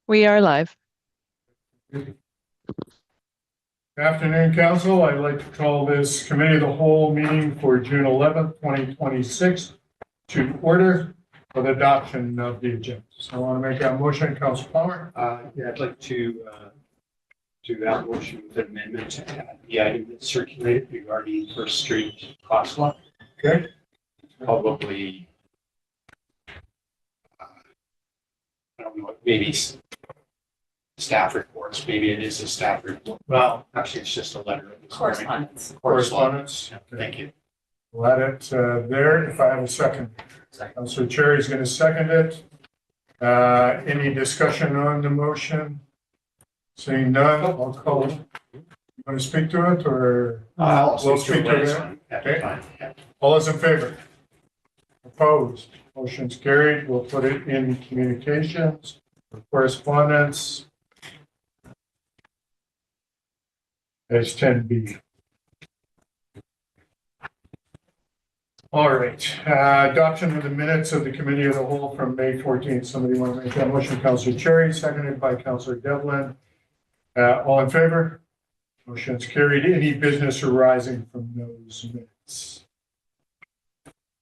We are live. Good afternoon, Council. I'd like to call this Committee of the Whole meeting for June 11th, 2026 to order for the adoption of the agenda. So I want to make that motion, Council Palmer. Yeah, I'd like to do that motion with amendment to add the item that circulated regarding First Street crosswalk. Okay. Probably, I don't know, maybe staff reports, maybe it is a staff report. Well, actually, it's just a letter. Correspondence. Correspondence. Thank you. We'll add it there if I have a second. Councilor Cherry is going to second it. Any discussion on the motion? Seeing none, I'll call it. You want to speak to it or? I'll We'll speak to speak it to when that. it's Okay. fine. Yeah. All those in favor? Opposed? Motion's carried. We'll put it in communications, correspondence. As 10B. All right, adoption of the minutes of the Committee of the Whole from May 14th. Somebody want to make that motion? Councilor Cherry, seconded by Councilor Devlin. All in favor? Motion's carried. Any business arising from those minutes?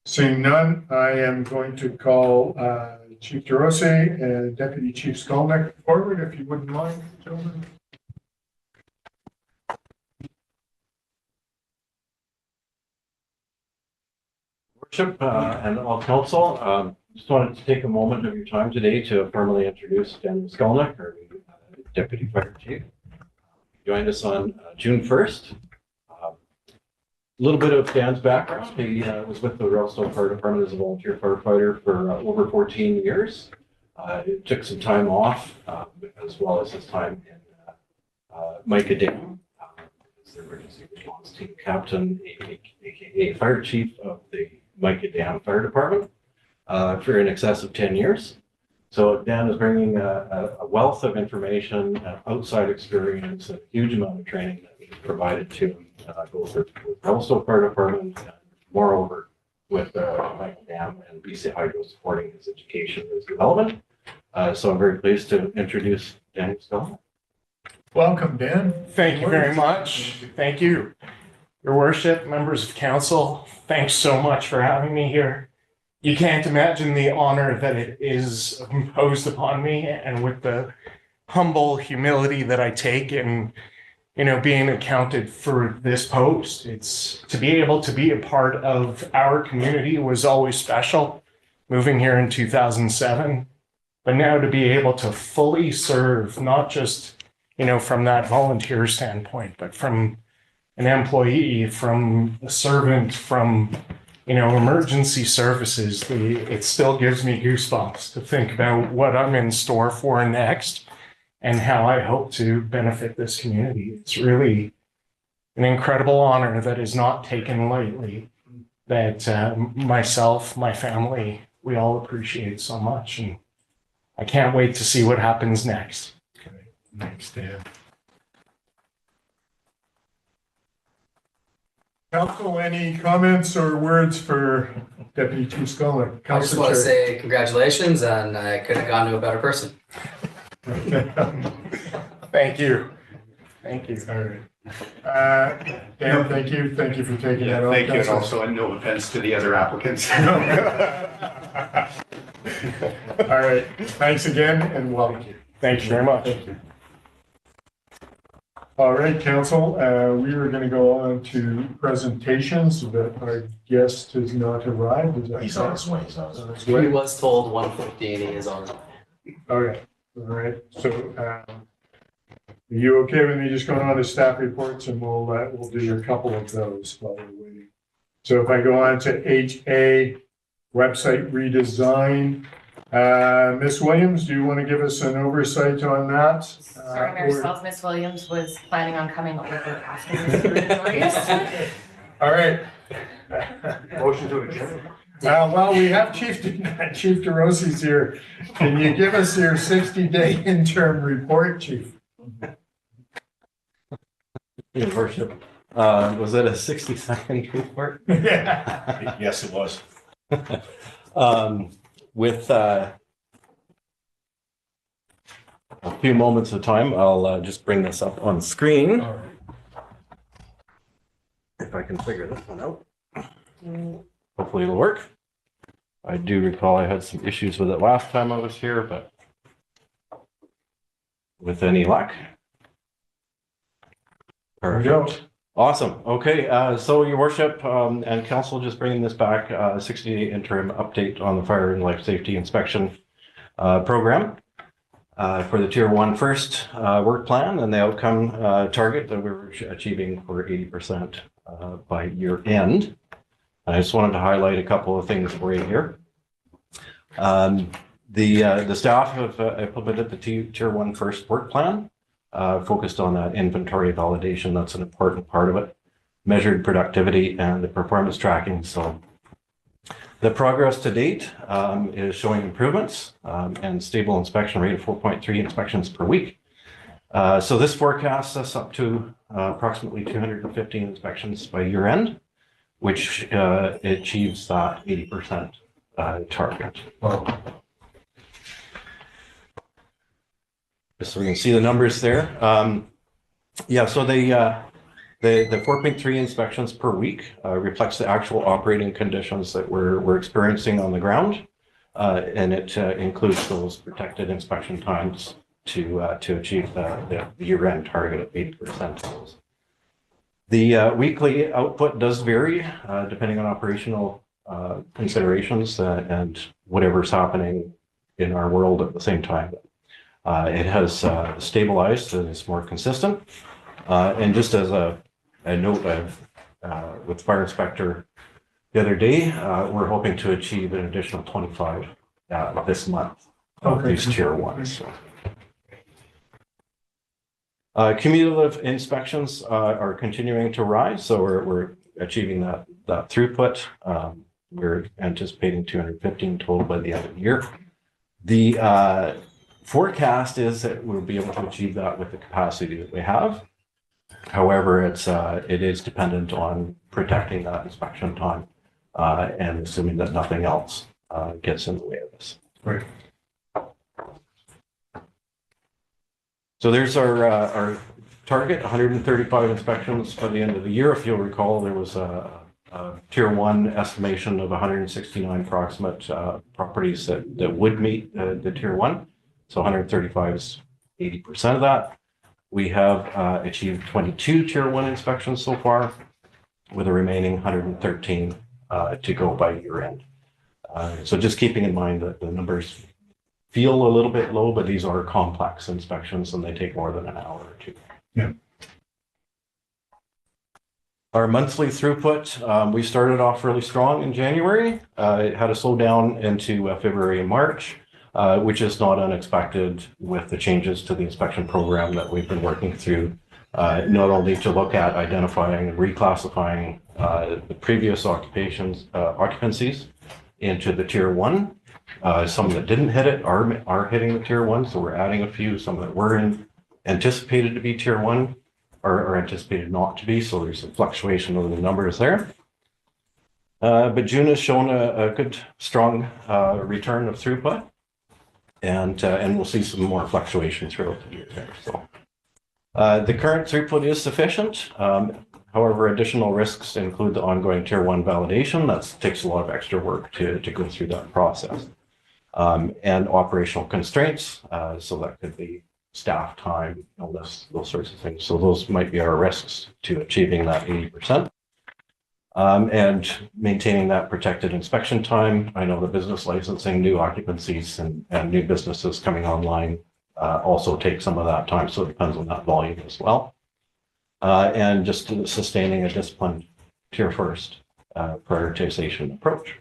Seeing none, I am going to call Chief DeRossi and Deputy Chief Skolnick forward, if you wouldn't mind, gentlemen. Worship and all council, just wanted to take a moment of your time today to formally introduce Dan Skolnick, our Deputy Fire Chief. He joined us on June 1st. A little bit of Dan's background. He was with the Revelstoke Fire Department as a volunteer firefighter for over 14 years. He took some time off, as well as his time in Mica Dam as the emergency response team captain, aka fire chief of the Mica Dam Fire Department for in excess of 10 years. So Dan is bringing a wealth of information, outside experience, a huge amount of training that we've provided to him, both with Revelstoke Fire Department and moreover with Mica Dam and BC Hydro supporting his education and his development. So I'm very pleased to introduce Dan Skolnick. Welcome, Dan. Thank you very much. Thank you. Your worship, members of council, thanks so much for having me here. You can't imagine the honor that it is imposed upon me, and with the humble humility that I take in, being accounted for this post. It's to be able to be a part of our community was always special, moving here in 2007, but now to be able to fully serve, not just, from that volunteer standpoint, but from an employee, from a servant, from, emergency services, it still gives me goosebumps to think about what I'm in store for next and how I hope to benefit this community. It's really an incredible honor that is not taken lightly, that myself, my family, we all appreciate so much. And I can't wait to see what happens next. Thanks, Dan. Council, any comments or words for Deputy Chief Skolnick? I just want to say congratulations, and I couldn't have gone to a better person. Thank you. Thank you. All right. Dan, thank you. Thank you for taking that on. Thank you, and also no offense to the other applicants. All right. Thanks again and welcome. Thank you very much. Thank you. All right, Council, we are going to go on to presentations, but our guest has not arrived. He's on his way. He's on his way. his He way. was told 1:50 and he is on his way. Okay, all right. So, are you okay with me just going on to staff reports, and we'll do a couple of those while we're waiting. So if I go on to HA, website redesign, Ms. Williams, do you want to give us an oversight on that? Sorry, Mayor Smells, Miss Williams was planning on coming over after Ms. Notorious. All right. Motion to adjourn. Well, we have Chief DeRossi's here. Can you give us your 60-day interim report, Chief? Your worship, was it a 60-second report? Yeah. Yes, it was. With few moments of time, I'll just bring this up on screen. If I can figure this one out. Hopefully it'll work. I do recall I had some issues with it last time I was here, but with any luck. There we go. Awesome. Okay, so your worship and council, just bringing this back, 60-day interim update on the fire and life safety inspection program for the Tier 1 first work plan and the outcome target that we were achieving for 80% by year end. I just wanted to highlight a couple of things for you here. The staff have implemented the Tier 1 first work plan, focused on that inventory validation. That's an important part of it. Measured productivity and the performance tracking. So the progress to date is showing improvements and stable inspection rate of 4.3 inspections per week. So this forecasts us up to approximately 215 inspections by year end, which achieves that 80% target. So we can see the numbers there. Yeah, so the 4.3 inspections per week reflects the actual operating conditions that we're experiencing on the ground, and it includes those protected inspection times to achieve the year-end target of 80%. The weekly output does vary depending on operational considerations and whatever's happening in our world at the same time. It has stabilized and is more consistent. And just as a note, with fire inspector the other day, we're hoping to achieve an additional 25 this month of these Tier 1s. Cumulative inspections are continuing to rise, so we're achieving that throughput. We're anticipating 215 total by the end of the year. The forecast is that we'll be able to achieve that with the capacity that we have. However, it is dependent on protecting that inspection time and assuming that nothing else gets in the way of this. Right. So there's our target, 135 inspections by the end of the year. If you'll recall, there was a Tier 1 estimation of 169 approximate properties that would meet the Tier 1. So 135 is 80% of that. We have achieved 22 Tier 1 inspections so far, with a remaining 113 to go by year end. So just keeping in mind that the numbers feel a little bit low, but these are complex inspections and they take more than an hour or two. Yeah. Our monthly throughput, we started off really strong in January. It had a slowdown into February and March, which is not unexpected with the changes to the inspection program that we've been working through, not only to look at identifying and reclassifying the previous occupancies into the Tier 1. Some that didn't hit it are hitting the Tier 1, so we're adding a few. Some that were anticipated to be Tier 1 are anticipated not to be, so there's a fluctuation of the numbers there. But June has shown a good, strong return of throughput, and we'll see some more fluctuation throughout the year there. So the current throughput is sufficient. However, additional risks include the ongoing Tier 1 validation. That takes a lot of extra work to go through that process. And operational constraints, so that could be staff time, illness, those sorts of things. So those might be our risks to achieving that 80%. And maintaining that protected inspection time. I know the business licensing, new occupancies and new businesses coming online also take some of that time, so it depends on that volume as well. And just sustaining a disciplined Tier 1 prioritization approach.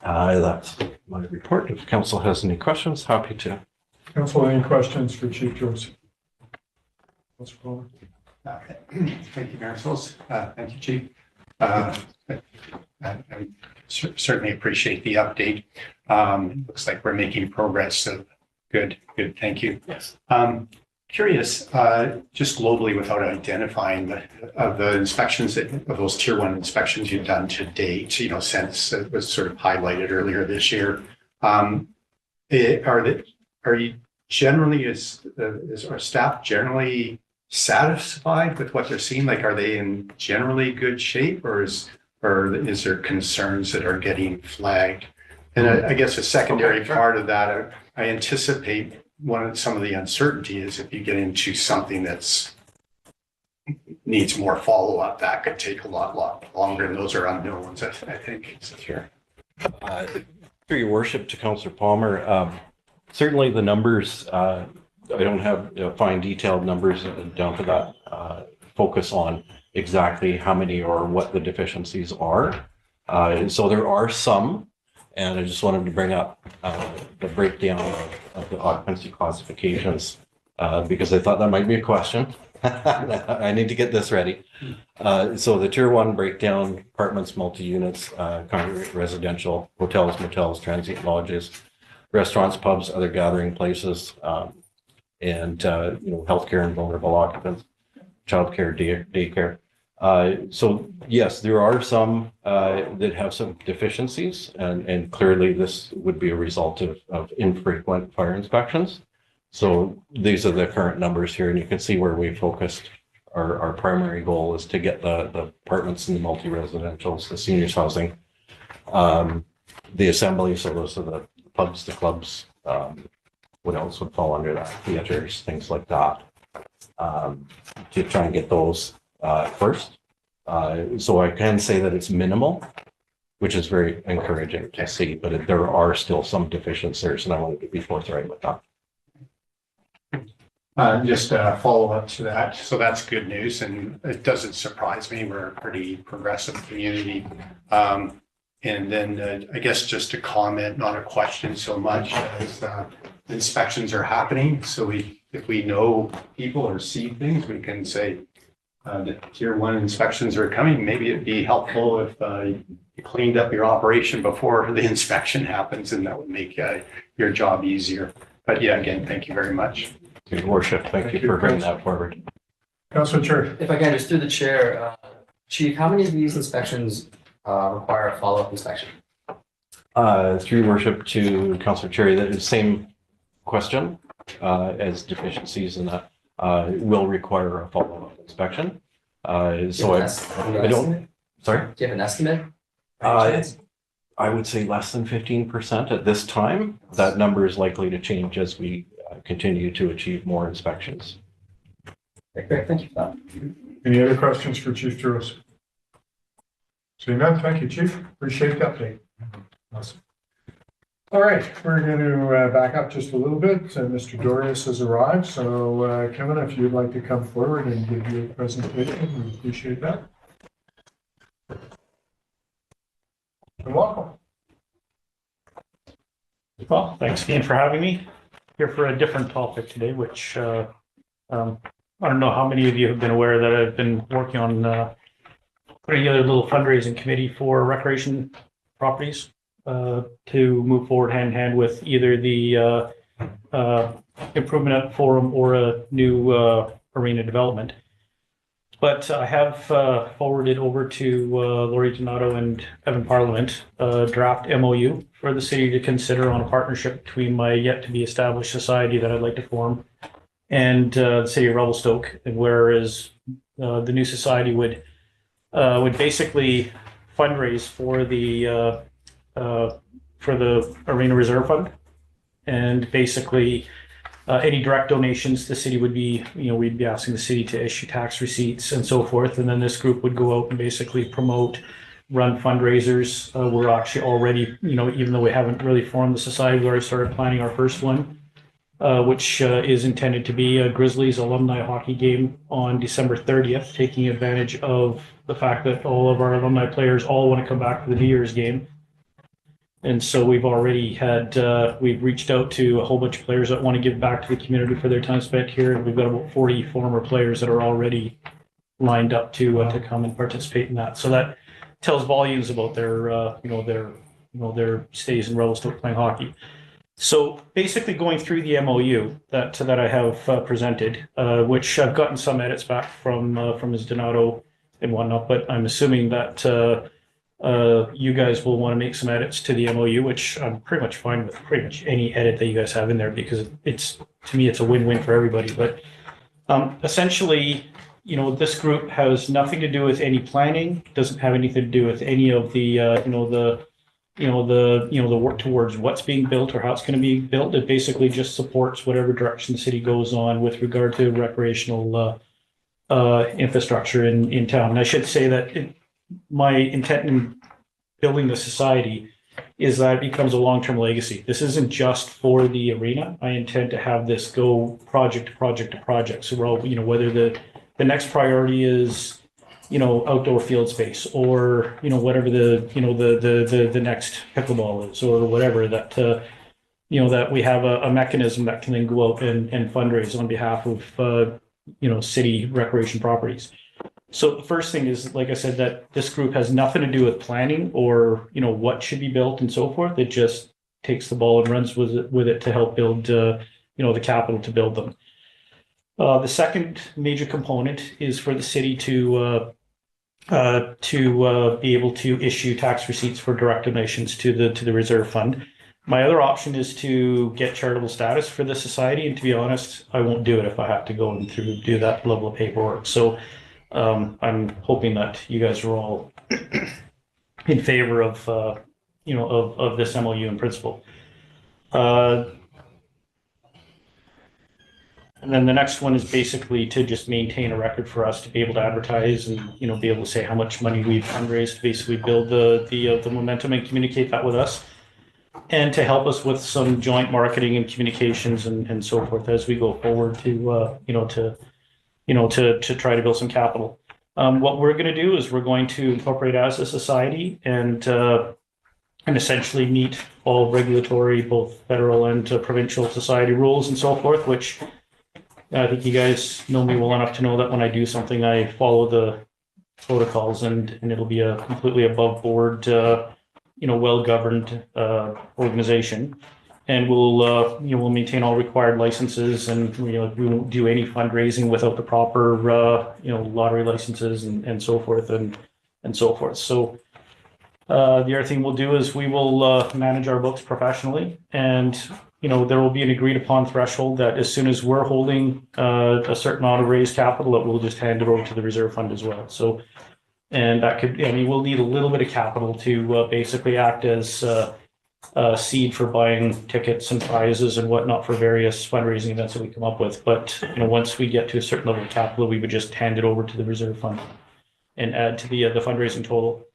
That's my report. If council has any questions, happy to. Council, any questions for Chief Joseph? Councilor Palmer? Thank you, Mayor Schultz. Thank you, Chief. I certainly appreciate the update. Looks like we're making progress. So good. Thank you. Yes. Curious, just globally, without identifying the inspections of those Tier 1 inspections you've done to date, since it was sort of highlighted earlier this year, generally is our staff generally satisfied with what they're seeing? Like, are they in generally good shape, or is there concerns that are getting flagged? And I guess a secondary part of that, I anticipate some of the uncertainty is if you get into something that's needs more follow-up, that could take a lot longer, and those are unknowns, I think. Sure. Through your worship to Councillor Palmer, certainly the numbers, I don't have fine detailed numbers down to that focus on exactly how many or what the deficiencies are. So there are some, and I just wanted to bring up the breakdown of the occupancy classifications because I thought that might be a question. I need to get this ready. So the tier 1 breakdown: apartments, multi-units, congregate residential, hotels, motels, transient lodges, restaurants, pubs, other gathering places, and healthcare and vulnerable occupants, childcare, daycare. So yes, there are some that have some deficiencies, and clearly this would be a result of infrequent fire inspections. So these are the current numbers here, and you can see where we focused. Our primary goal is to get the apartments and the multi-residentials, the seniors housing, the assembly. So those are the pubs, the clubs, what else would fall under that? Theaters, things like that. To try and get those first. So I can say that it's minimal, which is very encouraging to see, but there are still some deficiencies, and I wanted to be forthright with that. Just a follow up to that. So that's good news, and it doesn't surprise me. We're a pretty progressive community. And then I guess just a comment, not a question so much, as inspections are happening. So if we know people or see things, we can say the tier 1 inspections are coming. Maybe it'd be helpful if you cleaned up your operation before the inspection happens, and that would make your job easier. But yeah, again, thank you very much. Your worship, thank you for bringing that forward. Councillor Chair. If I can, just through the chair, Chief, how many of these inspections require a follow-up inspection? Through your worship to Councillor Cherry, that is the same question as deficiencies, and that will require a follow-up inspection. So I don't. Sorry. Do you have an estimate? I would say less than 15% at this time. That number is likely to change as we continue to achieve more inspections. Okay, great, thank you for that. Any other questions for Chief Drouas? Seeing none, thank you, Chief. Appreciate the update. Awesome. All right, we're going to back up just a little bit. Mr. Dorius has arrived. So Kevin, if you'd like to come forward and give your presentation, we appreciate that. And welcome. Well, thanks again for having me here for a different topic today, which I don't know how many of you have been aware that I've been working on putting together a little fundraising committee for recreation properties to move forward hand in hand with either the improvement at Forum or a new arena development. But I have forwarded over to Lori Donato and Evan Parliament a draft MOU for the city to consider on a partnership between my yet to be established society that I'd like to form and the city of Revelstoke. And whereas the new society would basically fundraise for the Arena Reserve Fund, and basically any direct donations the city would be, we'd be asking the city to issue tax receipts and so forth. And then this group would go out and basically promote, run fundraisers. We're actually already, even though we haven't really formed the society, we already started planning our first one, which is intended to be a Grizzlies alumni hockey game on December 30th, taking advantage of the fact that all of our alumni players all want to come back for the New Year's game. And so we've already had, we've reached out to a whole bunch of players that want to give back to the community for their time spent here. And we've got about 40 former players that are already lined up to come and participate in that. So that tells volumes about their, their stays in Revelstoke playing hockey. So basically going through the MOU that I have presented, which I've gotten some edits back from Ms. Donato and whatnot, but I'm assuming that you guys will want to make some edits to the MOU, which I'm pretty much fine with pretty much any edit that you guys have in there because it's, to me, it's a win-win for everybody. But essentially, you know, this group has nothing to do with any planning, doesn't have anything to do with any of the, the work towards what's being built or how it's going to be built. It basically just supports whatever direction the city goes on with regard to recreational infrastructure in town. And I should say that my intent in building the society is that it becomes a long-term legacy. This isn't just for the arena. I intend to have this go project to project to project. So we're all, you know, whether the next priority is, you know, outdoor field space or, you know, whatever the next pickleball is or whatever that, you know, that we have a mechanism that can then go out and fundraise on behalf of, you know, city recreation properties. So the first thing is, like I said, that this group has nothing to do with planning or, you know, what should be built and so forth. It just takes the ball and runs with it to help build, you know, the capital to build them. The second major component is for the city to be able to issue tax receipts for direct donations to the reserve fund. My other option is to get charitable status for the society, and to be honest, I won't do it if I have to go and do that level of paperwork. So I'm hoping that you guys are all in favor of you know, of this MOU in principle. And then the next one is basically to just maintain a record for us to be able to advertise and, you know, be able to say how much money we've fundraised to basically build the momentum and communicate that with us, and to help us with some joint marketing and communications and so forth as we go forward to to try to build some capital. What we're going to do is we're going to incorporate as a society and essentially meet all regulatory, both federal and provincial society rules and so forth, which I think you guys know me well enough to know that when I do something, I follow the protocols, and it'll be a completely above board, well-governed organization. And we'll maintain all required licenses, and we won't do any fundraising without the proper lottery licenses and so forth and so forth. So the other thing we'll do is we will manage our books professionally, and there will be an agreed upon threshold that as soon as we're holding a certain amount of raised capital, that we'll just hand it over to the reserve fund as well. So, and that could, we'll need a little bit of capital to basically act as seed for buying tickets and prizes and whatnot for various fundraising events that we come up with. But once we get to a certain level of capital, we would just hand it over to the reserve fund and add to the fundraising total.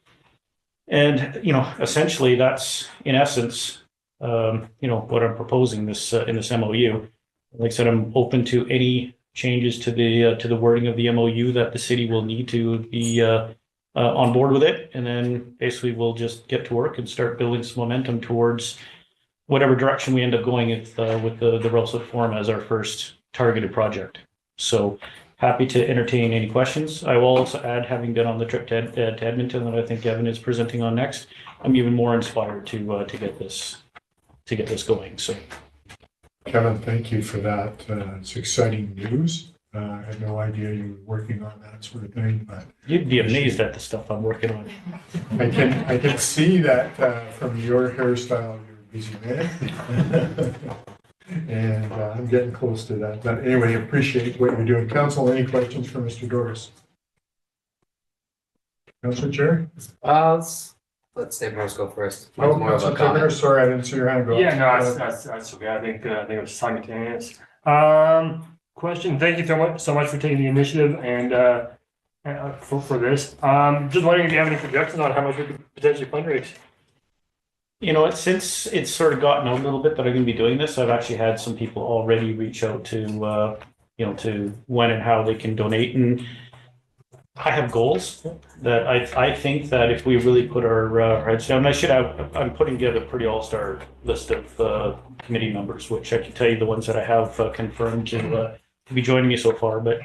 And essentially, that's in essence, what I'm proposing this in this MOU. Like I said, I'm open to any changes to the wording of the MOU that the city will need to be on board with it, and then basically we'll just get to work and start building some momentum towards whatever direction we end up going with the Rosslip Forum as our first targeted project. So happy to entertain any questions. I will also add, having been on the trip to Edmonton that I think Evan is presenting on next, I'm even more inspired to get this going. So, Kevin, thank you for that. It's exciting news. I had no idea you were working on that sort of thing, but you'd be amazed at the stuff I'm working on. I can see that from your hairstyle, you're a busy man. And I'm getting close to that. But anyway, appreciate what you're doing. Council, any questions for Mr. Doris? Councilor Chair? Let Dave Morris go first. Oh, More of a Councilor comment. Turner, sorry, I didn't see your hand go up. Yeah, no, that's okay. I think it was simultaneous. Question. Thank you so much for taking the initiative and for this. Just wondering if you have any projections on how much we could potentially fundraise. Since it's sort of gotten out a little bit that I'm going to be doing this, I've actually had some people already reach out to to when and how they can donate, and I have goals that I think that if we really put our heads down, I'm putting together a pretty all-star list of committee members, which I can tell you the ones that I have confirmed to be joining me so far. But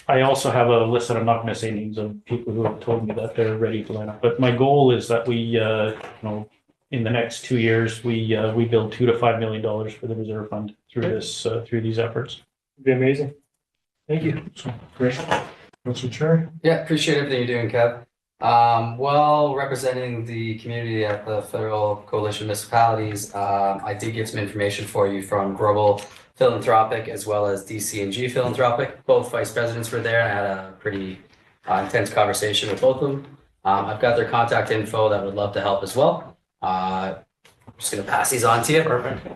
I also have a list that I'm not going to say names of people who have told me that they're ready to line up. But my goal is that we, in the next 2 years, we build $2 to $5 million for the reserve fund through these efforts. It'd be amazing. Thank you. Great. Councilor Chair? Yeah, appreciate everything you're doing, Kev. Well, representing the community at the Federal Coalition of Municipalities, I did get some information for you from Global Philanthropic as well as DCNG Philanthropic. Both vice presidents were there. I had a pretty intense conversation with both of them. I've got their contact info that would love to help as well. I'm just going to pass these on to you. Perfect.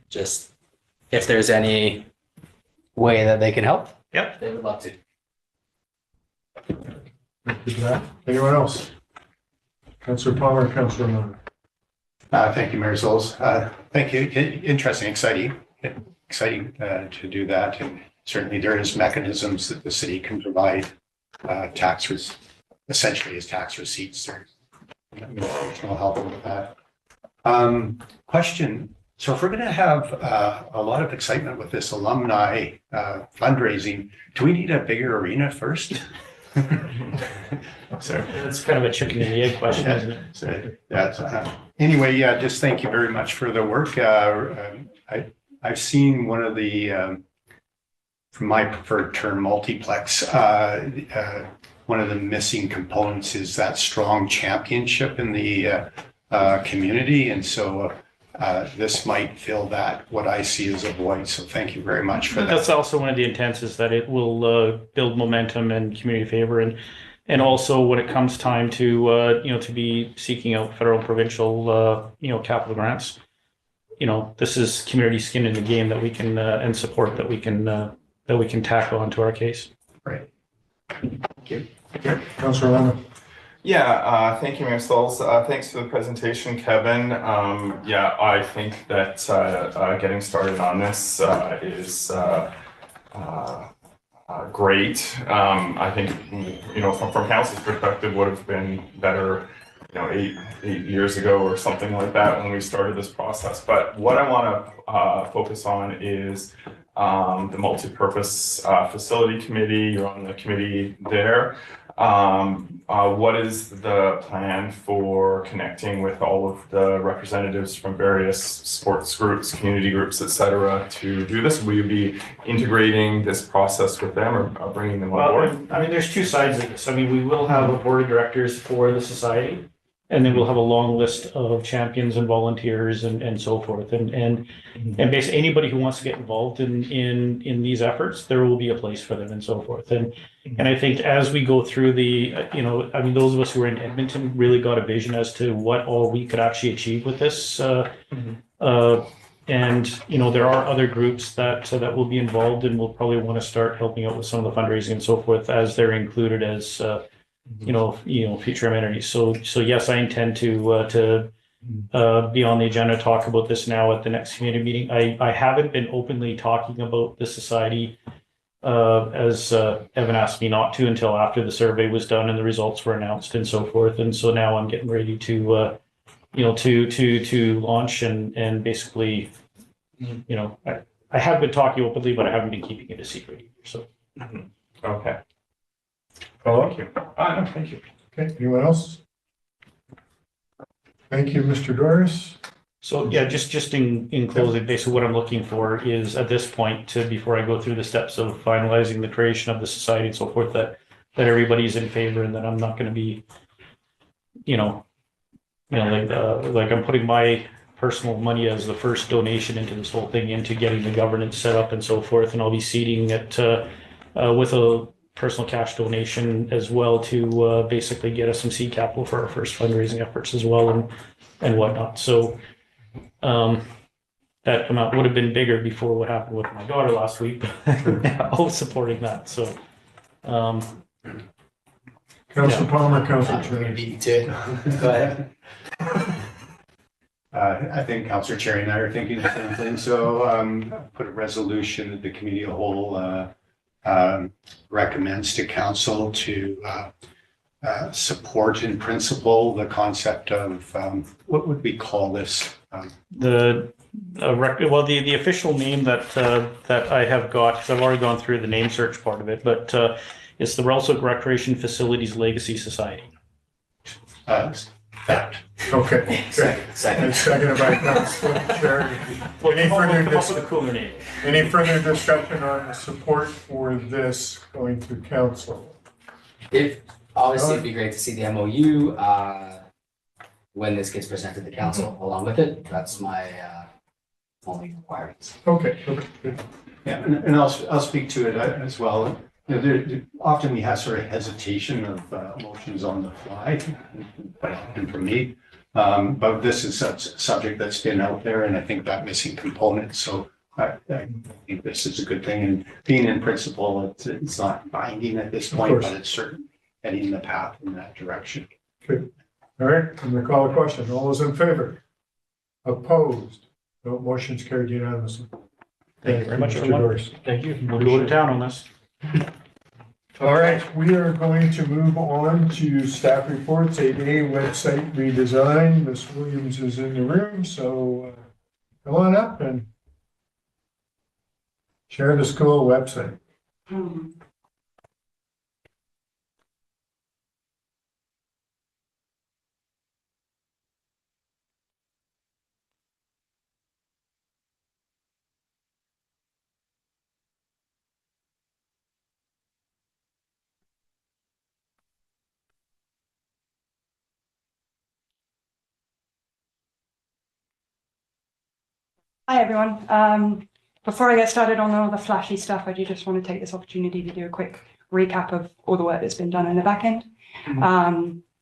Just if there's any way that they can help. Yep. They would love to. Anyone else? Councillor Palmer, Councillor Miller. Thank you, Mayor Zolls. Thank you. Interesting, exciting to do that. And certainly there is mechanisms that the city can provide essentially as tax receipts. There's additional help with that. Question. So if we're going to have a lot of excitement with this alumni fundraising, do we need a bigger arena first? So it's kind of a chicken and the egg question, isn't it? So that's, anyway, yeah, just thank you very much for the work. I've seen one of the, from my preferred term, multiplex. One of the missing components is that strong championship in the community. And so this might fill that, what I see as a void. So thank you very much for that. That's also one of the intents, is that it will build momentum and community favor, and also when it comes time to to be seeking out federal and provincial capital grants, this is community skin in the game that we can and support that we can tackle onto our case. Right. Thank you. Councillor Lemon. Yeah, thank you, Mayor Stolz. Thanks for the presentation, Kevin. Yeah, I think that getting started on this is great. I think, from council's perspective, would have been better, 8 years ago or something like that when we started this process. But what I want to focus on is the multi-purpose facility committee. You're on the committee there. What is the plan for connecting with all of the representatives from various sports groups, community groups, et cetera, to do this? Will you be integrating this process with them or bringing them on board? I mean, there's two sides of this. I mean, we will have a board of directors for the society, and then we'll have a long list of champions and volunteers and so forth. And basically anybody who wants to get involved in these efforts, there will be a place for them and so forth. And I think as we go through those of us who are in Edmonton really got a vision as to what all we could actually achieve with this. And there are other groups that will be involved, and we'll probably want to start helping out with some of the fundraising and so forth as they're included as future amenities. So yes, I intend to be on the agenda, talk about this now at the next community meeting. I haven't been openly talking about the society as Evan asked me not to until after the survey was done and the results were announced and so forth. And so now I'm getting ready to to launch and basically, I have been talking openly, but I haven't been keeping it a secret either. So Okay. Follow-up? Thank you. No, thank you. Okay, anyone else? Thank you, Mr. Doris. So yeah, just in closing, basically what I'm looking for is at this point before I go through the steps of finalizing the creation of the society and so forth, that everybody's in favor, and that I'm not going to be, like I'm putting my personal money as the first donation into this whole thing, into getting the governance set up and so forth, and I'll be seeding it with a personal cash donation as well to basically get us some seed capital for our first fundraising efforts as well and whatnot. So that amount would have been bigger before what happened with my daughter last week, but now supporting that. So Councillor Palmer, Councillor I'm going to Cherry. beat you to it. Go ahead. I think Councillor Cherry and I are thinking the same thing. So put a resolution that the committee of the whole recommends to council to support in principle the concept of what would we call this? the official name that I have got, because I've already gone through the name search part of it, but it's the Relswick Recreation Facilities Legacy Society. Okay. Okay. Second. And seconded by Councillor Cherry. Any Come further up with a cooler name. Any further discussion on support for this going to council? If Obviously, it'd be great to see the MOU, when this gets presented to council along with it. That's my, only requirements. Okay, perfect. Yeah, and I'll speak to it as well. You know, often we have sort of hesitation of motions on the fly, quite often for me. But this is a subject that's been out there, and I think that missing component. So I think this is a good thing. And being in principle, it's not binding at this point, but it's certainly heading the path in that direction. All right, I'm going to call a question. All those in favor? Opposed? No, motion's carried unanimously. Thank you very much, Mr. everyone. Doris. Thank you. We'll go to town on this. All right, we are going to move on to staff reports, 8A website redesign. Ms. Williams is in the room, so come on up and share the school website. Hi, everyone. Before I get started on all the flashy stuff, I do just want to take this opportunity to do a quick recap of all the work that's been done in the back end.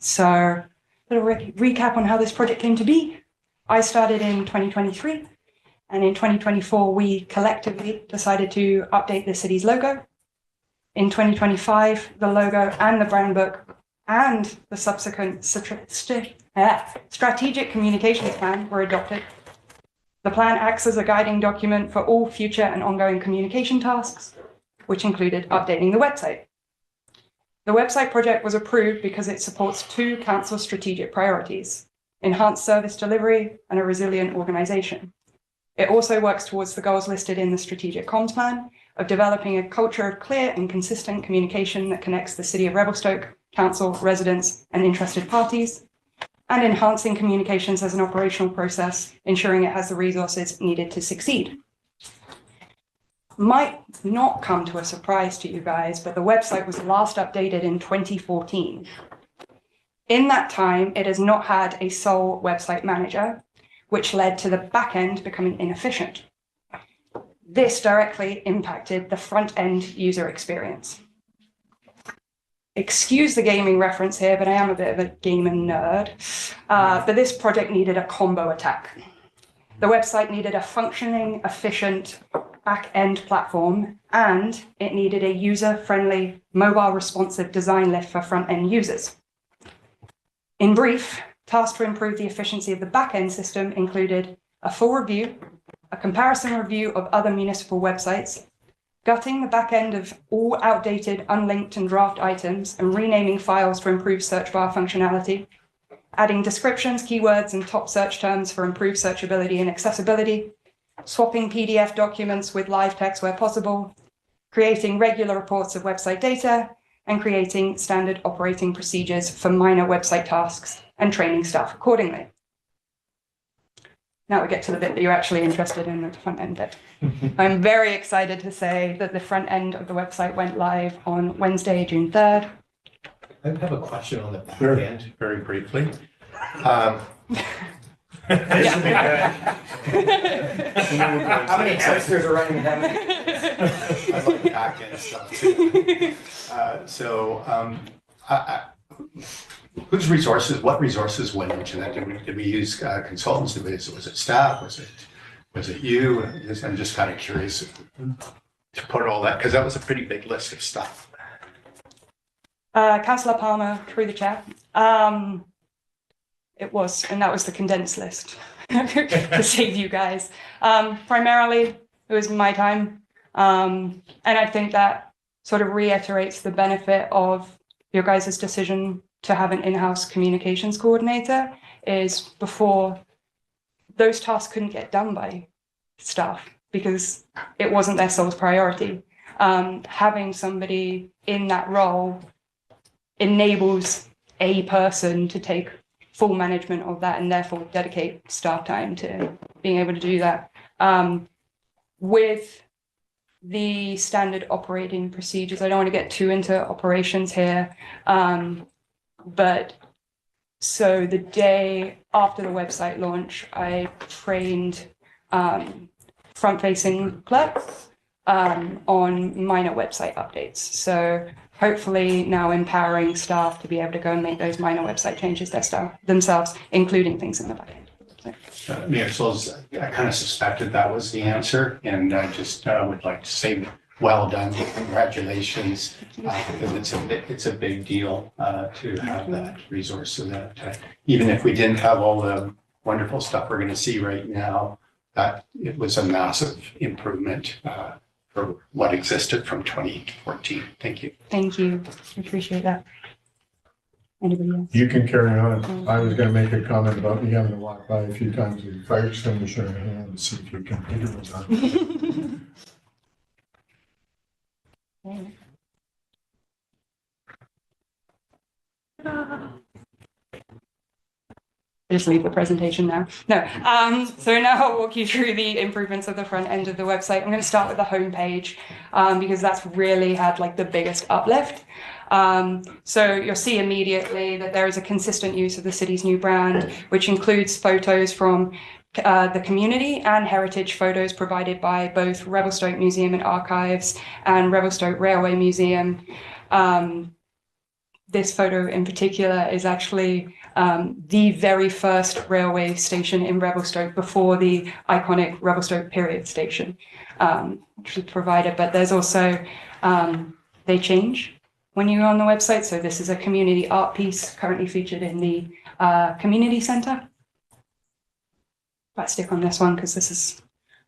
So a little recap on how this project came to be. I started in 2023, and in 2024, we collectively decided to update the city's logo. In 2025, the logo and the brand book and the subsequent strategic communications plan were adopted. The plan acts as a guiding document for all future and ongoing communication tasks, which included updating the website. The website project was approved because it supports two council strategic priorities: enhanced service delivery and a resilient organization. It also works towards the goals listed in the strategic comms plan of developing a culture of clear and consistent communication that connects the city of Revelstoke, council, residents, and interested parties, and enhancing communications as an operational process, ensuring it has the resources needed to succeed. Might not come to a surprise to you guys, but the website was last updated in 2014. In that time, it has not had a sole website manager, which led to the back end becoming inefficient. This directly impacted the front end user experience. Excuse the gaming reference here, but I am a bit of a gaming nerd. But this project needed a combo attack. The website needed a functioning, efficient back-end platform, and it needed a user-friendly, mobile-responsive design lift for front-end users. In brief, tasks to improve the efficiency of the back-end system included a full review, a comparison review of other municipal websites, gutting the back end of all outdated, unlinked and draft items and renaming files to improve search bar functionality, adding descriptions, keywords, and top search terms for improved searchability and accessibility, swapping PDF documents with live text where possible, creating regular reports of website data, and creating standard operating procedures for minor website tasks and training staff accordingly. Now we get to the bit that you're actually interested in, the front end bit. I'm very excited to say that the front end of the website went live on Wednesday, June 3rd. I have a question on the back Sure. end, very briefly. Yeah. How many hamsters are running that many? I like back end stuff too. What resources went into that? Did we use consultants? Was it staff? Was it you? I'm just kind of curious to put all that, because that was a pretty big list of stuff. Councillor Palmer, through the chair. It was, and that was the condensed list to save you guys. Primarily, it was my time. And I think that sort of reiterates the benefit of your guys' decision to have an in-house communications coordinator. Is before those tasks couldn't get done by staff because it wasn't their sole priority. Having somebody in that role enables a person to take full management of that and therefore dedicate staff time to being able to do that. With the standard operating procedures. I don't want to get too into operations here. But so the day after the website launch, I trained front-facing clerks on minor website updates. So hopefully now empowering staff to be able to go and make those minor website changes themselves, including things in the back end. Mayor Souls, I kind of suspected that was the answer, and I just would like to say well done, congratulations, because it's a big deal to have that resource, so that even if we didn't have all the wonderful stuff we're going to see right now, that it was a massive improvement for what existed from 2014. Thank you. Thank you. Appreciate that. Anybody else? You can carry on. I was gonna make a comment about me having to walk by a few times with the fire extinguisher in hand and see if you can get it done. Just leave the presentation now. No. So now I'll walk you through the improvements of the front end of the website. I'm going to start with the homepage because that's really had like the biggest uplift. So you'll see immediately that there is a consistent use of the city's new brand, which includes photos from the community and heritage photos provided by both Revelstoke Museum and Archives and Revelstoke Railway Museum. This photo in particular is actually the very first railway station in Revelstoke before the iconic Revelstoke period station, which was provided. But there's also, they change when you're on the website. So this is a community art piece currently featured in the community center. But stick on this one because this is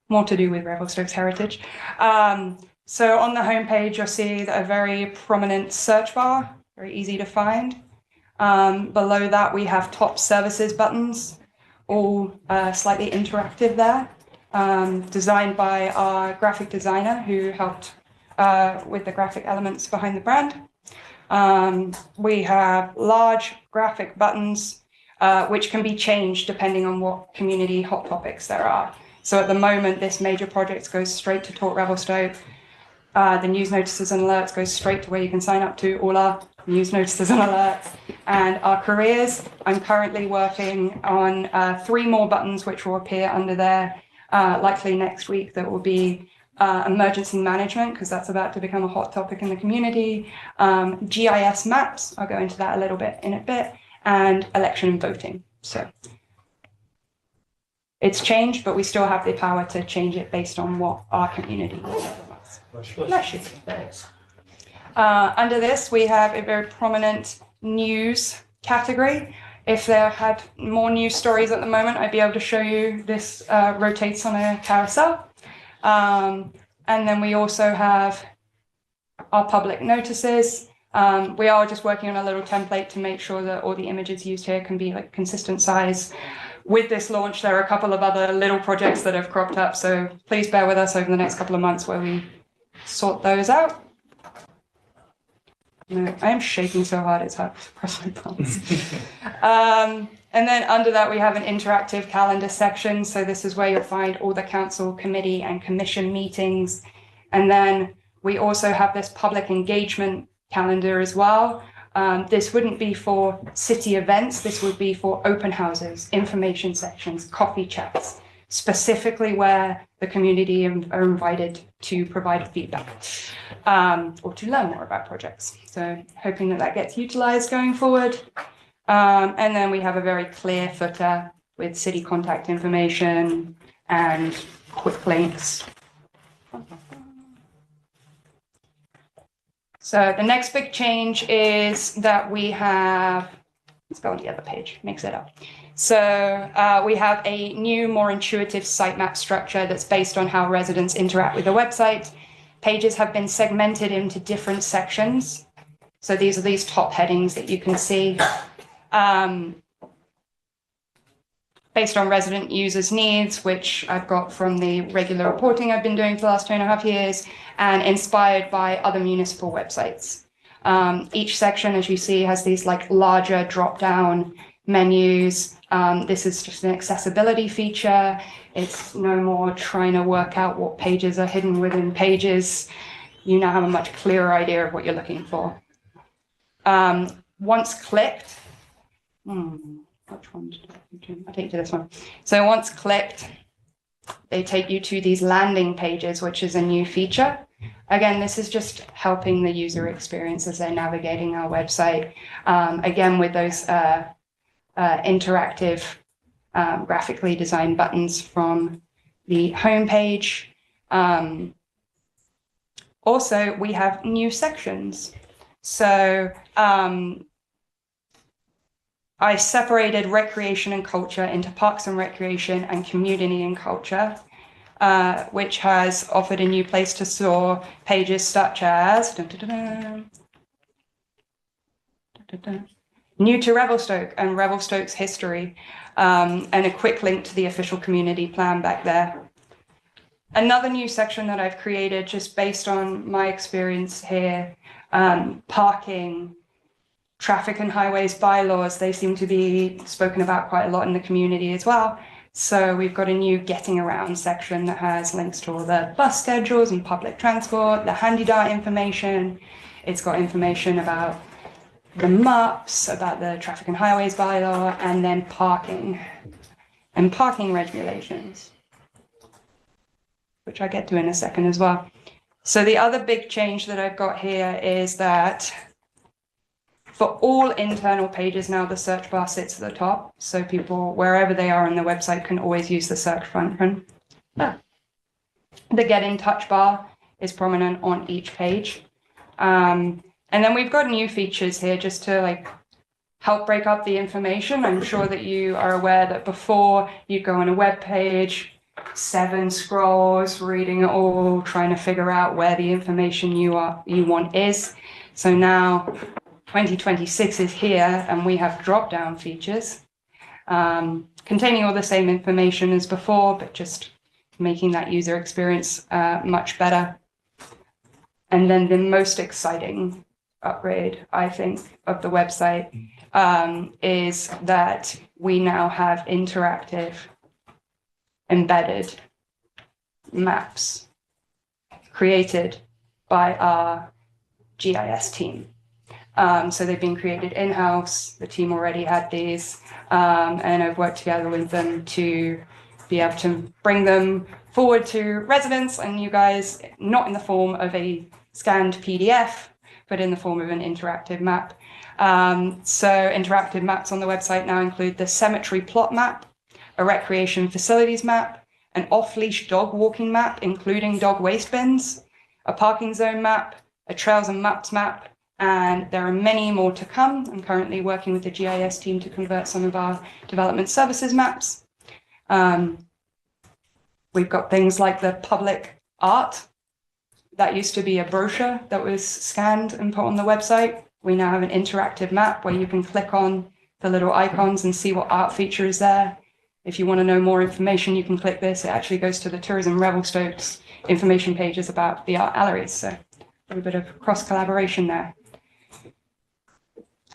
more to do with Revelstoke's heritage. So on the homepage, you'll see a very prominent search bar, very easy to find. Below that, we have top services buttons, all slightly interactive there, designed by our graphic designer who helped with the graphic elements behind the brand. We have large graphic buttons, which can be changed depending on what community hot topics there are. So at the moment, this major project goes straight to Talk Revelstoke. The news notices and alerts goes straight to where you can sign up to all our news notices and alerts. And our careers, I'm currently working on 3 more buttons which will appear under there likely next week. That will be emergency management, because that's about to become a hot topic in the community. GIS maps, I'll go into that a little bit in a bit, and election and voting. So it's changed, but we still have the power to change it based on what our community wants. Bless you. Thanks. Under this, we have a very prominent news category. If there had more news stories at the moment, I'd be able to show you this rotates on a carousel. And then we also have our public notices. We are just working on a little template to make sure that all the images used here can be like consistent size. With this launch, there are a couple of other little projects that have cropped up, so please bear with us over the next couple of months where we sort those out. No, I am shaking so hard it's hard to press my buttons. And then under that, we have an interactive calendar section. So this is where you'll find all the council, committee, and commission meetings. And then we also have this public engagement calendar as well. This wouldn't be for city events. This would be for open houses, information sections, coffee chats, specifically where the community are invited to provide feedback or to learn more about projects. So hoping that that gets utilized going forward. And then we have a very clear footer with city contact information and quick links. So the next big change is that we have, let's go on the other page, mix it up. So we have a new, more intuitive sitemap structure that's based on how residents interact with the website. Pages have been segmented into different sections. So these are these top headings that you can see. Based on resident users' needs, which I've got from the regular reporting I've been doing for the last 2.5 years, and inspired by other municipal websites. Each section, as you see, has these like larger drop-down menus. This is just an accessibility feature. It's no more trying to work out what pages are hidden within pages. You now have a much clearer idea of what you're looking for. Once clicked, which one did I do? I take to this one. So once clicked, they take you to these landing pages, which is a new feature. Again, this is just helping the user experience as they're navigating our website. Again, with those interactive, graphically designed buttons from the homepage. Also, we have new sections. So I separated recreation and culture into parks and recreation and community and culture, which has offered a new place to store pages such as new to Revelstoke and Revelstoke's history, and a quick link to the official community plan back there. Another new section that I've created just based on my experience here, parking, traffic and highways bylaws, they seem to be spoken about quite a lot in the community as well. So we've got a new getting around section that has links to all the bus schedules and public transport, the handy dart information. It's got information about the maps, about the traffic and highways bylaw, and then parking and parking regulations, which I'll get to in a second as well. So the other big change that I've got here is that for all internal pages now, the search bar sits at the top. So people, wherever they are on the website, can always use the search function. The get in touch bar is prominent on each page. And then we've got new features here just to help break up the information. I'm sure that you are aware that before you go on a web page, 7 scrolls, reading it all, trying to figure out where the information you want is. So now 2026 is here, and we have drop-down features containing all the same information as before, but just making that user experience much better. And then the most exciting upgrade, I think, of the website is that we now have interactive embedded maps created by our GIS team. So they've been created in-house. The team already had these, and I've worked together with them to be able to bring them forward to residents and you guys, not in the form of a scanned PDF, but in the form of an interactive map. So interactive maps on the website now include the cemetery plot map, a recreation facilities map, an off-leash dog walking map, including dog waste bins, a parking zone map, a trails and maps map, and there are many more to come. I'm currently working with the GIS team to convert some of our development services maps. We've got things like the public art. That used to be a brochure that was scanned and put on the website. We now have an interactive map where you can click on the little icons and see what art feature is there. If you want to know more information, you can click this. It actually goes to the Tourism Revelstoke's information pages about the art galleries. So a little bit of cross collaboration there.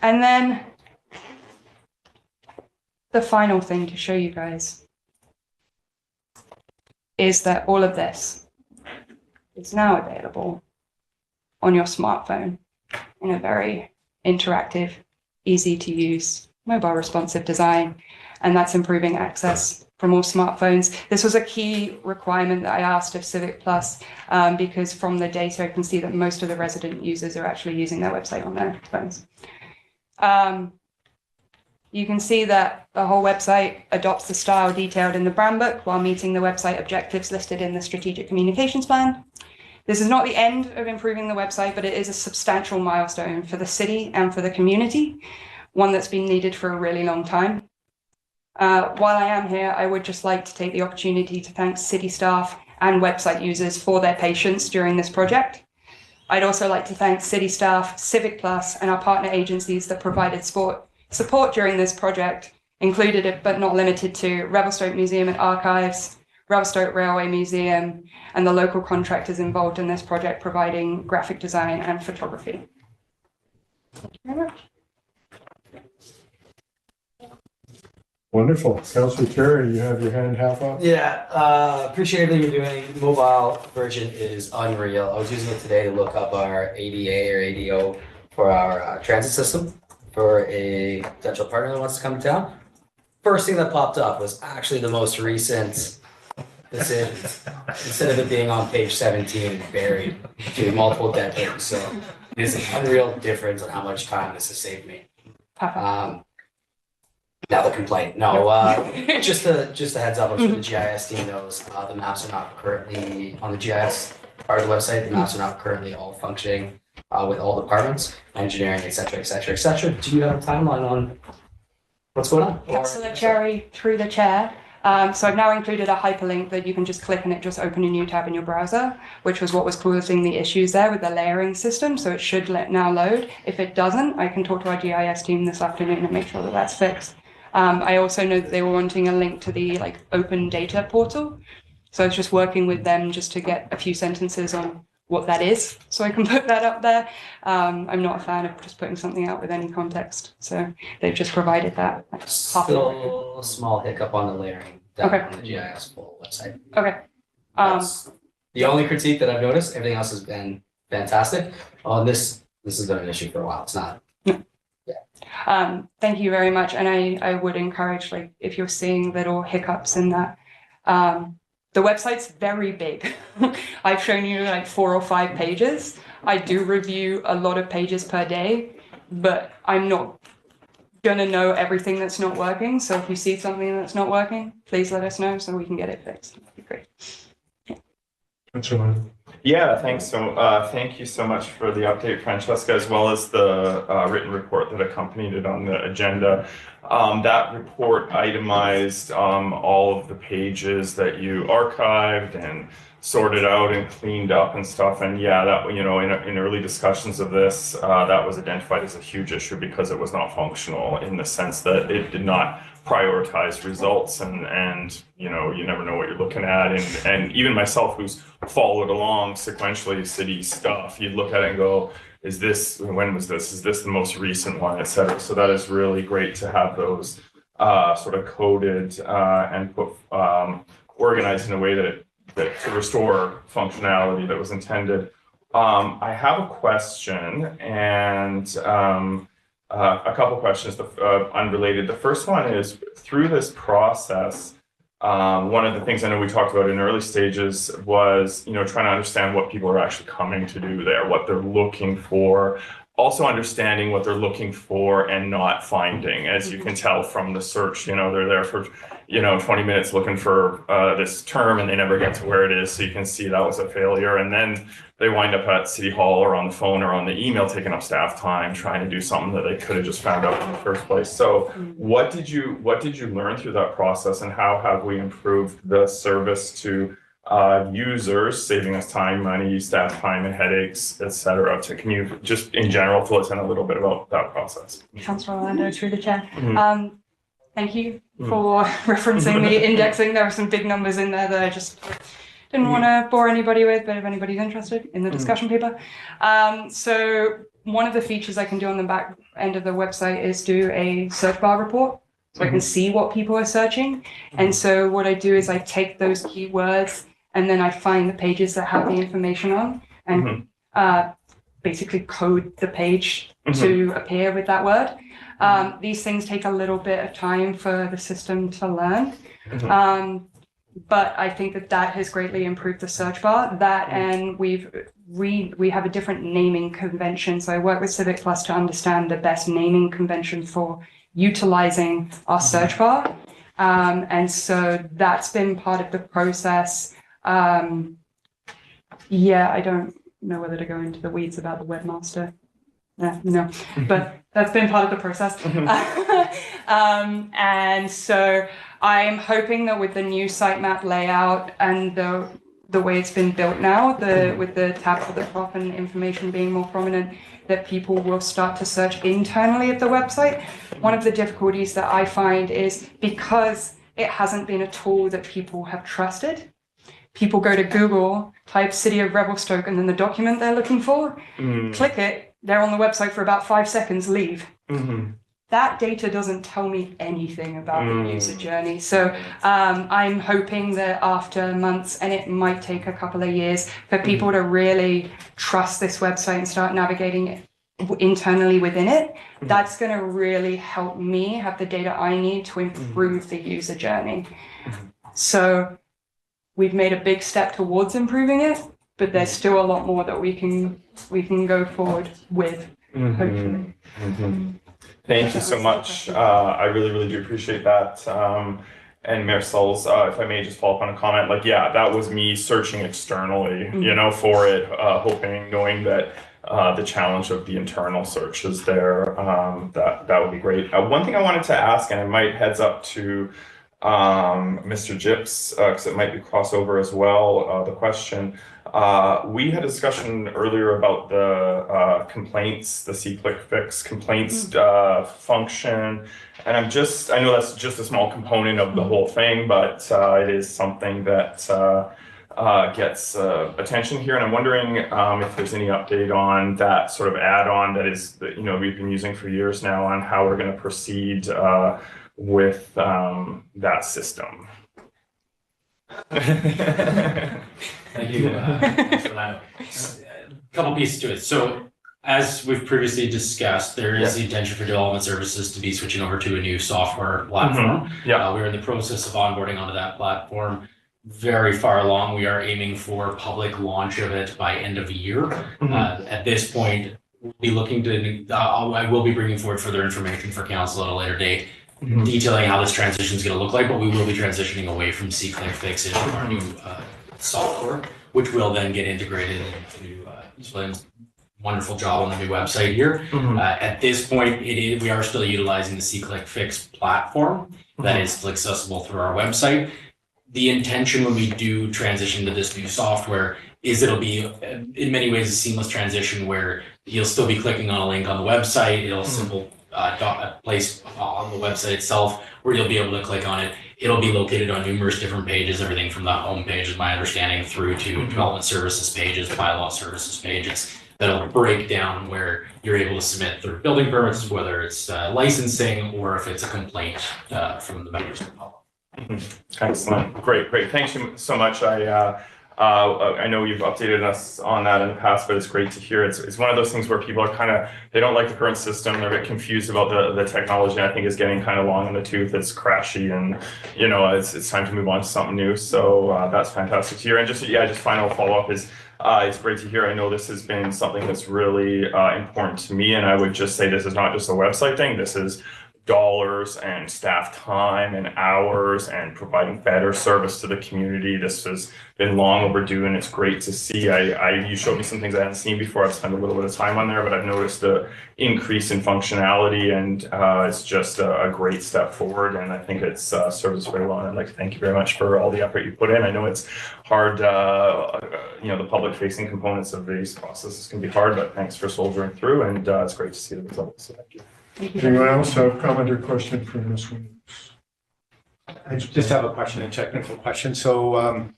And then the final thing to show you guys is that all of this is now available on your smartphone in a very interactive, easy to use, mobile responsive design. And that's improving access from all smartphones. This was a key requirement that I asked of Civic Plus because from the data, I can see that most of the resident users are actually using their website on their phones. You can see that the whole website adopts the style detailed in the brand book while meeting the website objectives listed in the strategic communications plan. This is not the end of improving the website, but it is a substantial milestone for the city and for the community, one that's been needed for a really long time. While I am here, I would just like to take the opportunity to thank city staff and website users for their patience during this project. I'd also like to thank city staff, Civic Plus, and our partner agencies that provided support during this project, included but not limited to Revelstoke Museum and Archives, Revelstoke Railway Museum, and the local contractors involved in this project providing graphic design and photography. Thank you very much. Wonderful. Councillor Cherry, you have your hand half up. Yeah, appreciate everything you're doing. Mobile version is unreal. I was using it today to look up our ADA or ADO for our transit system for a potential partner that wants to come to town. First thing that popped up was actually the most recent decisions. Instead of it being on page 17 buried through multiple decades. So it is an unreal difference on how much time this has saved me. Perfect. Now the complaint. No, just a heads up. I'm sure the GIS team knows the maps are not currently on the GIS part of the website. The maps are not currently all functioning with all departments, engineering, et cetera, et cetera, et cetera. Do you have a timeline on what's going on? Councillor Cherry, through the chair. So I've now included a hyperlink that you can just click and it just open a new tab in your browser, which was what was causing the issues there with the layering system. So it should now load. If it doesn't, I can talk to our GIS team this afternoon and make sure that that's fixed. I also know that they were wanting a link to the open data portal. So I was just working with them just to get a few sentences on what that is, so I can put that up there. I'm not a fan of just putting something out with any context. So they've just provided that. Still a small hiccup on the layering down Okay. on the GIS full website. Okay. That's the only critique that I've noticed. Everything else has been fantastic. On this has been an issue for a while. It's not. Thank you very much. And I would encourage, if you're seeing little hiccups in that, the website's very big. I've shown you 4 or 5 pages. I do review a lot of pages per day, but I'm not gonna know everything that's not working. So if you see something that's not working, please let us know so we can get it fixed. That'd be great. Councillor Lynn. Yeah, thanks. So thank you so much for the update, Francesca, as well as the written report that accompanied it on the agenda. That report itemized all of the pages that you archived and sorted out and cleaned up and stuff. And yeah, that, in early discussions of this, that was identified as a huge issue because it was not functional in the sense that it did not prioritize results and you never know what you're looking at. And even myself, who's followed along sequentially city stuff, you'd look at it and go, when was this? Is this the most recent one, et cetera? So that is really great to have those sort of coded and put organized in a way that to restore functionality that was intended. I have a question and a couple questions, unrelated. The first one is, through this process, one of the things I know we talked about in early stages was, trying to understand what people are actually coming to do there, what they're looking for, also understanding what they're looking for and not finding. As you can tell from the search, they're there for 20 minutes looking for this term and they never get to where it is. So you can see that was a failure. And then they wind up at City Hall or on the phone or on the email, taking up staff time, trying to do something that they could have just found out in the first place. So what did you learn through that process, and how have we improved the service to users, saving us time, money, staff time, and headaches, et cetera? Can you just in general fill us in a little bit about that process? Councillor Orlando, through the chair. Thank you for referencing the indexing. There are some big numbers in there that I just didn't want to bore anybody with, but if anybody's interested in the discussion paper. So one of the features I can do on the back end of the website is do a search bar report. So I can see what people are searching. And so what I do is I take those keywords and then I find the pages that have the information on and basically code the page to appear with that word. These things take a little bit of time for the system to learn. But I think that has greatly improved the search bar. That and we have a different naming convention. So I work with Civic Plus to understand the best naming convention for utilizing our search bar. And so that's been part of the process. I don't know whether to go into the weeds about the webmaster. No, but that's been part of the process. And so I'm hoping that with the new sitemap layout and the way it's been built now, with the tab at the top and information being more prominent, that people will start to search internally at the website. One of the difficulties that I find is because it hasn't been a tool that people have trusted, people go to Google, type City of Revelstoke and then the document they're looking for, click it, they're on the website for about 5 seconds, leave. that data doesn't tell me anything about the user journey. So I'm hoping that after months, and it might take a couple of years, for people to really trust this website and start navigating it internally within it, that's going to really help me have the data I need to improve the user journey. So we've made a big step towards improving it, but there's still a lot more that we can go forward with, hopefully. Thank you so much. I really, really do appreciate that. And Mayor Sulls, if I may just follow up on a comment, like, yeah, that was me searching externally, you know, for it, hoping, knowing that the challenge of the internal search is there. That would be great. One thing I wanted to ask, and I might heads up to Mr. Gyps, because it might be crossover as well, the question. We had a discussion earlier about the complaints, the C-Click Fix complaints function. And I know that's just a small component of the whole thing, but it is something that gets attention here. And I'm wondering if there's any update on that sort of add-on that is, you know, we've been using for years now, on how we're going to proceed with that system. Thank you for that. A couple pieces to it. So as we've previously discussed, there is the intention for development services to be switching over to a new software platform. We're in the process of onboarding onto that platform. Very far along. We are aiming for public launch of it by end of the year. At this point, we'll be looking to, I will be bringing forward further information for council at a later date, detailing how this transition is going to look like, but we will be transitioning away from C-Click Fix into our new software, which will then get integrated into William's wonderful job on the new website here. At this point, we are still utilizing the C-Click Fix platform that is accessible through our website. The intention when we do transition to this new software is it'll be in many ways a seamless transition where you'll still be clicking on a link on the website. It'll simple place on the website itself where you'll be able to click on it. It'll be located on numerous different pages, everything from the home page, is my understanding, through to development services pages, bylaw services pages. That'll break down where you're able to submit their building permits, whether it's licensing or if it's a complaint from the members of the public. Excellent. Great. Thanks so much. I know you've updated us on that in the past, but it's great to hear. It's one of those things where people are they don't like the current system. They're a bit confused about the technology. I think is getting kind of long in the tooth. It's crashy, and you know, it's time to move on to something new. So that's fantastic to hear. And just final follow up is, it's great to hear. I know this has been something that's really important to me, and I would just say this is not just a website thing. This is dollars and staff time and hours and providing better service to the community. This has been long overdue, and it's great to see. You showed me some things I hadn't seen before. I've spent a little bit of time on there, but I've noticed the increase in functionality, and it's just a great step forward, and I think it's served us very well. And I'd like to thank you very much for all the effort you put in. I know it's hard, you know, the public facing components of these processes can be hard, but thanks for soldiering through, and it's great to see the results. So thank you. Anyone else have a comment or question for Ms. Williams? I just have a question, a technical question. So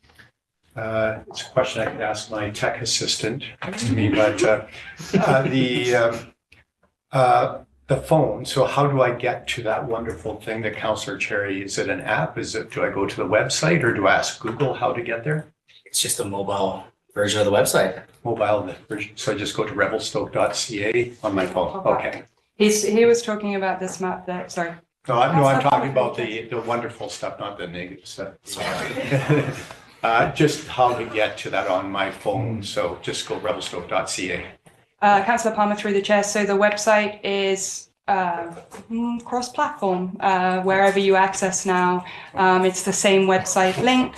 it's a question I could ask my tech assistant next to me, but the phone. So how do I get to that wonderful thing that Councillor Cherry, is it an app? Do I go to the website, or do I ask Google how to get there? It's just a mobile version of the website. Mobile version. So I just go to revelstoke.ca on my phone. Okay. He was talking about this map that, sorry. No, I'm talking about the wonderful stuff, not the negative stuff. Just how to get to that on my phone. So just go revelstoke.ca. Councillor Palmer through the chair. So the website is cross-platform, wherever you access now. It's the same website link,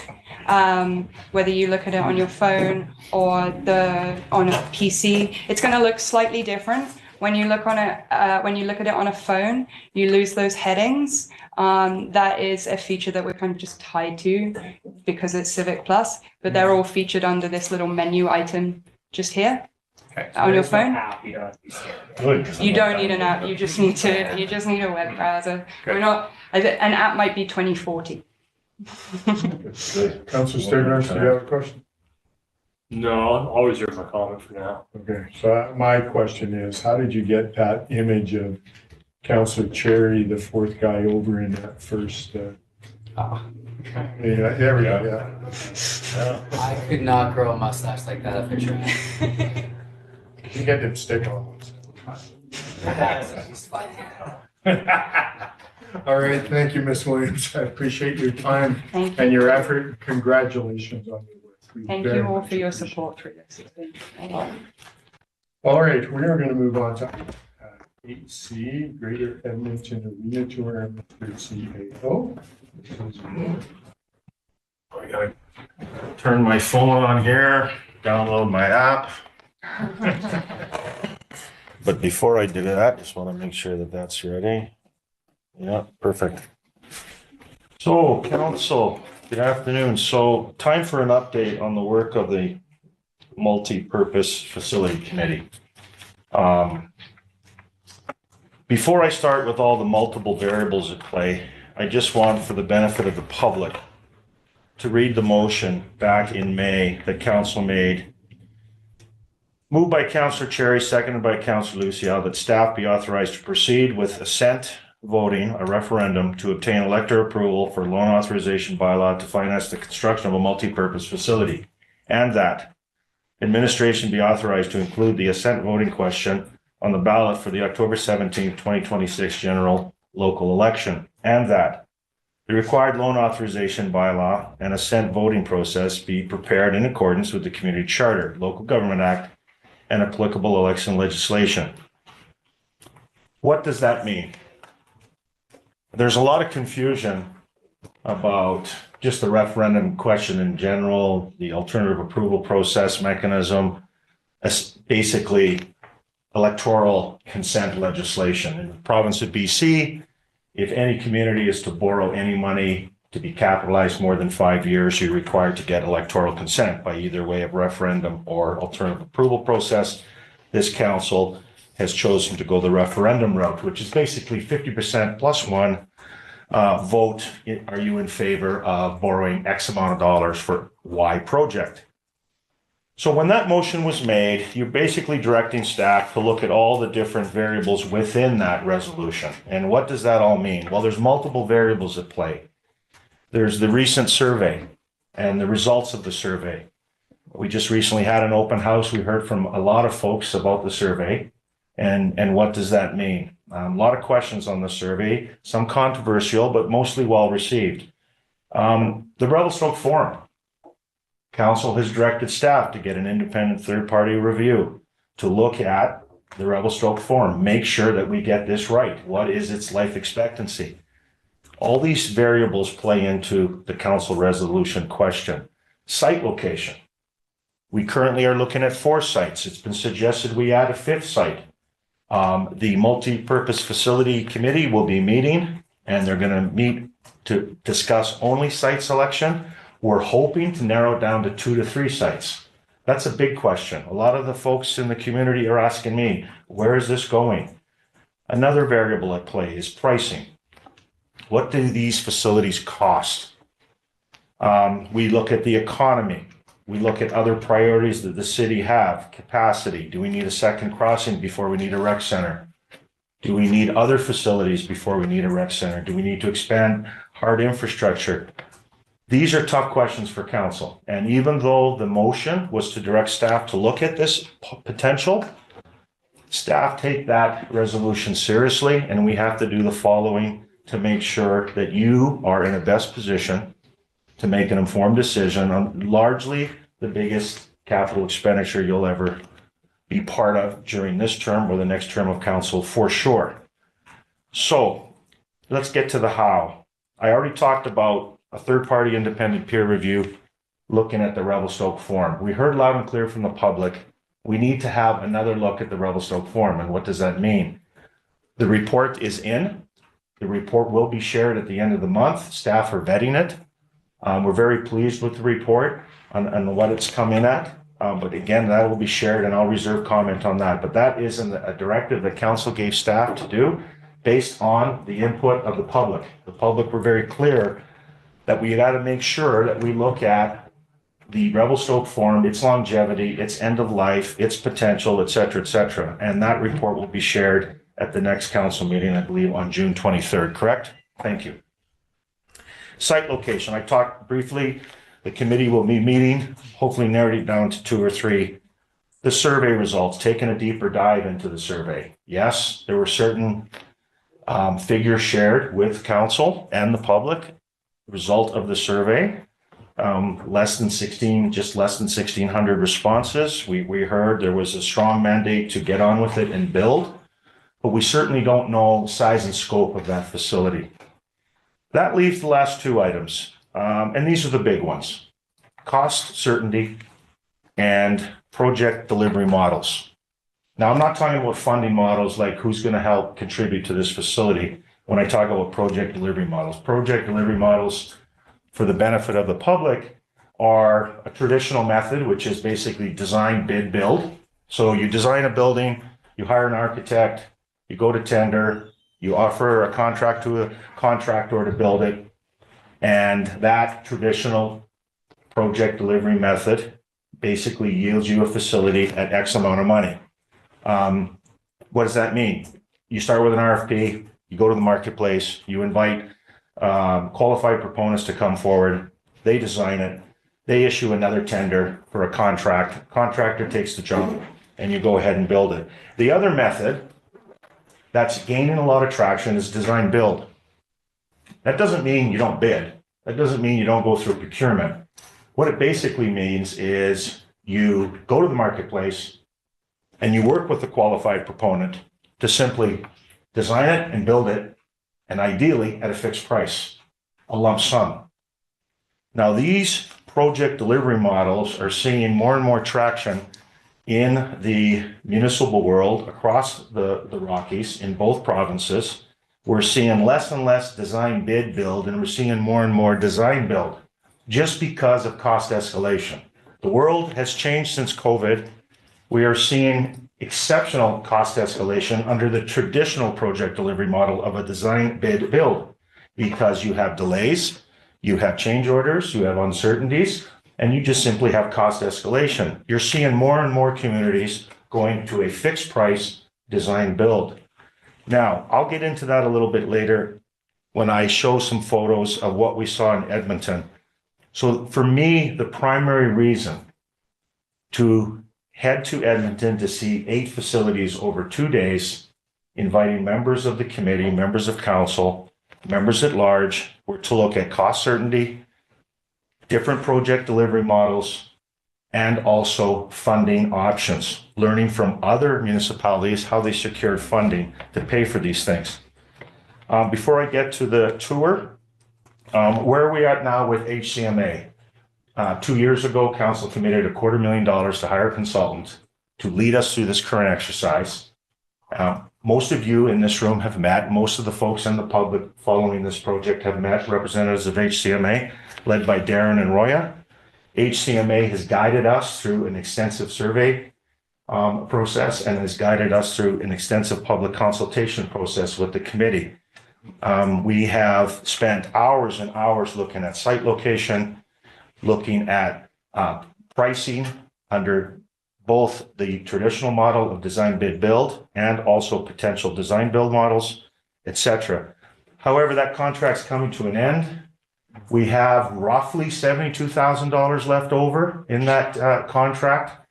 whether you look at it on your phone or on a PC. It's going to look slightly different. When you look at it on a phone, you lose those headings. That is a feature that we're kind of just tied to because it's Civic Plus, but they're all featured under this little menu item just here. Okay. On your phone. Good. You don't need an app. You just need a web browser. Good. An app might be 2040. Councillor Stegner, do you have a question? No, I'll reserve my comment for now. Okay, so my question is, how did you get that image of Councillor Cherry, the fourth guy over in that first. Ah. Yeah, there we go. Yeah. I could not grow a mustache like that if I tried. You get them stick on ones. It's fine. All right, thank you, Ms. Williams. I appreciate your time Thank and you. your effort. Congratulations on your work. We Thank very you all much for your appreciate it. support through this. It's been amazing. All right, we are going to move on to 8C, Greater Edmonton Arena Tour, Mr. CAO. I gotta turn my phone on here, download my app. But before I do that, just want to make sure that that's ready. Yeah, perfect. So, council, good afternoon. So, time for an update on the work of the Multi-Purpose Facility Committee. Before I start with all the multiple variables at play, I just want, for the benefit of the public, to read the motion back in May that council made. Moved by Councillor Cherry, seconded by Councillor Lucial, that staff be authorized to proceed with assent voting, a referendum, to obtain elector approval for loan authorization bylaw to finance the construction of a multi-purpose facility, and that administration be authorized to include the assent voting question on the ballot for the October 17th, 2026 general local election, and that the required loan authorization bylaw and assent voting process be prepared in accordance with the Community Charter, Local Government Act, and applicable election legislation. What does that mean? There's a lot of confusion about just the referendum question in general, the alternative approval process mechanism, basically electoral consent legislation. In the province of BC, if any community is to borrow any money to be capitalized more than 5 years, you're required to get electoral consent by either way of referendum or alternative approval process. This council has chosen to go the referendum route, which is basically 50% plus one vote. Are you in favor of borrowing X amount of dollars for Y project? So when that motion was made, you're basically directing staff to look at all the different variables within that resolution. And what does that all mean? Well, there's multiple variables at play. There's the recent survey and the results of the survey. We just recently had an open house. We heard from a lot of folks about the survey. And what does that mean? A lot of questions on the survey, some controversial, but mostly well received. The Revelstoke Forum. Council has directed staff to get an independent third-party review to look at the Revelstoke Forum, make sure that we get this right. What is its life expectancy? All these variables play into the council resolution question. Site location. We currently are looking at 4 sites. It's been suggested we add a 5th site. The Multi-Purpose Facility Committee will be meeting, and they're going to meet to discuss only site selection. We're hoping to narrow it down to 2 to 3 sites. That's a big question. A lot of the folks in the community are asking me, where is this going? Another variable at play is pricing. What do these facilities cost? We look at the economy. We look at other priorities that the city have. Capacity. Do we need a second crossing before we need a rec center? Do we need other facilities before we need a rec center? Do we need to expand hard infrastructure? These are tough questions for council. And even though the motion was to direct staff to look at this potential, staff take that resolution seriously, and we have to do the following to make sure that you are in the best position to make an informed decision on largely the biggest capital expenditure you'll ever be part of during this term or the next term of council for sure. So let's get to the how. I already talked about a third-party independent peer review looking at the Revelstoke Forum. We heard loud and clear from the public, we need to have another look at the Revelstoke Forum. And what does that mean? The report is in. The report will be shared at the end of the month. Staff are vetting it. We're very pleased with the report on what it's come in at. But again, that will be shared, and I'll reserve comment on that. But that is a directive that council gave staff to do based on the input of the public. The public were very clear that we got to make sure that we look at the Revelstoke Forum, its longevity, its end of life, its potential, et cetera, et cetera. And that report will be shared at the next council meeting, I believe on June 23rd, correct? Thank you. Site location, I talked briefly, the committee will be meeting, hopefully narrowed it down to 2 or 3. The survey results, taking a deeper dive into the survey. Yes, there were certain figures shared with council and the public, result of the survey. Less than 1,600 responses. We heard there was a strong mandate to get on with it and build, but we certainly don't know size and scope of that facility. That leaves the last 2 items, and these are the big ones: cost certainty and project delivery models. Now, I'm not talking about funding models like who's going to help contribute to this facility when I talk about project delivery models. Project delivery models, for the benefit of the public, are a traditional method, which is basically design, bid, build. So you design a building, you hire an architect, you go to tender, you offer a contract to a contractor to build it, and that traditional project delivery method basically yields you a facility at X amount of money. What does that mean? You start with an RFP, you go to the marketplace, you invite qualified proponents to come forward, they design it, they issue another tender for a contract, contractor takes the job, and you go ahead and build it. The other method that's gaining a lot of traction is design build. That doesn't mean you don't bid. That doesn't mean you don't go through procurement. What it basically means is you go to the marketplace and you work with the qualified proponent to simply design it and build it, and ideally at a fixed price, a lump sum. Now, these project delivery models are seeing more and more traction in the municipal world across the Rockies in both provinces. We're seeing less and less design bid build, and we're seeing more and more design build just because of cost escalation. The world has changed since COVID. We are seeing exceptional cost escalation under the traditional project delivery model of a design bid build, because you have delays, you have change orders, you have uncertainties, and you just simply have cost escalation. You're seeing more and more communities going to a fixed price design build. Now, I'll get into that a little bit later when I show some photos of what we saw in Edmonton. So for me, the primary reason to head to Edmonton to see 8 facilities over 2 days, inviting members of the committee, members of council, members at large, were to look at cost certainty, different project delivery models, and also funding options, learning from other municipalities how they secured funding to pay for these things. Before I get to the tour, where are we at now with HCMA? 2 years ago, council committed $250,000 to hire a consultant to lead us through this current exercise. Most of you in this room have met, most of the folks in the public following this project have met representatives of HCMA, led by Darren and Roya. HCMA has guided us through an extensive survey process and has guided us through an extensive public consultation process with the committee. We have spent hours and hours looking at site location, looking at pricing under both the traditional model of design bid build and also potential design build models, etc. However, that contract's coming to an end. We have roughly $72,000 left over in that contract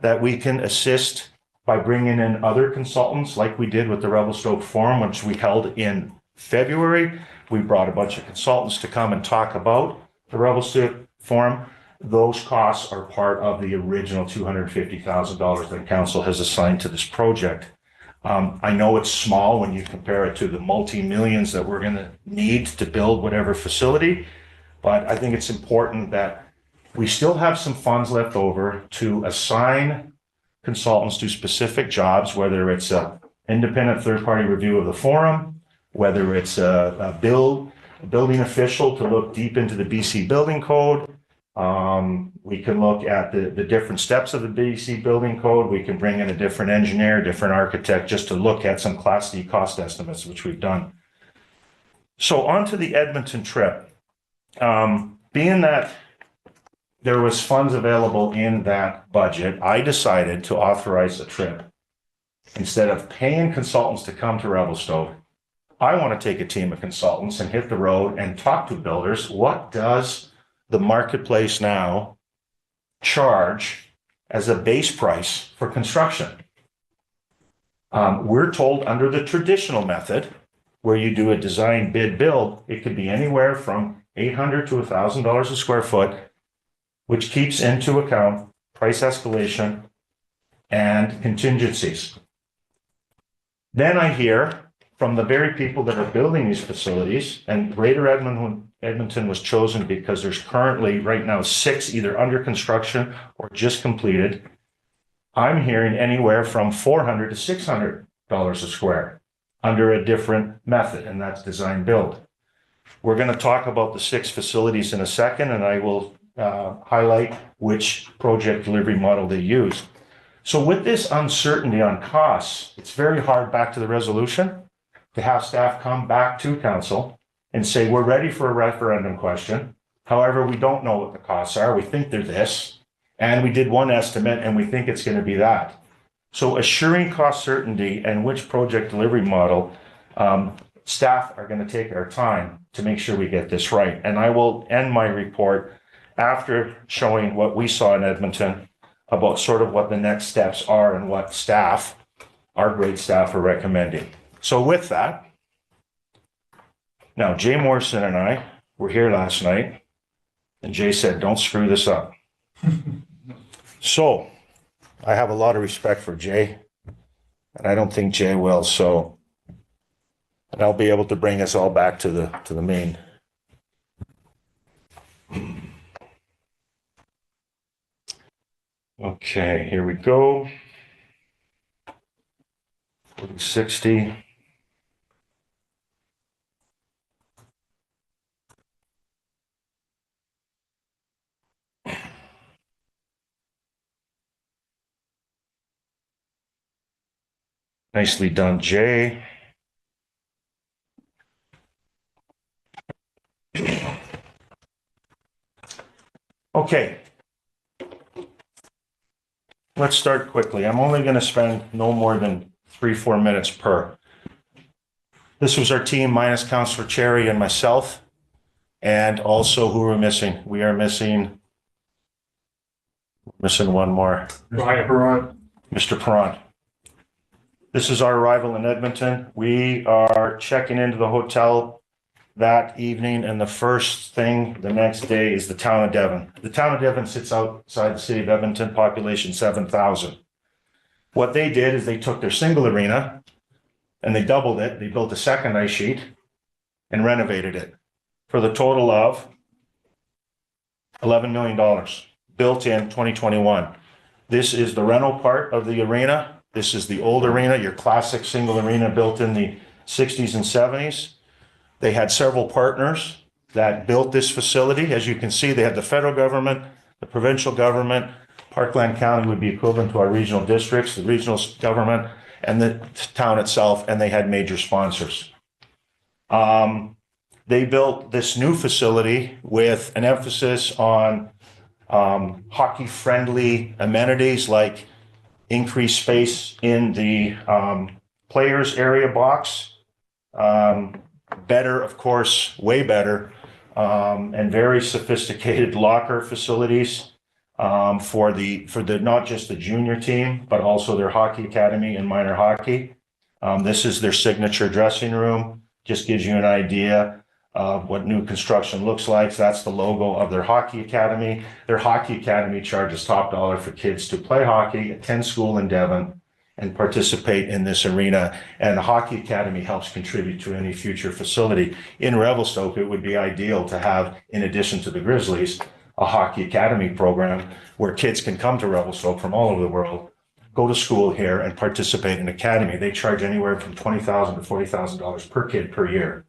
that we can assist by bringing in other consultants like we did with the Revelstoke Forum, which we held in February. We brought a bunch of consultants to come and talk about the Revelstoke Forum. Those costs are part of the original $250,000 that council has assigned to this project. I know it's small when you compare it to the multi-millions that we're going to need to build whatever facility, but I think it's important that we still have some funds left over to assign consultants to specific jobs, whether it's an independent third-party review of the forum, whether it's a building official to look deep into the BC Building Code. We can look at the different steps of the BC Building Code. We can bring in a different engineer, different architect, just to look at some Class D cost estimates, which we've done. So on to the Edmonton trip. Being that there was funds available in that budget, I decided to authorize a trip instead of paying consultants to come to Revelstoke, I want to take a team of consultants and hit the road and talk to builders. What does the marketplace now charge as a base price for construction? We're told under the traditional method, where you do a design bid build, it could be anywhere from $800 to $1,000 a square foot, which keeps into account price escalation and contingencies. Then I hear from the very people that are building these facilities, and Greater Edmonton was chosen because there's currently right now 6 either under construction or just completed. I'm hearing anywhere from $400 to $600 a square under a different method, and that's design build. We're going to talk about the 6 facilities in a second, and I will highlight which project delivery model they use. So with this uncertainty on costs, it's very hard, back to the resolution, to have staff come back to council and say, we're ready for a referendum question. However, we don't know what the costs are. We think they're this, and we did one estimate and we think it's going to be that. So assuring cost certainty and which project delivery model, staff are going to take our time to make sure we get this right. And I will end my report after showing what we saw in Edmonton about sort of what the next steps are and what staff, our great staff, are recommending. So with that, now Jay Morrison and I were here last night, and Jay said, don't screw this up. So I have a lot of respect for Jay, and I don't think Jay will. So, and I'll be able to bring us all back to the main. Okay, here we go. 4060. Nicely done, Jay. Okay. Let's start quickly. I'm only going to spend no more than 3-4 minutes per. This was our team minus Councillor Cherry and myself, and also who we're missing. We are missing one more. Mr. Perron. This is our arrival in Edmonton. We are checking into the hotel that evening, and the first thing the next day is the town of Devon. The town of Devon sits outside the city of Edmonton, population 7,000. What they did is they took their single arena and they doubled it. They built a second ice sheet and renovated it for the total of $11 million, built in 2021. This is the rental part of the arena. This is the old arena, your classic single arena built in the 60s and 70s. They had several partners that built this facility. As you can see, they had the federal government, the provincial government, Parkland County would be equivalent to our regional districts, the regional government, and the town itself, and they had major sponsors. They built this new facility with an emphasis on hockey-friendly amenities like increased space in the players area box, better, of course, way better, and very sophisticated locker facilities for the not just the junior team, but also their hockey academy and minor hockey. This is their signature dressing room. Just gives you an idea of what new construction looks like. So that's the logo of their hockey academy. Their hockey academy charges top dollar for kids to play hockey, attend school in Devon, and participate in this arena. And the Hockey Academy helps contribute to any future facility. In Revelstoke, it would be ideal to have, in addition to the Grizzlies, a Hockey Academy program where kids can come to Revelstoke from all over the world, go to school here, and participate in academy. They charge anywhere from $20,000 to $40,000 per kid per year.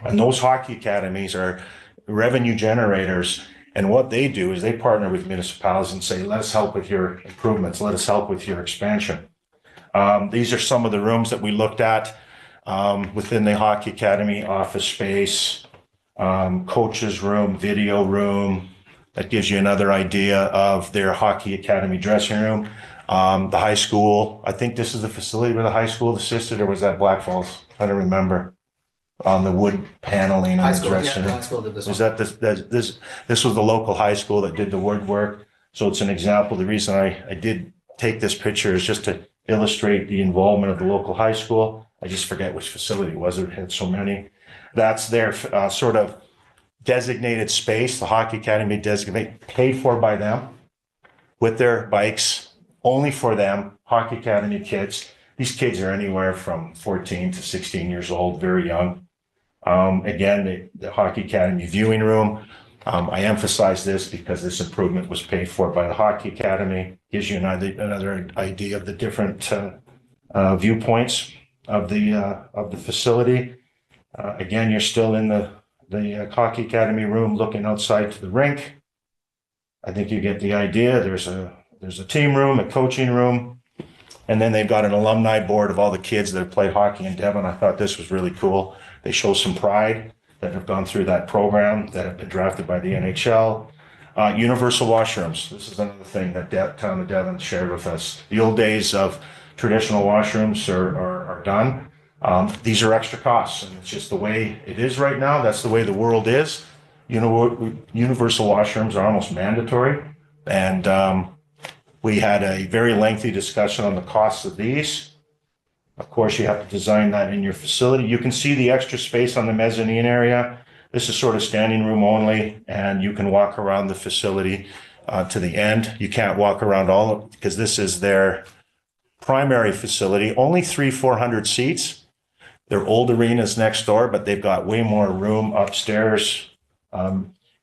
And those hockey academies are revenue generators. And what they do is they partner with municipalities and say, let us help with your improvements. Let us help with your expansion. These are some of the rooms that we looked at within the Hockey Academy: office space, coach's room, video room. That gives you another idea of their Hockey Academy dressing room. The high school, I think this is the facility where the high school assisted, or was that Black Falls? I don't remember. On the wood paneling High on the school, dressing yeah, room. high school did this Was one. that this was the local high school that did the woodwork? So it's an example. The reason I did take this picture is just to illustrate the involvement of the local high school. I just forget which facility it was. It had so many. That's their sort of designated space, the hockey academy designate, paid for by them with their bikes, only for them, hockey academy kids. These kids are anywhere from 14 to 16 years old, very young. Again, the hockey academy viewing room. I emphasize this because this improvement was paid for by the hockey academy. Gives you another idea of the different viewpoints of the facility. Again, you're still in the hockey academy room looking outside to the rink. I think you get the idea. There's a team room, a coaching room, and then they've got an alumni board of all the kids that have played hockey in Devon. I thought this was really cool. They show some pride that have gone through that program, that have been drafted by the NHL. Universal washrooms. This is another thing that town of Devon shared with us. The old days of traditional washrooms are done. These are extra costs, and it's just the way it is right now. That's the way the world is. You know, universal washrooms are almost mandatory. And we had a very lengthy discussion on the costs of these. Of course, you have to design that in your facility. You can see the extra space on the mezzanine area. This is sort of standing room only, and you can walk around the facility to the end. You can't walk around all of it because this is their primary facility. Only 400 seats. Their old arena's next door, but they've got way more room upstairs.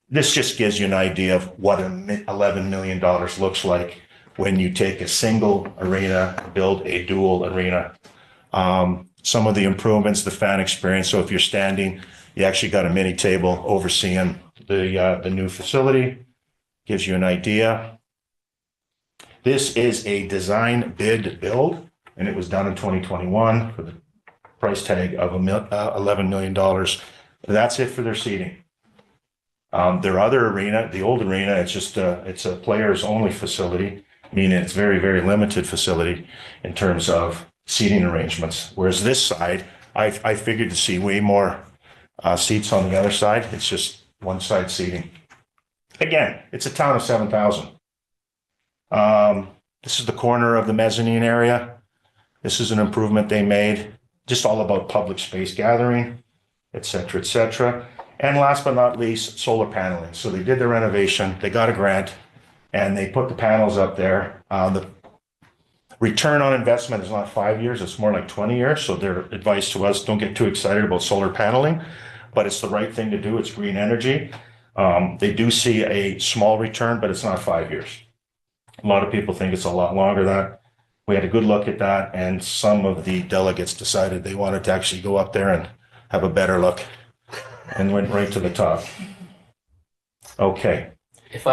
This just gives you an idea of what $11 million looks like when you take a single arena and build a dual arena. Some of the improvements, the fan experience. So if you're standing, you actually got a mini table overseeing the new facility. Gives you an idea. This is a design bid build, and it was done in 2021 for the price tag of $11 million. That's it for their seating. Their other arena, the old arena, it's a players only facility, meaning it's very, very limited facility in terms of seating arrangements. Whereas this side, I figured to see way more seats on the other side. It's just one side seating. Again, it's a town of 7,000. This is the corner of the mezzanine area. This is an improvement they made, just all about public space gathering, et cetera, et cetera. And last but not least, solar paneling. So they did the renovation, they got a grant, and they put the panels up there. The return on investment is not 5 years, it's more like 20 years. So their advice to us, don't get too excited about solar paneling, but it's the right thing to do. It's green energy. They do see a small return, but it's not 5 years. A lot of people think it's a lot longer than that. We had a good look at that, and some of the delegates decided they wanted to actually go up there and have a better look, and went right to the top. Okay. If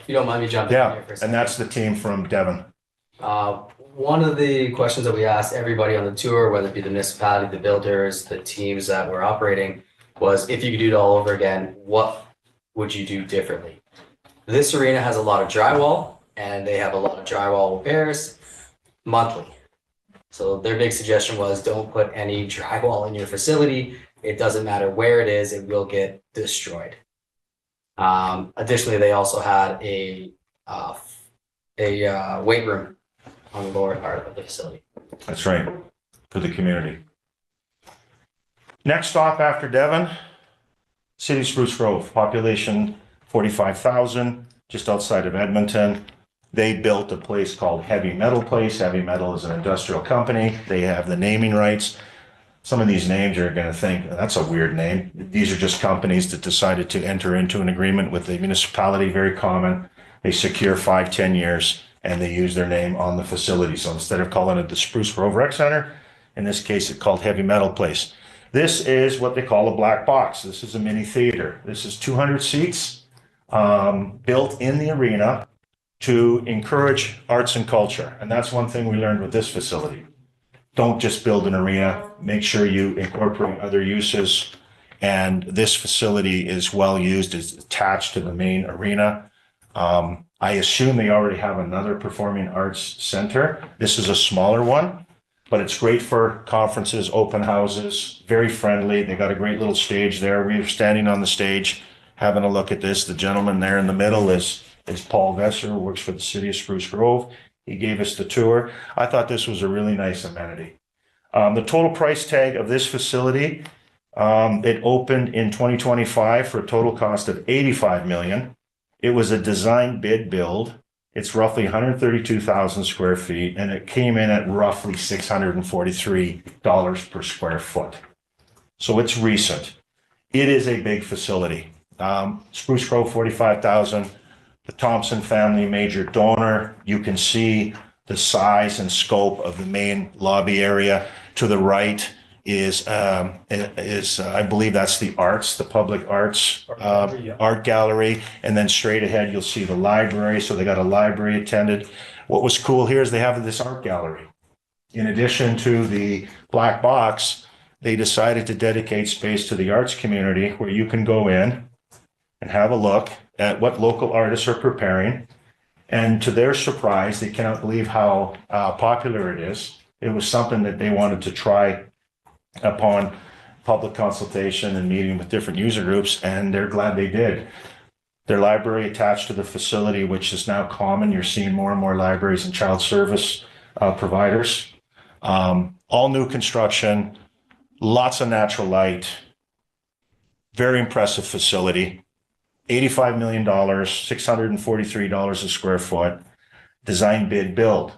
you don't mind me jumping in Yeah, here for a and second. that's the team from Devon. One of the questions that we asked everybody on the tour, whether it be the municipality, the builders, the teams that were operating, was if you could do it all over again, what would you do differently? This arena has a lot of drywall, and they have a lot of drywall repairs monthly. So their big suggestion was don't put any drywall in your facility. It doesn't matter where it is, it will get destroyed. Additionally, they also had a weight room on the lower part of the facility. That's right, for the community. Next stop after Devon, City of Spruce Grove, population 45,000, just outside of Edmonton. They built a place called Heavy Metal Place. Heavy Metal is an industrial company. They have the naming rights. Some of these names you're going to think, that's a weird name. These are just companies that decided to enter into an agreement with the municipality, very common. They secure 5-10 years, and they use their name on the facility. So instead of calling it the Spruce Grove Rec Center, in this case, it's called Heavy Metal Place. This is what they call a black box. This is a mini theater. This is 200 seats built in the arena to encourage arts and culture. And that's one thing we learned with this facility. Don't just build an arena, make sure you incorporate other uses. And this facility is well used, it's attached to the main arena. I assume they already have another performing arts center. This is a smaller one, but it's great for conferences, open houses, very friendly. They got a great little stage there. We were standing on the stage having a look at this. The gentleman there in the middle is Paul Vesser, who works for the city of Spruce Grove. He gave us the tour. I thought this was a really nice amenity. The total price tag of this facility, it opened in 2025 for a total cost of $85 million. It was a design bid build. It's roughly 132,000 square feet, and it came in at roughly $643 per square foot. So it's recent. It is a big facility. Spruce Grove, 45,000. The Thompson family, major donor. You can see the size and scope of the main lobby area. To the right is I believe that's the arts, the public arts art gallery, and then straight ahead you'll see the library. So they got a library attended. What was cool here is they have this art gallery. In addition to the black box, they decided to dedicate space to the arts community where you can go in and have a look at what local artists are preparing. And to their surprise, they cannot believe how popular it is. It was something that they wanted to try upon public consultation and meeting with different user groups, and they're glad they did. Their library attached to the facility, which is now common. You're seeing more and more libraries and child service providers. All new construction, lots of natural light, very impressive facility. $85 million, $643 a square foot, design bid build.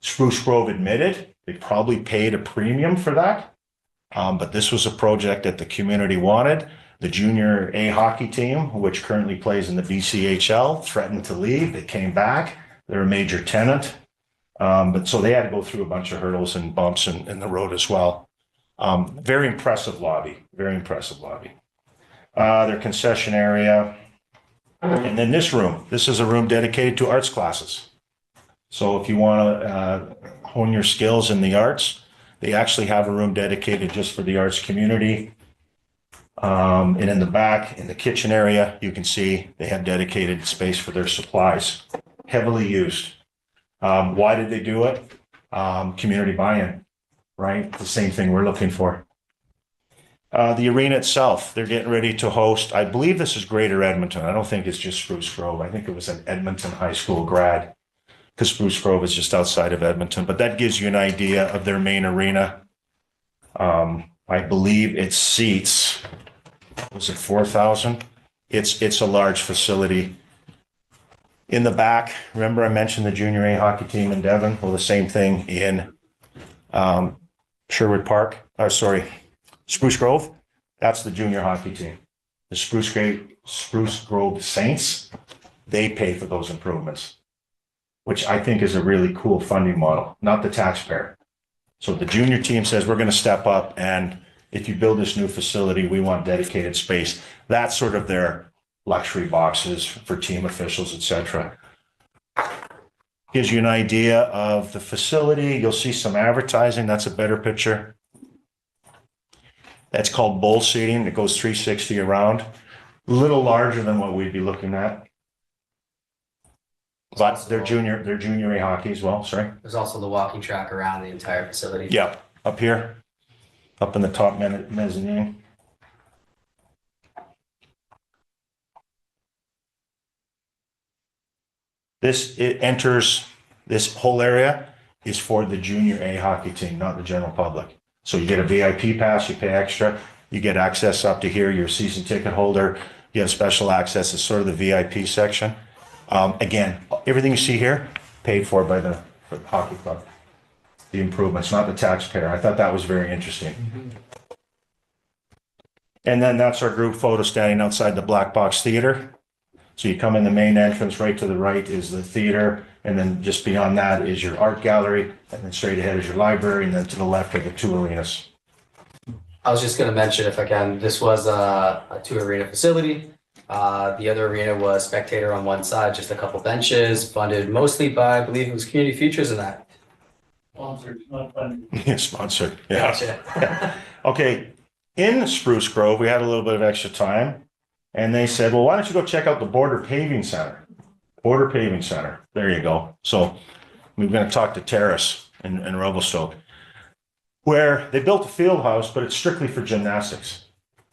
Spruce Grove admitted they probably paid a premium for that, but this was a project that the community wanted. The junior A hockey team, which currently plays in the BCHL, threatened to leave. They came back. They're a major tenant, but so they had to go through a bunch of hurdles and bumps in the road as well. Very impressive lobby, very impressive lobby. Their concession area. And then this room, this is a room dedicated to arts classes. So if you want to hone your skills in the arts, they actually have a room dedicated just for the arts community. And in the back, in the kitchen area, you can see they have dedicated space for their supplies, heavily used. Why did they do it? Community buy-in, right? The same thing we're looking for. The arena itself, they're getting ready to host, I believe this is Greater Edmonton. I don't think it's just Spruce Grove. I think it was an Edmonton High School grad, because Spruce Grove is just outside of Edmonton. But that gives you an idea of their main arena. I believe it seats, was it 4,000? It's a large facility. In the back, remember I mentioned the junior A hockey team in Devon? Well, the same thing in Sherwood Park, Spruce Grove. That's the junior hockey team. The Spruce Grove Saints, they pay for those improvements, which I think is a really cool funding model, not the taxpayer. So the junior team says, we're going to step up, and if you build this new facility, we want dedicated space. That's sort of their luxury boxes for team officials, etc. Gives you an idea of the facility. You'll see some advertising. That's a better picture. That's called bowl seating. It goes 360 around. A little larger than what we'd be looking at. But they're junior A hockey as well, sorry. There's also the walking track around the entire facility. Yeah, up here, up in the top mezzanine. This whole area is for the junior A hockey team, not the general public. So you get a VIP pass, you pay extra, you get access up to here, you're a season ticket holder, you have special access. It's sort of the VIP section. Again, everything you see here, paid for by the hockey club. The improvements, not the taxpayer. I thought that was very interesting. Mm-hmm. And then that's our group photo standing outside the Black Box Theater. So you come in the main entrance, right to the right is the theater, and then just beyond that is your art gallery, and then straight ahead is your library, and then to the left are the two arenas. I was just going to mention, if I can, this was a two-arena facility. The other arena was spectator on one side, just a couple benches, funded mostly by, I believe it was Community Futures and that. Sponsored, not funded. Yeah, sponsored, yeah. Gotcha. Okay, in Spruce Grove, we had a little bit of extra time, and they said, well, why don't you go check out the Border Paving Center? Border Paving Center. There you go. So we're going to talk to Terrace in Revelstoke, where they built a field house, but it's strictly for gymnastics.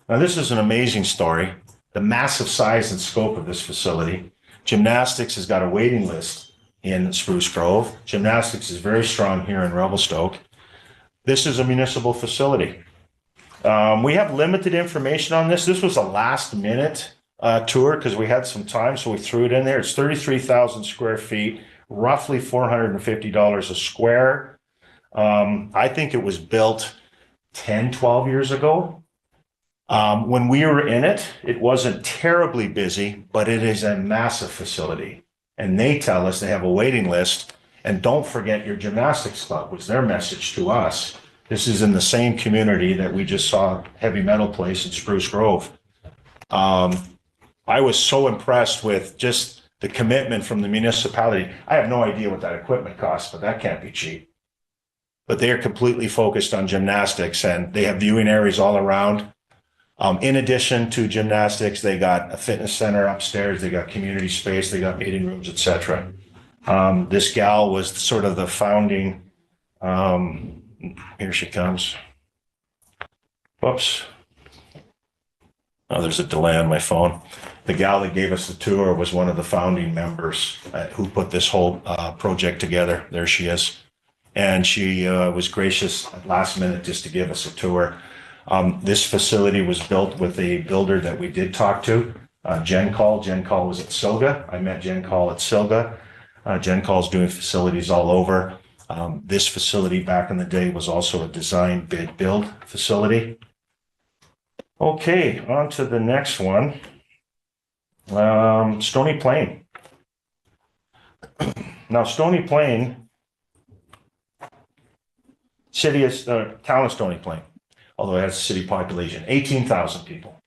Now, this is an amazing story. The massive size and scope of this facility. Gymnastics has got a waiting list in Spruce Grove. Gymnastics is very strong here in Revelstoke. This is a municipal facility. We have limited information on this. This was a last minute tour because we had some time, so we threw it in there. It's 33,000 square feet, roughly $450 a square. I think it was built 10, 12 years ago. When we were in it, it wasn't terribly busy, but it is a massive facility. And they tell us they have a waiting list. And don't forget your gymnastics club was their message to us. This is in the same community that we just saw heavy metal place in Spruce Grove. I was so impressed with just the commitment from the municipality. I have no idea what that equipment costs, but that can't be cheap. But they are completely focused on gymnastics, and they have viewing areas all around. In addition to gymnastics, they got a fitness center upstairs, they got community space, they got meeting rooms, etc. This gal was sort of the founding, here she comes. Whoops. Oh, there's a delay on my phone. The gal that gave us the tour was one of the founding members who put this whole project together. There she is. And she was gracious at last minute just to give us a tour. This facility was built with a builder that we did talk to, Jen Call. Jen Call was at Silga. I met Jen Call at Silga. Jen Call's doing facilities all over. This facility back in the day was also a design bid build facility. Okay, on to the next one. Stony Plain. Now, Stony Plain, town of Stony Plain, although it has a city population, 18,000 people.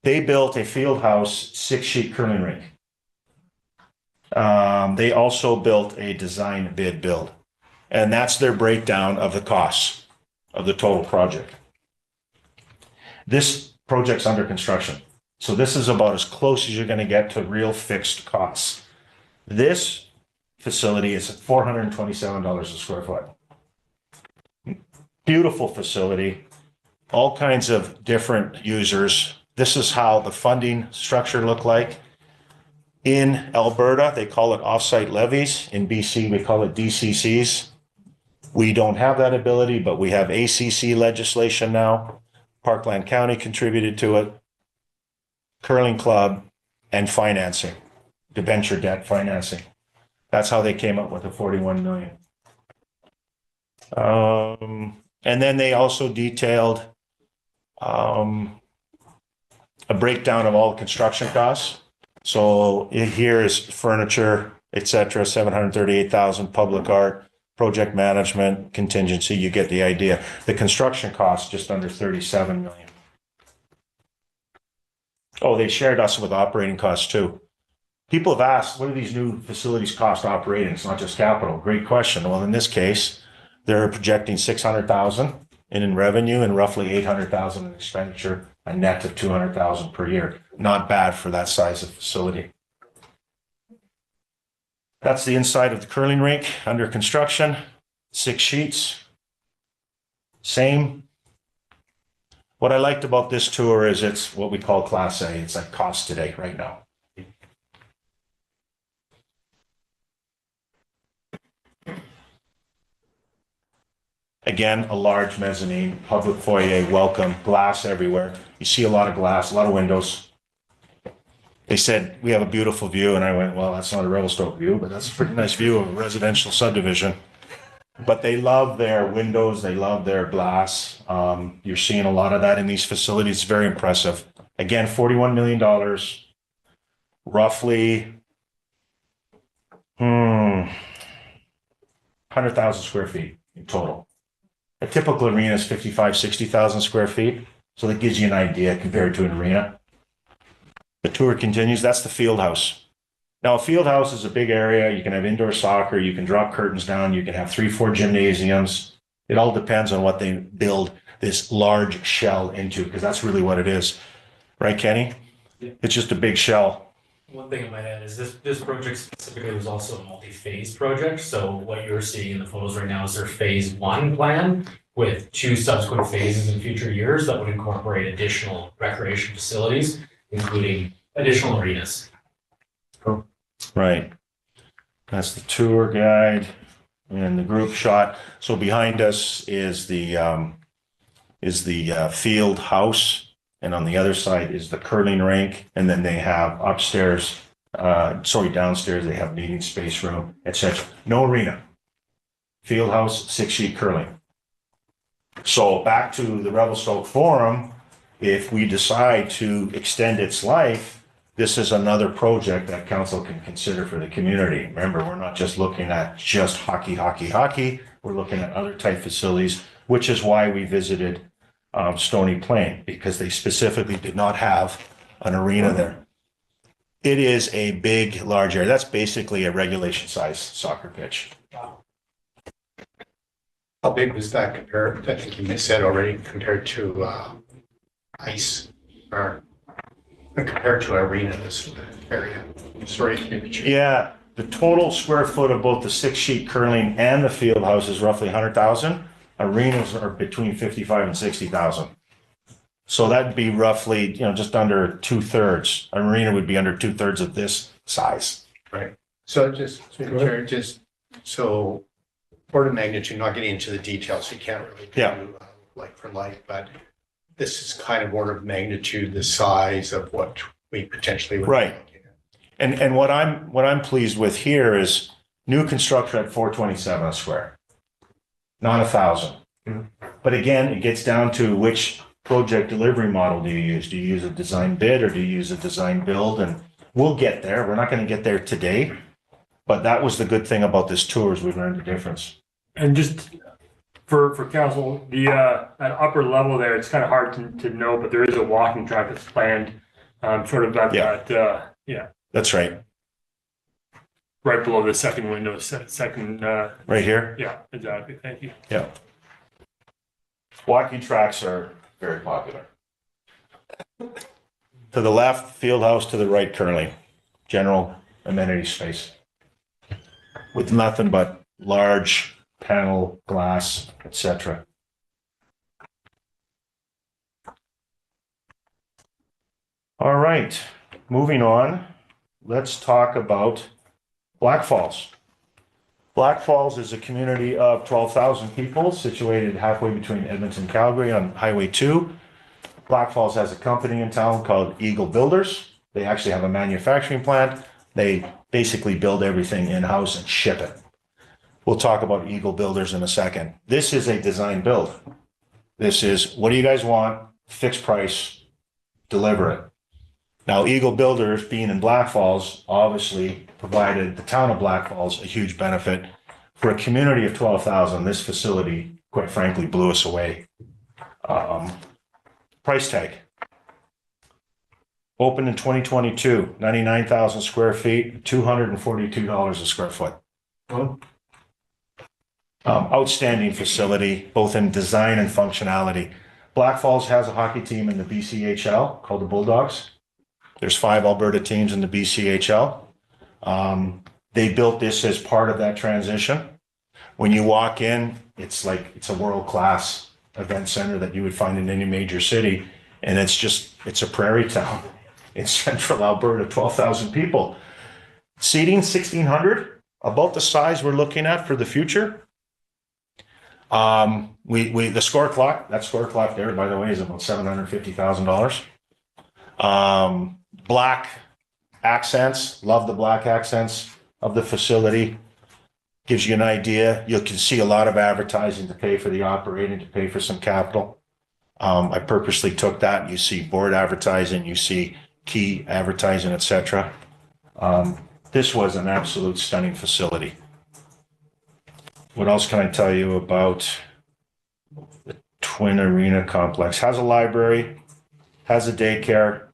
They built a field house, 6-sheet curling rink. They also built a design bid build, and that's their breakdown of the costs of the total project. This project's under construction, so this is about as close as you're going to get to real fixed costs. This facility is at $427 a square foot. Beautiful facility, all kinds of different users. This is how the funding structure looked like. In Alberta, they call it offsite levies. In BC, we call it DCCs. We don't have that ability, but we have ACC legislation now. Parkland County contributed to it. Curling Club and financing, debenture debt financing. That's how they came up with the 41 million. And then they also detailed a breakdown of all the construction costs. So here is furniture, etc., 738,000, public art, project management, contingency. You get the idea. The construction costs just under 37 million. Oh, they shared us with operating costs too. People have asked, what do these new facilities cost operating? It's not just capital. Great question. Well, in this case, they're projecting 600,000 in revenue and roughly 800,000 in expenditure, a net of 200,000 per year. Not bad for that size of facility. That's the inside of the curling rink under construction. 6 sheets. Same. What I liked about this tour is it's what we call Class A. It's like cost today, right now. Again, a large mezzanine, public foyer, welcome, glass everywhere. You see a lot of glass, a lot of windows. They said, we have a beautiful view. And I went, well, that's not a Revelstoke view, but that's a pretty nice view of a residential subdivision. But they love their windows. They love their glass. You're seeing a lot of that in these facilities. It's very impressive. Again, $41 million, roughly 100,000 square feet in total. A typical arena is 55, 60,000 square feet. So that gives you an idea compared to an arena. The tour continues. That's the field house. Now, a field house is a big area. You can have indoor soccer. You can drop curtains down. You can have 3-4 gymnasiums. It all depends on what they build this large shell into, because that's really what it is. Right, Kenny? Yeah. It's just a big shell. One thing I might add is this project specifically was also a multi-phase project. So what you're seeing in the photos right now is their phase one plan with 2 subsequent phases in future years that would incorporate additional recreation facilities, including additional arenas. Right. That's the tour guide and the group shot. So behind us is the field house. And on the other side is the curling rink. And then they have downstairs, they have meeting space room, etc. No arena. Field house, 6-sheet curling. So back to the Revelstoke Forum, if we decide to extend its life, this is another project that council can consider for the community. Remember, we're not just looking at just hockey. We're looking at other type facilities, which is why we visited Stony Plain, because they specifically did not have an arena there. It is a big, large area. That's basically a regulation size soccer pitch. How big was that compared, I think you said already, compared to ice or compared to arena, this area? Sorry. Yeah, the total square foot of both the 6-sheet curling and the field house is roughly 100,000. Arenas are between 55 and 60,000. So that'd be roughly, just under 2/3. An arena would be under 2/3 of this size. Right. So so order of magnitude, not getting into the details, you can't really do like for like, but this is kind of order of magnitude, the size of what we potentially would. Right. And what I'm pleased with here is new construction at 427 a square, not 1,000. But again, it gets down to which project delivery model do you use? Do you use a design bid or do you use a design build? And we'll get there. We're not going to get there today, but that was the good thing about this tour is we learned the difference. And just for council, the at upper level there, it's kind of hard to know, but there is a walking track that's planned, sort of at that. That's right. Right below the second window, second. Right here. Yeah, exactly. Thank you. Yeah. Walking tracks are very popular. To the left, field house, to the right, curling. General amenity space. With nothing but large panel glass, etc. All right, moving on. Let's talk about Black Falls. Black Falls is a community of 12,000 people situated halfway between Edmonton and Calgary on Highway 2. Black Falls has a company in town called Eagle Builders. They actually have a manufacturing plant. They basically build everything in-house and ship it. We'll talk about Eagle Builders in a second. This is a design build. This is, what do you guys want? Fixed price, deliver it. Now, Eagle Builders, being in Black Falls, obviously provided the town of Black Falls a huge benefit. For a community of 12,000, this facility, quite frankly, blew us away. Price tag. Opened in 2022, 99,000 square feet, $242 a square foot. Outstanding facility, both in design and functionality. Black Falls has a hockey team in the BCHL called the Bulldogs. There's 5 Alberta teams in the BCHL. They built this as part of that transition. When you walk in, it's a world-class event center that you would find in any major city. And it's a prairie town in central Alberta, 12,000 people. Seating 1,600, about the size we're looking at for the future. The score clock, that score clock there, by the way, is about $750,000. Black accents, love the black accents of the facility. Gives you an idea. You can see a lot of advertising to pay for the operating, to pay for some capital. I purposely took that. You see board advertising, you see key advertising, etc. This was an absolute stunning facility. What else can I tell you about the Twin Arena complex? Has a library, has a daycare,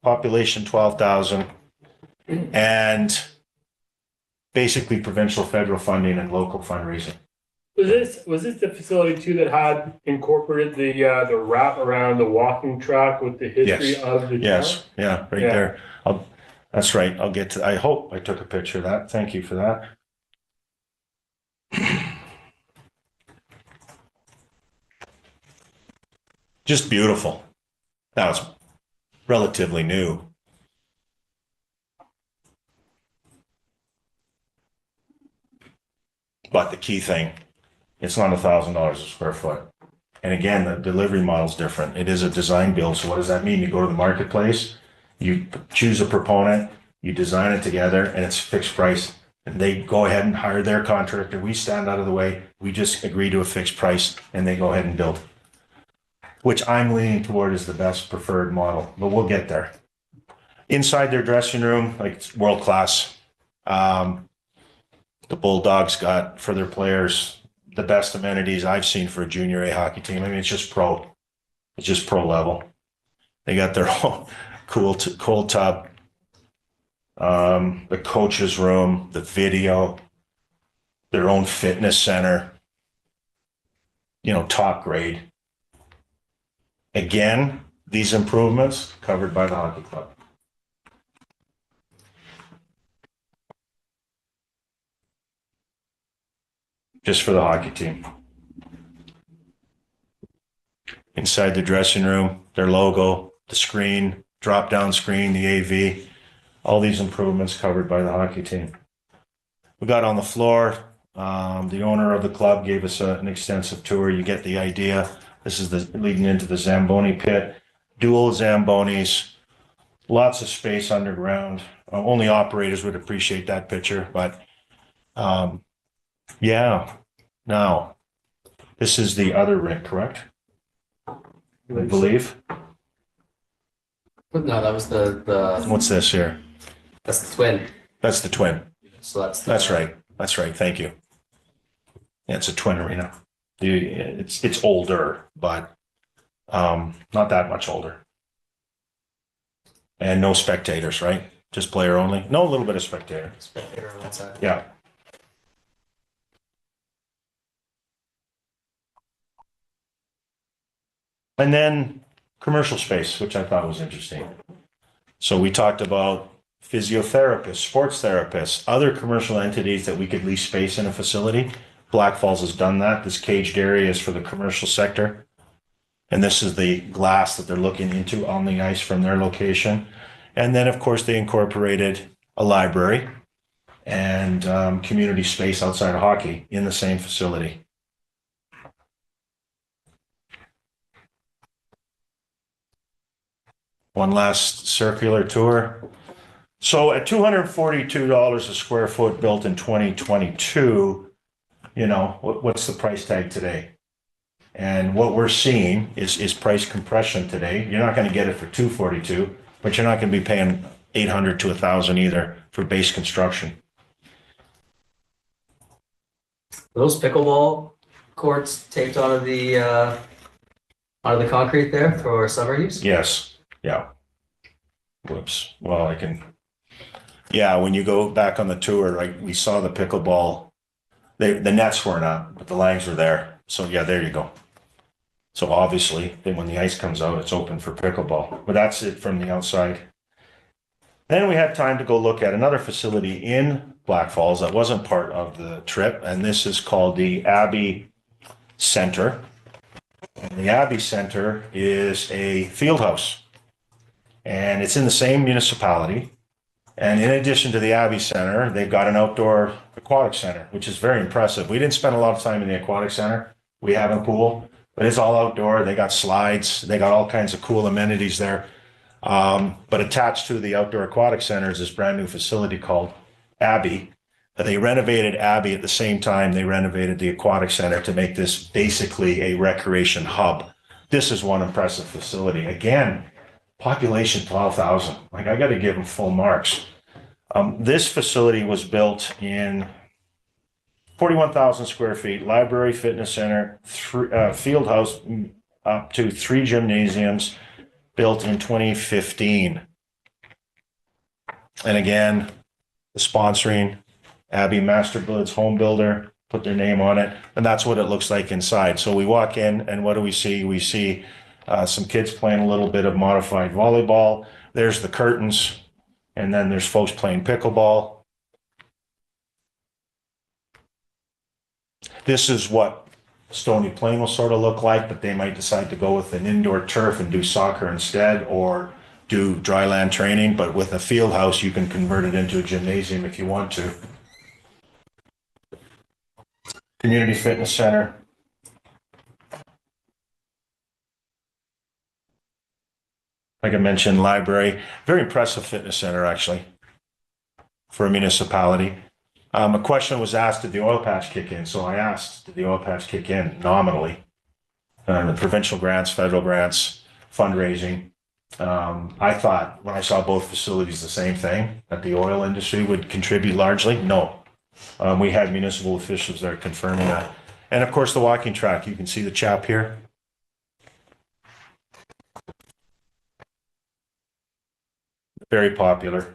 population 12,000, and basically provincial, federal funding and local fundraising. Was this the facility too that had incorporated the wrap around the walking track with the history of the town? Yes, yeah, right there. That's right. I'll get to, I hope I took a picture of that. Thank you for that. Just beautiful. That was relatively new. But the key thing, it's not $1,000 a square foot. And again, the delivery model's different. It is a design build. So what does that mean? You go to the marketplace, you choose a proponent, you design it together, and it's fixed price. And they go ahead and hire their contractor. We stand out of the way. We just agree to a fixed price, and they go ahead and build. Which I'm leaning toward is the best preferred model, but we'll get there. Inside their dressing room, like it's world class. The Bulldogs got for their players the best amenities I've seen for a junior A hockey team. I mean, it's just pro. It's just pro level. They got their own cold tub, the coach's room, the video, their own fitness center. You know, top grade. Again, these improvements covered by the hockey club. Just for the hockey team. Inside the dressing room, their logo, the screen, drop-down screen, the AV, all these improvements covered by the hockey team. We got on the floor. The owner of the club gave us an extensive tour. You get the idea. This is the leading into the Zamboni pit. Dual Zambonis, lots of space underground. Only operators would appreciate that picture, but yeah. Now, this is the other rink, correct? I believe. No, that was the. What's this here? That's the twin. That's the twin. So That's right. That's right. Thank you. Yeah, it's a twin arena. It's older, but not that much older. And no spectators, right? Just player only. No, a little bit of spectator. Spectator on that side. Yeah. And then commercial space, which I thought was interesting. So we talked about physiotherapists, sports therapists, other commercial entities that we could lease space in a facility. Black Falls has done that. This caged area is for the commercial sector. And this is the glass that they're looking into on the ice from their location. And then, of course, they incorporated a library and community space outside of hockey in the same facility. One last circular tour. So at $242 a square foot built in 2022, you know, what's the price tag today? And what we're seeing is price compression today. You're not going to get it for $242, but you're not going to be paying $800 to $1,000 either for base construction. Those pickleball courts taped onto the concrete there for summer use? Yes. Yeah. Whoops. Well, I can. Yeah, when you go back on the tour, like we saw the pickleball, the nets weren't up, but the lines were there. So yeah, there you go. So obviously, then when the ice comes out, it's open for pickleball. But that's it from the outside. Then we had time to go look at another facility in Black Falls that wasn't part of the trip, and this is called the Abbey Center. And the Abbey Center is a field house. And it's in the same municipality. And in addition to the Abbey Center, they've got an outdoor aquatic center, which is very impressive. We didn't spend a lot of time in the aquatic center. We have a pool, but it's all outdoor. They got slides. They got all kinds of cool amenities there. But attached to the outdoor aquatic center is this brand new facility called Abbey. They renovated Abbey at the same time they renovated the aquatic center to make this basically a recreation hub. This is one impressive facility. Again, population 12,000. Like, I got to give them full marks. This facility was built in 41,000 square feet, library, fitness center, field house, up to 3 gymnasiums, built in 2015. And again, the sponsoring Abbey Master Builders Home Builder put their name on it, and that's what it looks like inside. So we walk in, and what do we see? We see some kids playing a little bit of modified volleyball. There's the curtains, And then there's folks playing pickleball. This is what Stony Plain will sort of look like, but they might decide to go with an indoor turf and do soccer instead, or do dry land training. But with a field house, you can convert it into a gymnasium if you want to. Community Fitness Center. Like I mentioned, library, very impressive fitness center, actually, for a municipality. A question was asked, did the oil patch kick in? So I asked, did the oil patch kick in nominally? The provincial grants, federal grants, fundraising. I thought when I saw both facilities the same thing, that the oil industry would contribute largely. No. We had municipal officials there confirming that. And of course, the walking track, you can see the chap here. Very popular.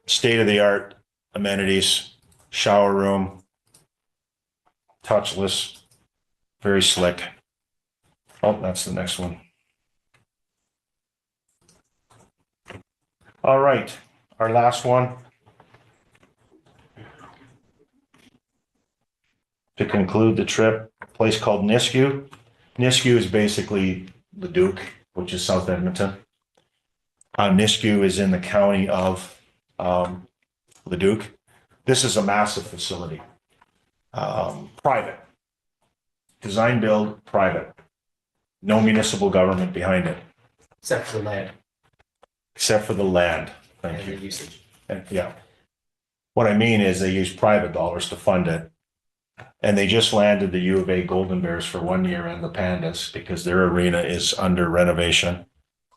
State-of-the-art amenities, shower room, touchless, very slick. Oh, that's the next one. All right, our last one. To conclude the trip, a place called Nisku. Nisku is basically Leduc, which is South Edmonton. Nisku is in the county of Leduc. This is a massive facility. Private. Design build, private. No municipal government behind it. Except for the land Except for the land. Thank and you. the usage. And, yeah. What I mean is they use private dollars to fund it. And they just landed the U of A Golden Bears for 1 year and the Pandas because their arena is under renovation.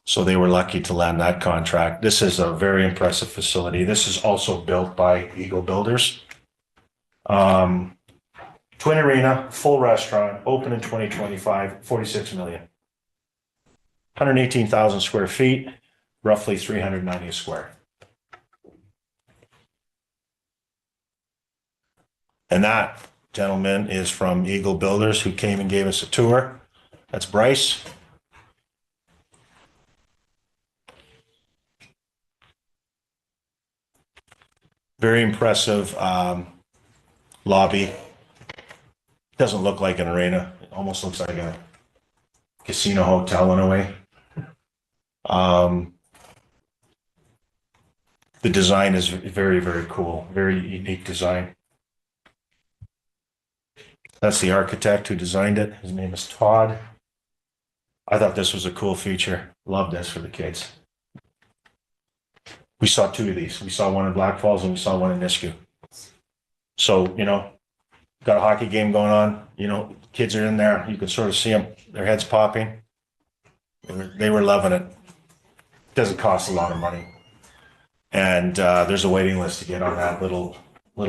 So they were lucky to land that contract. This is a very impressive facility. This is also built by Eagle Builders. Twin arena, full restaurant, open in 2025, 46 million. 118,000 square feet, roughly 390 a square. And that, gentleman, is from Eagle Builders, who came and gave us a tour. That's Bryce. Very impressive lobby. Doesn't look like an arena. It almost looks like a casino hotel in a way. The design is very, very cool. Very unique design. That's the architect who designed it. His name is Todd. I thought this was a cool feature. Love this for the kids. We saw two of these. We saw one in Black Falls and we saw one in Nisku. So, got a hockey game going on, kids are in there. You can sort of see them, their heads popping. They were loving it. Doesn't cost a lot of money. And there's a waiting list to get on that little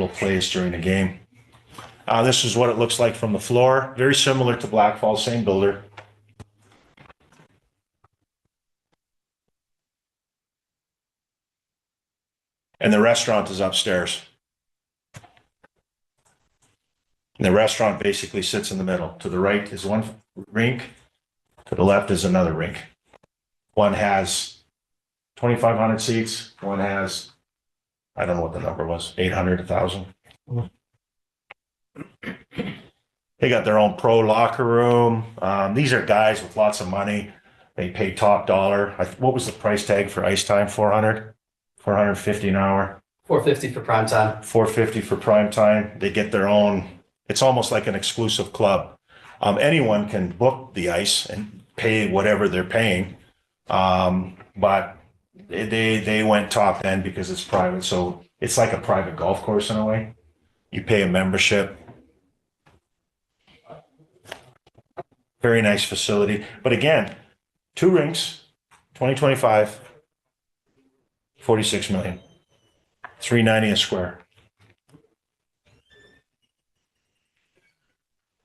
place during the game. This is what it looks like from the floor. Very similar to Black Falls, same builder. And the restaurant is upstairs. And the restaurant basically sits in the middle. To the right is one rink. To the left is another rink. One has 2,500 seats. One has, I don't know what the number was, 800, 1,000. They got their own pro locker room. These are guys with lots of money. They pay top dollar. What was the price tag for ice time? 400? 450 an hour. 450 for prime time. 450 for prime time. They get their own. It's almost like an exclusive club. Anyone can book the ice and pay whatever they're paying. But they went top end because it's private. So it's like a private golf course in a way. You pay a membership. Very nice facility. But again, 2 rinks, 2025, 46 million, 390 a square.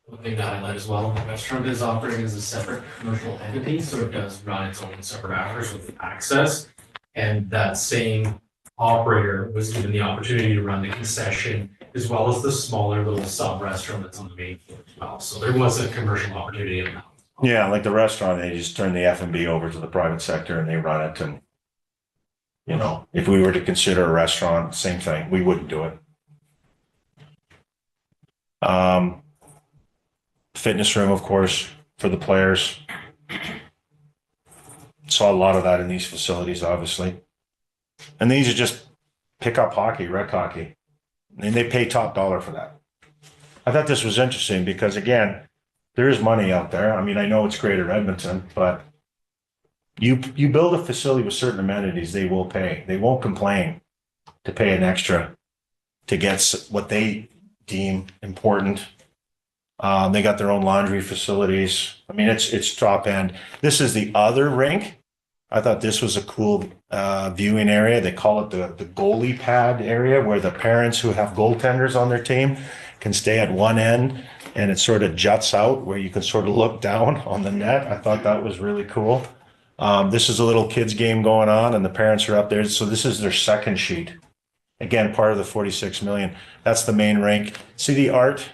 One thing to highlight as well, the restaurant is operating as a separate commercial entity, so it does run its own separate hours with access. And that same operator was given the opportunity to run the concession as well as the smaller little sub-restaurant that's on the main floor as well. So there was a commercial opportunity in that. Yeah, like the restaurant, they just turn the F&B over to the private sector and they run it. And You know, if we were to consider a restaurant, same thing, we wouldn't do it. Fitness room, of course, for the players. Saw a lot of that in these facilities, obviously. And these are just pickup hockey, rec hockey. And they pay top dollar for that. I thought this was interesting because, again, there is money out there. I mean, I know it's Greater Edmonton, but you build a facility with certain amenities, they will pay. They won't complain to pay an extra to get what they deem important. They got their own laundry facilities. I mean, it's top end. This is the other rink. I thought this was a cool viewing area. They call it the goalie pad area, where the parents who have goaltenders on their team can stay at one end, and it sort of juts out where you can sort of look down on the net. I thought that was really cool. This is a little kids game going on, and the parents are up there. So this is their second sheet. Again, part of the 46 million. That's the main rink. See the art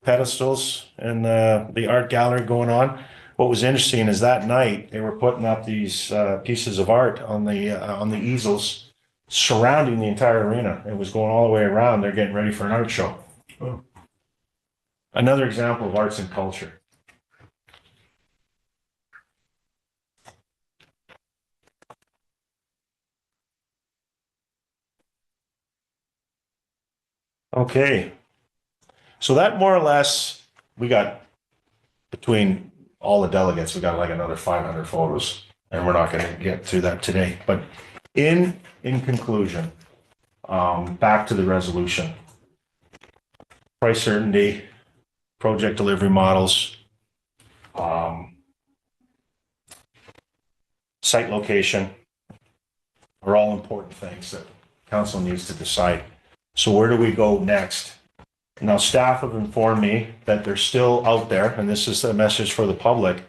pedestals and the art gallery going on. What was interesting is that night they were putting up these pieces of art on the easels surrounding the entire arena. It was going all the way around. They're getting ready for an art show. Oh. Another example of arts and culture. Okay. So that more or less, we got between all the delegates, we got like another 500 photos, and we're not going to get through that today. But in conclusion, back to the resolution. Price certainty, project delivery models, site location are all important things that council needs to decide. So where do we go next? Now, staff have informed me that they're still out there, and this is a message for the public.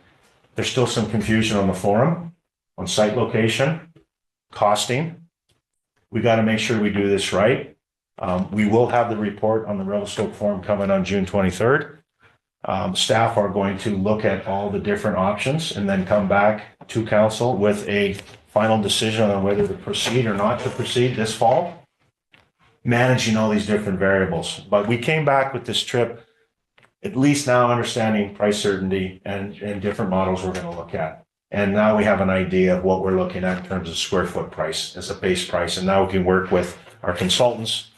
There's still some confusion on the forum, on site location, costing. We got to make sure we do this right. We will have the report on the Revelstoke Forum coming on June 23rd. Staff are going to look at all the different options and then come back to council with a final decision on whether to proceed or not to proceed this fall, managing all these different variables. But we came back with this trip, at least now understanding price certainty and different models we're going to look at. And now we have an idea of what we're looking at in terms of square foot price as a base price. And now we can work with our consultants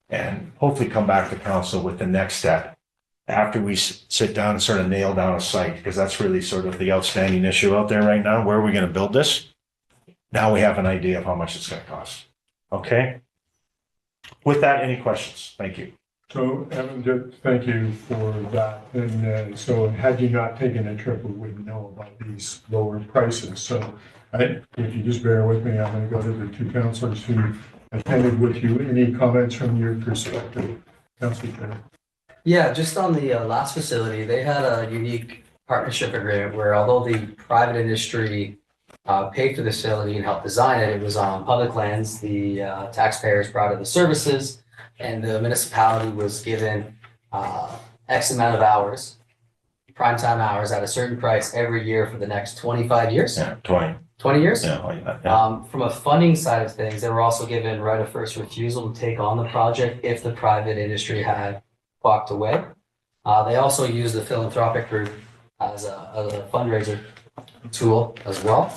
and hopefully come back to council with the next step after we sit down and sort of nail down a site, because that's really sort of the outstanding issue out there right now. Where are we going to build this? Now we have an idea of how much it's going to cost. Okay. With that, any questions? Thank you. So, Evan, thank you for that. And so had you not taken a trip, we wouldn't know about these lower prices. So if you just bear with me, I'm going to go to the two councillors who attended with you. Any comments from your perspective, Councillor Chair? Yeah, just on the last facility, they had a unique partnership agreement where although the private industry paid for the facility and helped design it, it was on public lands. The taxpayers provided the services, and the municipality was given X amount of hours, prime time hours at a certain price every year for the next 25 years. Yeah, 20 years? Yeah, like that. Yeah. From a funding side of things, they were also given right of first refusal to take on the project if the private industry had walked away. They also used the philanthropic group as a fundraiser tool as well.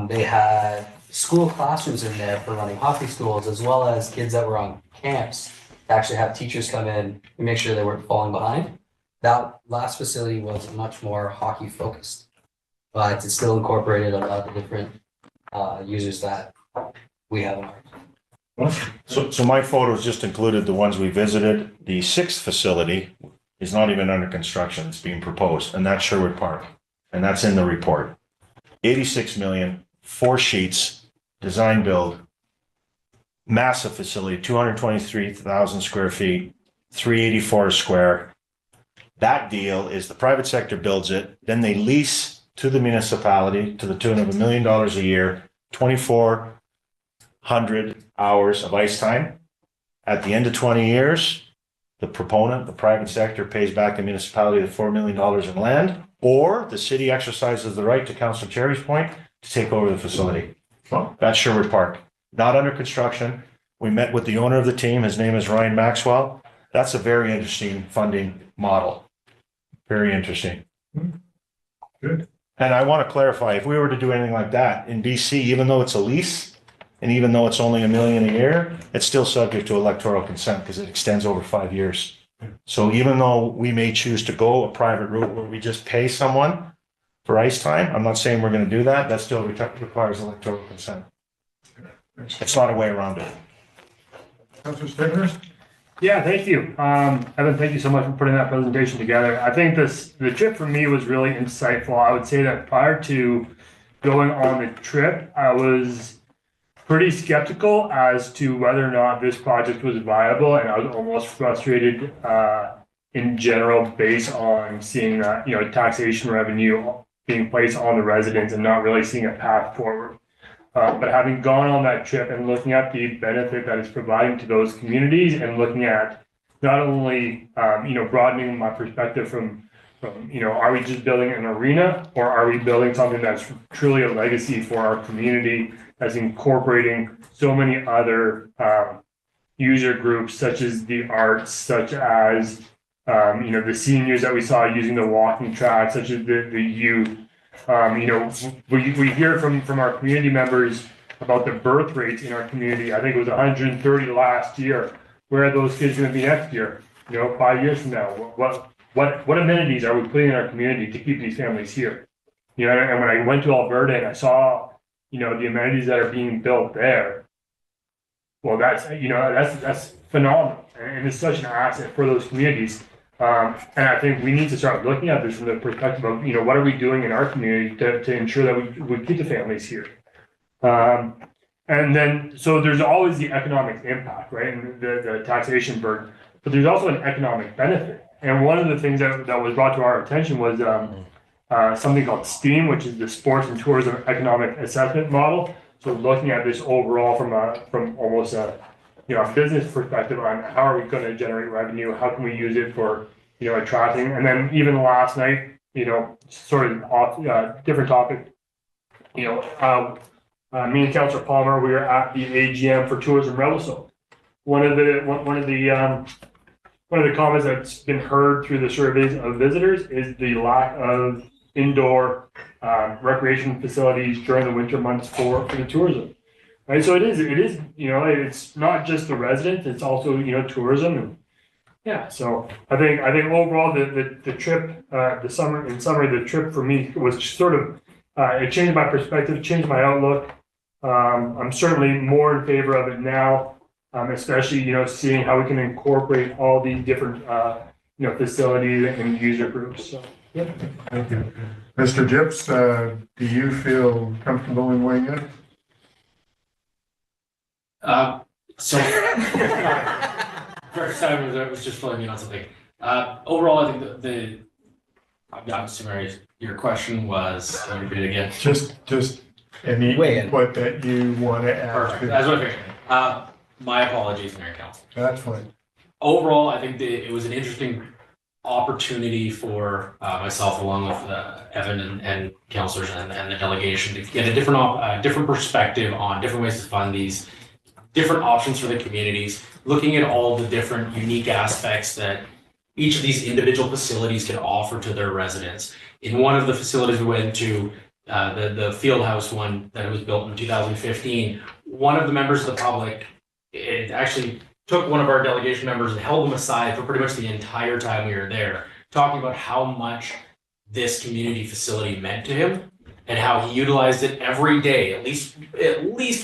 They had school classrooms in there for running hockey schools, as well as kids that were on camps to actually have teachers come in and make sure they weren't falling behind. That last facility was much more hockey focused, but it still incorporated a lot of the different users that we have in our. So my photos just included the ones we visited. The sixth facility is not even under construction. It's being proposed, and that's Sherwood Park, and that's in the report. 86 million, 4 sheets, design build, massive facility, 223,000 square feet, 384 square. That deal is the private sector builds it, then they lease to the municipality to the tune of $1 million a year, 2,400 hours of ice time. At the end of 20 years, the proponent, the private sector, pays back the municipality the $4 million in land, or the city exercises the right, to Councillor Cherry's point, to take over the facility. That's Sherwood Park, not under construction. We met with the owner of the team. His name is Ryan Maxwell. That's a very interesting funding model. Very interesting. Good. And I want to clarify, if we were to do anything like that in BC, even though it's a lease, and even though it's only $1 million a year, it's still subject to electoral consent because it extends over 5 years. So even though we may choose to go a private route where we just pay someone for ice time, I'm not saying we're going to do that. That still requires electoral consent. It's not a way around it. Councilor Stigler? Yeah, thank you. Evan, thank you so much for putting that presentation together. I think the trip for me was really insightful. I would say that prior to going on the trip, I was pretty skeptical as to whether or not this project was viable, and I was almost frustrated in general based on seeing that, taxation revenue being placed on the residents and not really seeing a path forward. But having gone on that trip and looking at the benefit that it's providing to those communities and looking at not only, broadening my perspective from, are we just building an arena, or are we building something that's truly a legacy for our community that's incorporating so many other user groups, such as the arts, such as, the seniors that we saw using the walking track, such as the youth. We hear from our community members about the birth rates in our community. I think it was 130 last year. Where are those kids going to be next year? 5 years from now, what amenities are we putting in our community to keep these families here? And when I went to Alberta and I saw, the amenities that are being built there, well, that's phenomenal, and it's such an asset for those communities. And I think we need to start looking at this from the perspective of, what are we doing in our community to ensure that we keep the families here? And then, so there's always the economic impact, right? And the taxation burden, but there's also an economic benefit. And one of the things that was brought to our attention was something called STEAM, which is the Sports and Tourism Economic Assessment Model. So looking at this overall from almost a business perspective on how are we going to generate revenue, how can we use it for, attracting, and then even last night, sort of off, different topic, me and Councillor Palmer, we were at the AGM for Tourism Revelstoke. One of the comments that's been heard through the surveys of visitors is the lack of indoor recreation facilities during the winter months for the tourism. Right, so it is, it's not just the residents, it's also, tourism. And yeah, so I think overall the trip, in summary, the trip for me was sort of, it changed my perspective, changed my outlook. I'm certainly more in favor of it now, especially, seeing how we can incorporate all these different, facilities and user groups. So, yeah. Thank you. Mr. Gips, do you feel comfortable in weighing in? First time I was just filling in on something. Overall, I think I'm assuming your question was, can you repeat it again? Just any input that you want to add. Perfect. That's what I figured. My apologies, Mayor Council. That's fine. Overall, I think it was an interesting opportunity for myself, along with Evan and councillors and the delegation, to get a different perspective on different ways to fund these, different options for the communities, looking at all the different unique aspects that each of these individual facilities can offer to their residents. In one of the facilities we went to, the field house one that was built in 2015, one of the members of the public, it actually took one of our delegation members and held them aside for pretty much the entire time we were there, talking about how much this community facility meant to him and how he utilized it every day, at least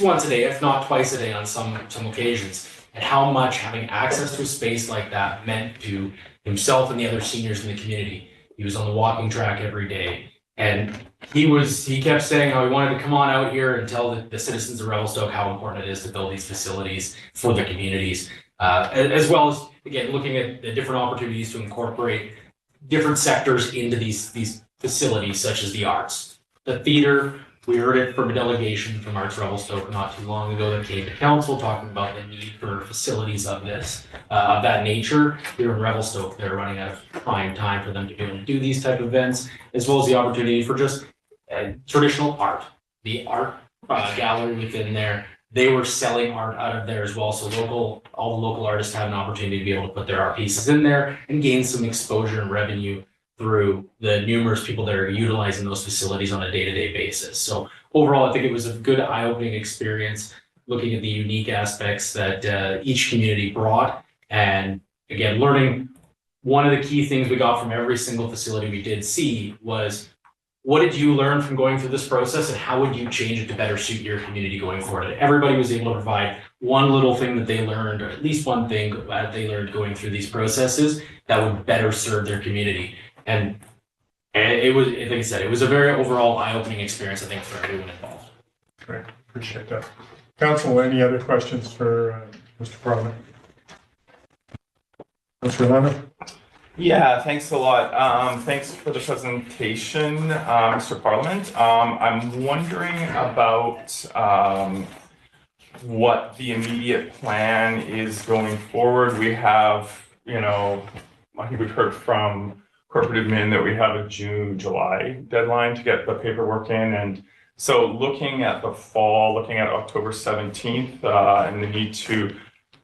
once a day, if not twice a day on some occasions, and how much having access to a space like that meant to himself and the other seniors in the community. He was on the walking track every day, and he kept saying how he wanted to come on out here and tell the citizens of Revelstoke how important it is to build these facilities for the communities, as well as, again, looking at the different opportunities to incorporate different sectors into these facilities, such as the arts. The theater, we heard it from a delegation from Arts Revelstoke not too long ago that came to council talking about the need for facilities of that nature. Here in Revelstoke, they're running out of prime time for them to be able to do these type of events, as well as the opportunity for just traditional art. The art gallery within there. They were selling art out of there as well. So all the local artists had an opportunity to be able to put their art pieces in there and gain some exposure and revenue through the numerous people that are utilizing those facilities on a day-to-day basis. So overall, I think it was a good eye-opening experience, looking at the unique aspects that each community brought. And again, learning, one of the key things we got from every single facility we did see was, what did you learn from going through this process, and how would you change it to better suit your community going forward? And everybody was able to provide one little thing that they learned, or at least one thing that they learned going through these processes that would better serve their community. And it was, like I said, it was a very overall eye-opening experience, I think, for everyone involved. Great, appreciate that. Council, any other questions for Mr. Parliament? Mr. Lemon? Yeah, thanks a lot. Thanks for the presentation, Mr. Parliament. I'm wondering about what the immediate plan is going forward. We have, I think we've heard from corporate admin that we have a June, July deadline to get the paperwork in. And so looking at the fall, looking at October 17th, and the need to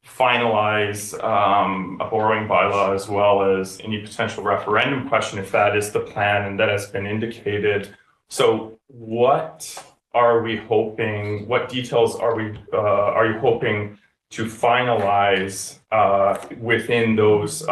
finalize a borrowing bylaw, as well as any potential referendum question, if that is the plan and that has been indicated. So what are we hoping, what details are you hoping to finalize within those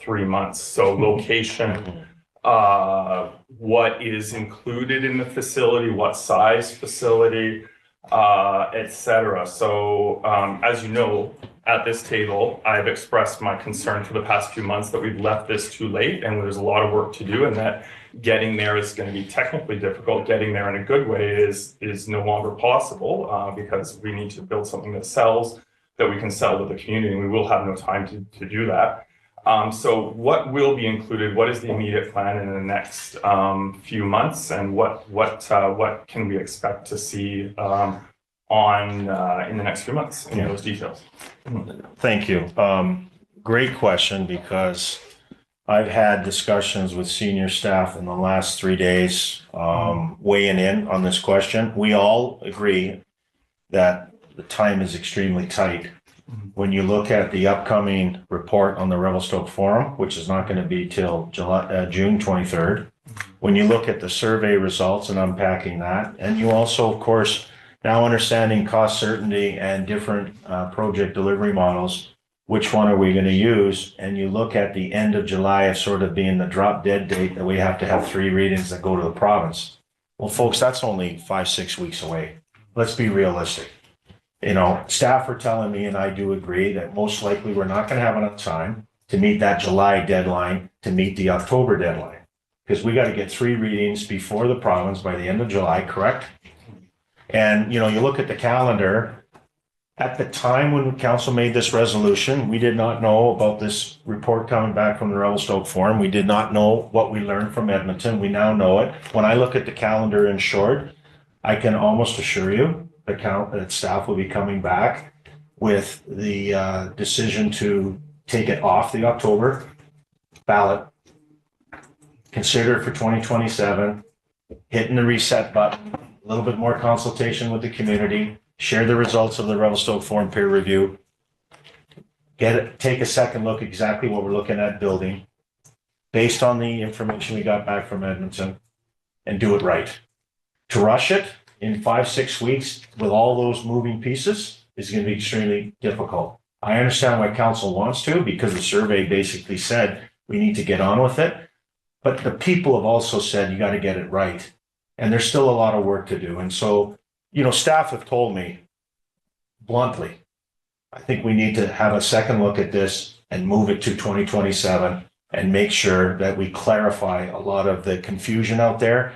3 months? So location, what is included in the facility, what size facility, etc. So as you know, at this table, I've expressed my concern for the past few months that we've left this too late and there's a lot of work to do, and that getting there is going to be technically difficult. Getting there in a good way is no longer possible because we need to build something that sells, that we can sell to the community, and we will have no time to do that. So what will be included? What is the immediate plan in the next few months, and what can we expect to see in the next few months in those details? Thank you. Great question, because I've had discussions with senior staff in the last 3 days, weighing in on this question. We all agree that the time is extremely tight. When you look at the upcoming report on the Revelstoke Forum, which is not going to be till June 23rd, when you look at the survey results and unpacking that, and you also, of course, now understanding cost certainty and different project delivery models, which one are we going to use? And you look at the end of July as sort of being the drop dead date that we have to have 3 readings that go to the province. Well, folks, that's only 5-6 weeks away. Let's be realistic. Staff are telling me, and I do agree, that most likely we're not going to have enough time to meet that July deadline, to meet the October deadline, because we got to get 3 readings before the province by the end of July, correct? And, you look at the calendar, at the time when council made this resolution, we did not know about this report coming back from the Revelstoke Forum. We did not know what we learned from Edmonton. We now know it. When I look at the calendar in short, I can almost assure you that staff will be coming back with the decision to take it off the October ballot, consider it for 2027, hitting the reset button, a little bit more consultation with the community, share the results of the Revelstoke Forum peer review, take a second look exactly what we're looking at building based on the information we got back from Edmonton, and do it right. To rush it in 5-6 weeks with all those moving pieces is going to be extremely difficult. I understand why council wants to, because the survey basically said we need to get on with it, but the people have also said you got to get it right. And there's still a lot of work to do. And so, staff have told me bluntly, I think we need to have a second look at this and move it to 2027 and make sure that we clarify a lot of the confusion out there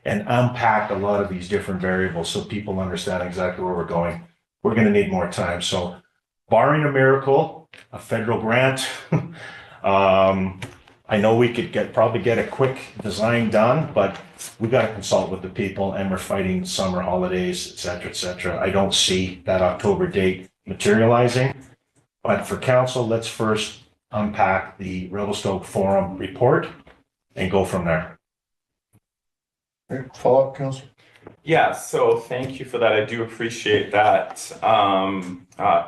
and unpack a lot of these different variables so people understand exactly where we're going. We're going to need more time. So barring a miracle, a federal grant, I know we could probably get a quick design done, but we got to consult with the people, and we're fighting summer holidays, et cetera, et cetera. I don't see that October date materializing, but for council, let's first unpack the Revelstoke Forum report and go from there. Follow-up, council? Yeah, so thank you for that. I do appreciate that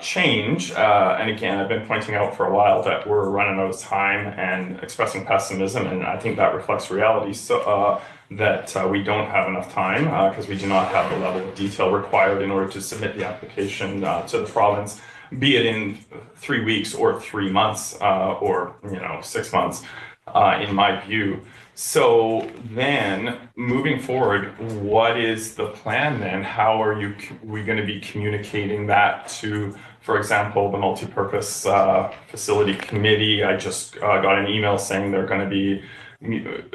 change. And again, I've been pointing out for a while that we're running out of time and expressing pessimism, and I think that reflects reality. So that we don't have enough time because we do not have the level of detail required in order to submit the application to the province, be it in 3 weeks or 3 months or 6 months, in my view. So then, moving forward, what is the plan then? How are we going to be communicating that to, for example, the multi-purpose facility committee? I just got an email saying they're going to be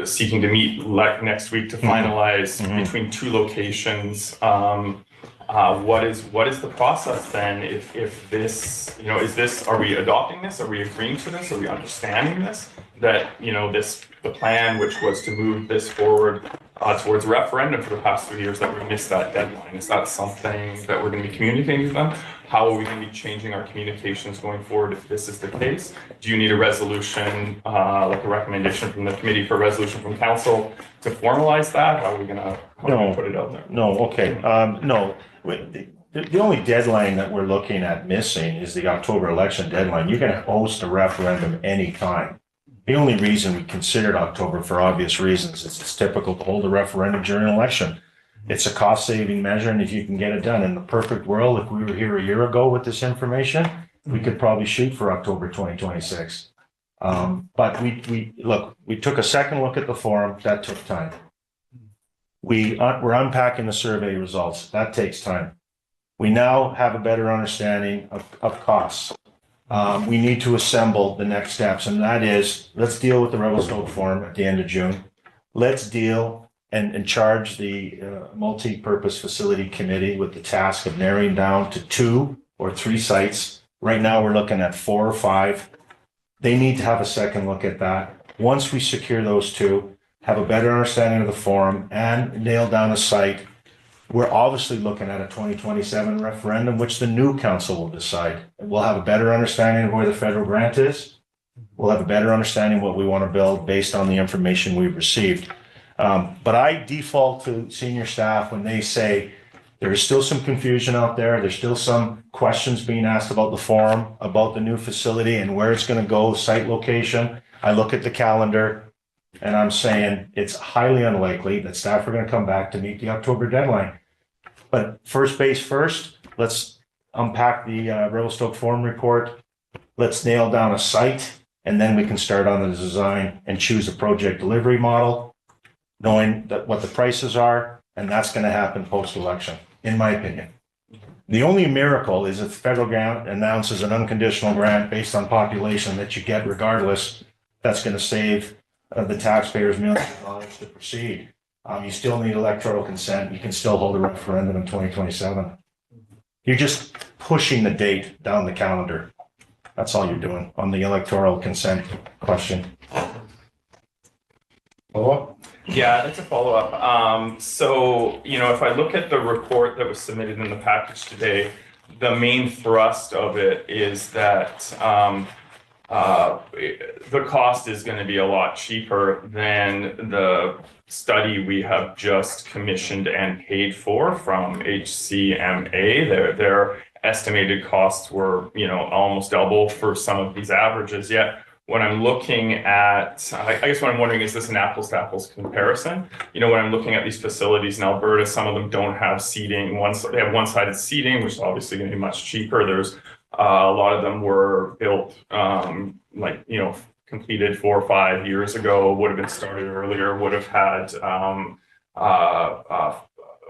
seeking to meet next week to finalize between 2 locations. What is the process then? If this, are we adopting this? Are we agreeing to this? Are we understanding this? That, the plan, which was to move this forward towards a referendum for the past 3 years, that we missed that deadline. Is that something that we're going to be communicating to them? How are we going to be changing our communications going forward if this is the case? Do you need a resolution, like a recommendation from the committee for a resolution from council to formalize that? How are we going to put it out there? No, okay. No, the only deadline that we're looking at missing is the October election deadline. You can host a referendum anytime. The only reason we considered October, for obvious reasons, is it's typical to hold a referendum during an election. It's a cost-saving measure, and if you can get it done in the perfect world, if we were here a year ago with this information, we could probably shoot for October 2026. But we took a second look at the forum. That took time. We're unpacking the survey results. That takes time. We now have a better understanding of costs. We need to assemble the next steps, and that is, let's deal with the Revelstoke Forum at the end of June. Let's deal and charge the multi-purpose facility committee with the task of narrowing down to 2 or 3 sites. Right now, we're looking at 4 or 5. They need to have a second look at that. Once we secure those 2, have a better understanding of the forum and nail down a site, we're obviously looking at a 2027 referendum, which the new council will decide. We'll have a better understanding of where the federal grant is. We'll have a better understanding of what we want to build based on the information we've received. But I default to senior staff when they say there is still some confusion out there. There's still some questions being asked about the forum, about the new facility and where it's going to go, site location. I look at the calendar and I'm saying it's highly unlikely that staff are going to come back to meet the October deadline. But first base first, let's unpack the Revelstoke Forum report. Let's nail down a site, and then we can start on the design and choose a project delivery model, knowing that what the prices are, and that's going to happen post-election, in my opinion. The only miracle is if the federal grant announces an unconditional grant based on population that you get regardless. That's going to save the taxpayers millions of dollars to proceed. You still need electoral consent. You can still hold a referendum in 2027. You're just pushing the date down the calendar. That's all you're doing on the electoral consent question. Follow-up? Yeah, that's a follow-up. So, if I look at the report that was submitted in the package today, the main thrust of it is that the cost is going to be a lot cheaper than the study we have just commissioned and paid for from HCMA. Their estimated costs were, almost double for some of these averages. Yet, when I'm looking at, I guess what I'm wondering, is this an apples to apples comparison? When I'm looking at these facilities in Alberta, some of them don't have seating. They have one-sided seating, which is obviously going to be much cheaper. There's a lot of them were built, completed 4 or 5 years ago, would have been started earlier, would have had,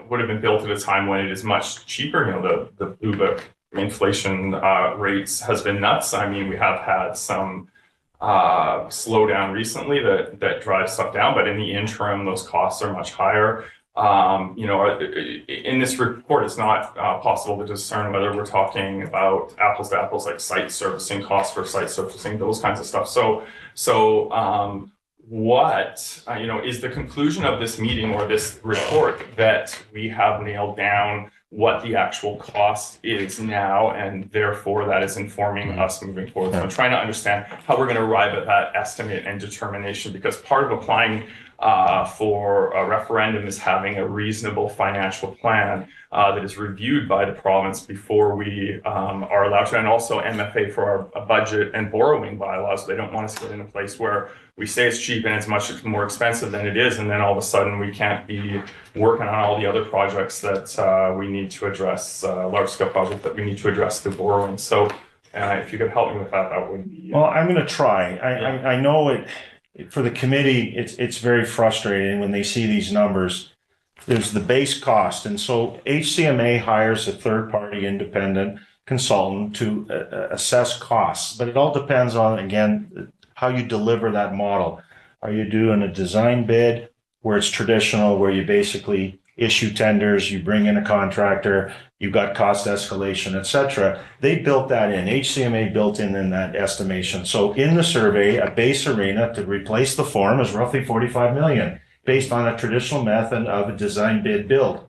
would have been built at a time when it is much cheaper. The Blue Book inflation rates has been nuts. I mean, we have had some slowdown recently that drives stuff down, but in the interim, those costs are much higher. In this report, it's not possible to discern whether we're talking about apples to apples, like site servicing costs for site servicing, those kinds of stuff. So what is the conclusion of this meeting or this report that we have nailed down what the actual cost is now, and therefore that is informing us moving forward. So I'm trying to understand how we're going to arrive at that estimate and determination, because part of applying for a referendum is having a reasonable financial plan that is reviewed by the province before we are allowed to, and also MFA for our budget and borrowing bylaws. They don't want us to get in a place where we say it's cheap and it's much more expensive than it is, and then all of a sudden we can't be working on all the other projects that we need to address, large scale projects that we need to address through borrowing. So if you could help me with that, that would be. Well, I'm going to try. I know it. For the committee, it's very frustrating when they see these numbers. There's the base cost, and so HCMA hires a third-party independent consultant to assess costs, but it all depends on, again, how you deliver that model. Are you doing a design bid where it's traditional, where you basically issue tenders, you bring in a contractor, you've got cost escalation, et cetera? They built that in. HCMA built in that estimation. So in the survey, a base arena to replace the form is roughly 45 million, based on a traditional method of a design bid build.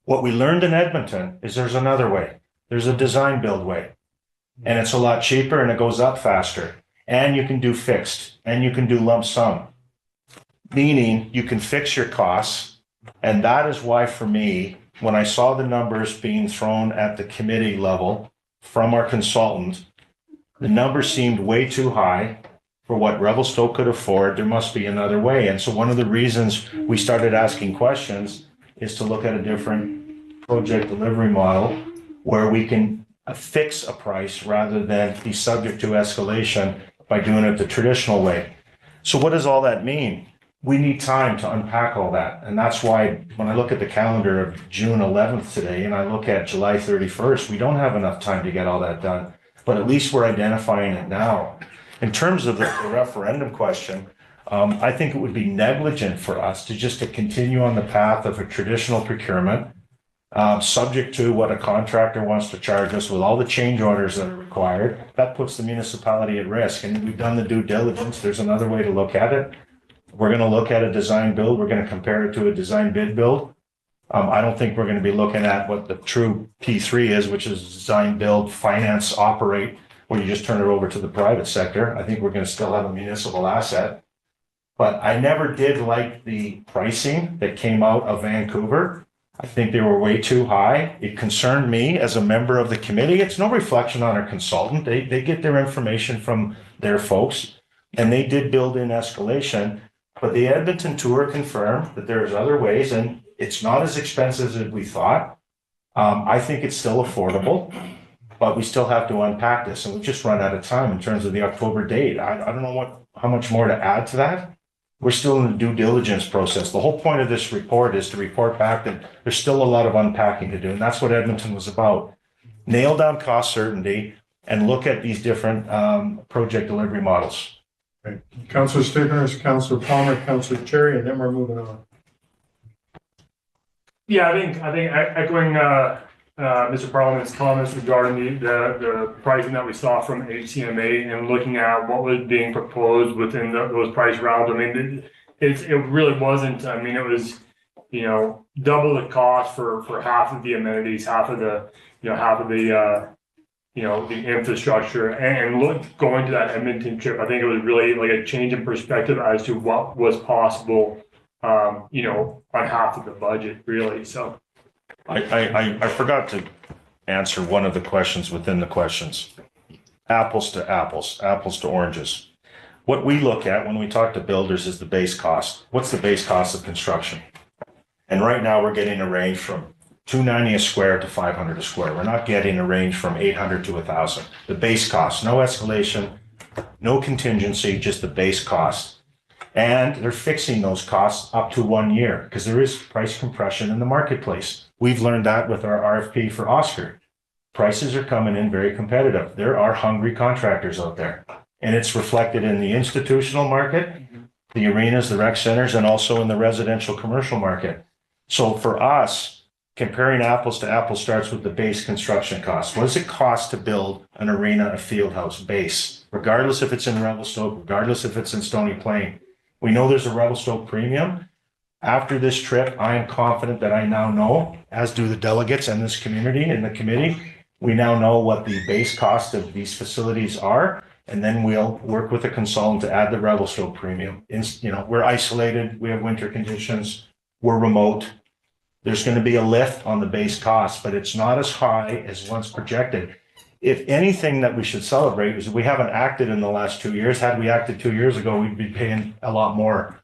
What we learned in Edmonton is there's another way. There's a design build way, and it's a lot cheaper and it goes up faster. And you can do fixed, and you can do lump sum, meaning you can fix your costs. And that is why, for me, when I saw the numbers being thrown at the committee level from our consultant, the numbers seemed way too high for what Revelstoke could afford. There must be another way. And so one of the reasons we started asking questions is to look at a different project delivery model where we can fix a price rather than be subject to escalation by doing it the traditional way. So what does all that mean? We need time to unpack all that. And that's why when I look at the calendar of June 11th today and I look at July 31st, we don't have enough time to get all that done. But at least we're identifying it now. In terms of the referendum question, I think it would be negligent for us to continue on the path of a traditional procurement, subject to what a contractor wants to charge us with all the change orders that are required. That puts the municipality at risk. And we've done the due diligence. There's another way to look at it. We're going to look at a design build. We're going to compare it to a design bid build. I don't think we're going to be looking at what the true P3 is, which is design build, finance, operate, where you just turn it over to the private sector. I think we're going to still have a municipal asset. But I never did like the pricing that came out of Vancouver. I think they were way too high. It concerned me as a member of the committee. It's no reflection on our consultant. They get their information from their folks, and they did build in escalation. But the Edmonton tour confirmed that there's other ways, and it's not as expensive as we thought. I think it's still affordable, but we still have to unpack this, and we've just run out of time in terms of the October date. I don't know how much more to add to that. We're still in the due diligence process. The whole point of this report is to report back that there's still a lot of unpacking to do, and that's what Edmonton was about. Nail down cost certainty and look at these different project delivery models. Right. Councillor Stickers, Councillor Palmer, Councillor Cherry, and then we're moving on. Yeah, I think echoing Mr. Parliament's comments regarding the pricing that we saw from HCMA and looking at what was being proposed within those price rounds. I mean, it really wasn't. I mean, it was, double the cost for half of the amenities, half of the the infrastructure, and going to that Edmonton trip. I think it was really like a change in perspective as to what was possible, on half of the budget, really. So I forgot to answer one of the questions within the questions. Apples to apples, apples to oranges. What we look at when we talk to builders is the base cost. What's the base cost of construction? And right now we're getting a range from $290 a square to $500 a square. We're not getting a range from $800 to $1,000. The base cost, no escalation, no contingency, just the base cost. And they're fixing those costs up to 1 year because there is price compression in the marketplace. We've learned that with our RFP for Oscar. Prices are coming in very competitive. There are hungry contractors out there. And it's reflected in the institutional market, the arenas, the rec centers, and also in the residential commercial market. So for us, comparing apples to apples starts with the base construction cost. What does it cost to build an arena, a field house base, regardless if it's in Revelstoke, regardless if it's in Stony Plain? We know there's a Revelstoke premium. After this trip, I am confident that I now know, as do the delegates and this community and the committee, we now know what the base cost of these facilities are. And then we'll work with a consultant to add the Revelstoke premium. We're isolated, we have winter conditions, we're remote. There's going to be a lift on the base cost, but it's not as high as once projected. If anything that we should celebrate is we haven't acted in the last 2 years. Had we acted 2 years ago, we'd be paying a lot more.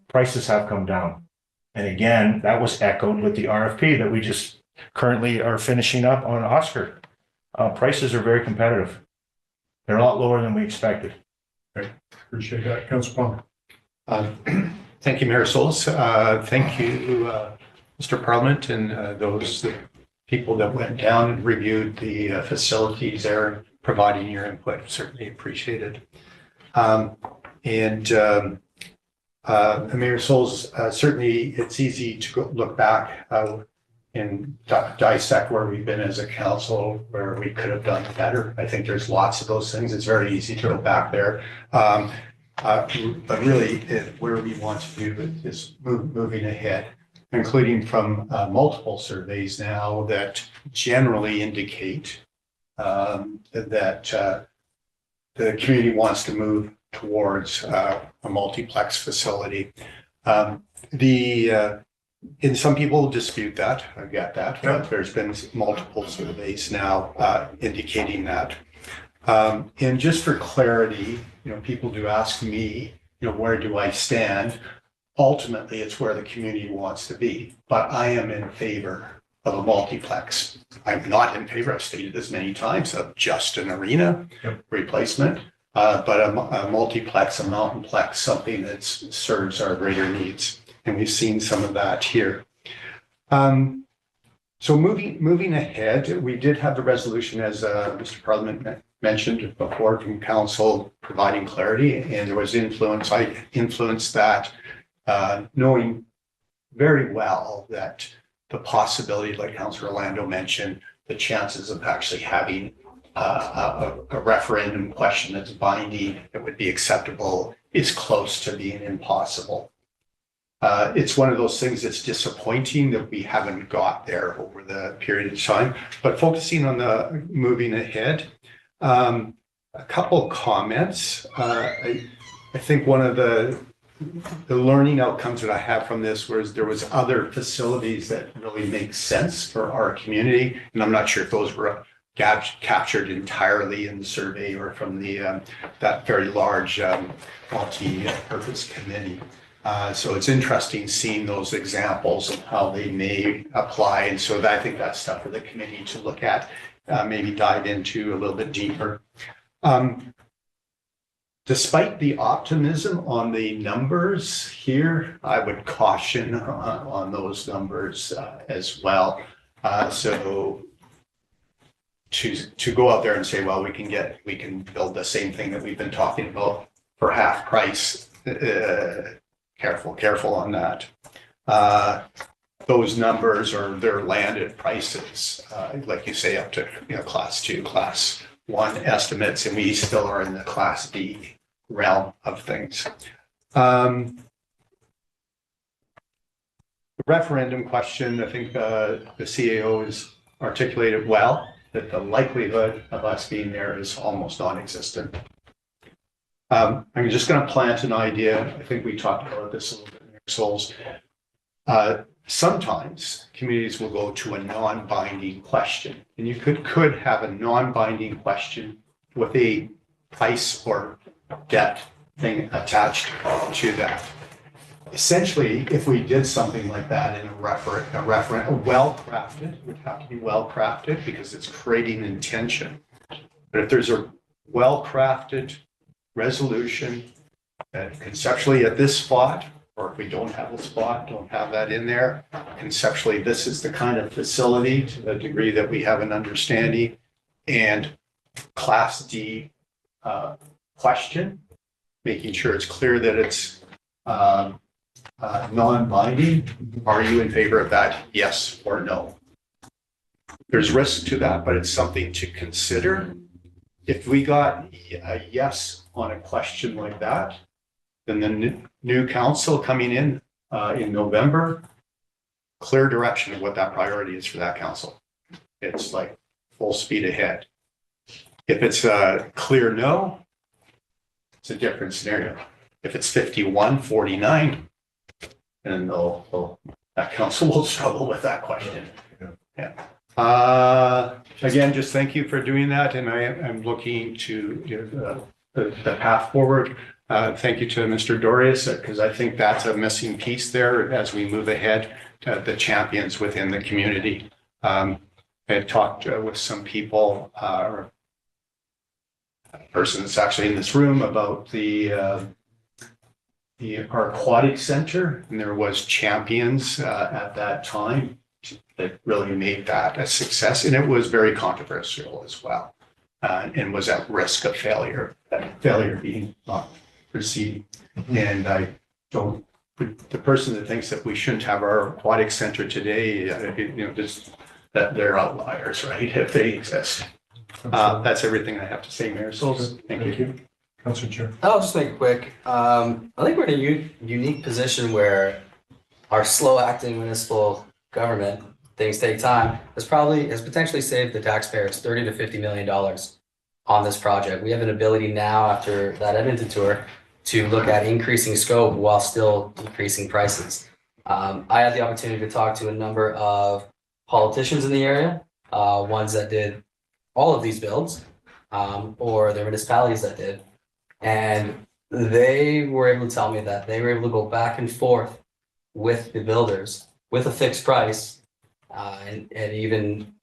Prices have come down. And again, that was echoed with the RFP that we just currently are finishing up on Oscar. Prices are very competitive. They're a lot lower than we expected. Appreciate that. Councilor Plum. Thank you, Mayor Solis. Thank you, Mr. Parliament, and those people that went down and reviewed the facilities there, providing your input. Certainly appreciated. Mayor Solis, certainly it's easy to look back and dissect where we've been as a council, where we could have done better. I think there's lots of those things. It's very easy to go back there. But really, where we want to do is moving ahead, including from multiple surveys now that generally indicate that the community wants to move towards a multiplex facility. And some people dispute that. I get that, but there's been multiple surveys now indicating that. And just for clarity, people do ask me, where do I stand? Ultimately, it's where the community wants to be, but I am in favor of a multiplex. I'm not in favor, I've stated this many times, of just an arena replacement, but a multiplex, a mountainplex, something that serves our greater needs. And we've seen some of that here. So moving ahead, we did have the resolution, as Mr. Parliament mentioned before, from council providing clarity, and there was influence. I influenced that, knowing very well that the possibility, like Councillor Orlando mentioned, the chances of actually having a referendum question that's binding that would be acceptable is close to being impossible. It's one of those things that's disappointing that we haven't got there over the period of time, but focusing on the moving ahead, a couple of comments. I think one of the learning outcomes that I have from this was there was other facilities that really make sense for our community, and I'm not sure if those were captured entirely in the survey or from the that very large multi-purpose committee. So it's interesting seeing those examples and how they may apply. And so I think that's stuff for the committee to look at, maybe dive into a little bit deeper. Despite the optimism on the numbers here, I would caution on those numbers as well. So to go out there and say, well, we can build the same thing that we've been talking about for half price. Careful on that. Those numbers are their landed prices, like you say, up to class 2, class 1 estimates, and we still are in the class D realm of things. The referendum question, I think the CAO has articulated well that the likelihood of us being there is almost non-existent. I'm just going to plant an idea. I think we talked about this a little bit in your souls. Sometimes communities will go to a non-binding question, and you could have a non-binding question with a price or debt thing attached to that. Essentially, if we did something like that in a well-crafted, it would have to be well-crafted because it's creating intention. But if there's a well-crafted resolution conceptually at this spot, or if we don't have a spot, don't have that in there, conceptually, this is the kind of facility to the degree that we have an understanding, and class D question, making sure it's clear that it's non-binding. Are you in favor of that? Yes or no? There's risk to that, but it's something to consider. If we got a yes on a question like that, then the new council coming in November, clear direction of what that priority is for that council. It's like full speed ahead. If it's a clear no, it's a different scenario. If it's 51-49, then that council will struggle with that question. Yeah. Again, just thank you for doing that, and I'm looking to the path forward. Thank you to Mr. Dorius, because I think that's a missing piece there as we move ahead to the champions within the community. I had talked with some people, a person that's actually in this room, about our aquatic center, and there was champions at that time that really made that a success, and it was very controversial as well, and was at risk of failure being proceeding. And I don't, the person that thinks that we shouldn't have our aquatic center today, just that they're outliers, right? If they exist. That's everything I have to say, Mayor Souls. Thank you. Councilor Chair. I'll just make it quick. I think we're in a unique position where our slow acting municipal government, things take time, has potentially saved the taxpayers $30 to $50 million on this project. We have an ability now, after that Edmonton tour, to look at increasing scope while still decreasing prices. I had the opportunity to talk to a number of politicians in the area, ones that did all of these builds, or the municipalities that did. And they were able to tell me that they were able to go back and forth with the builders with a fixed price, and even,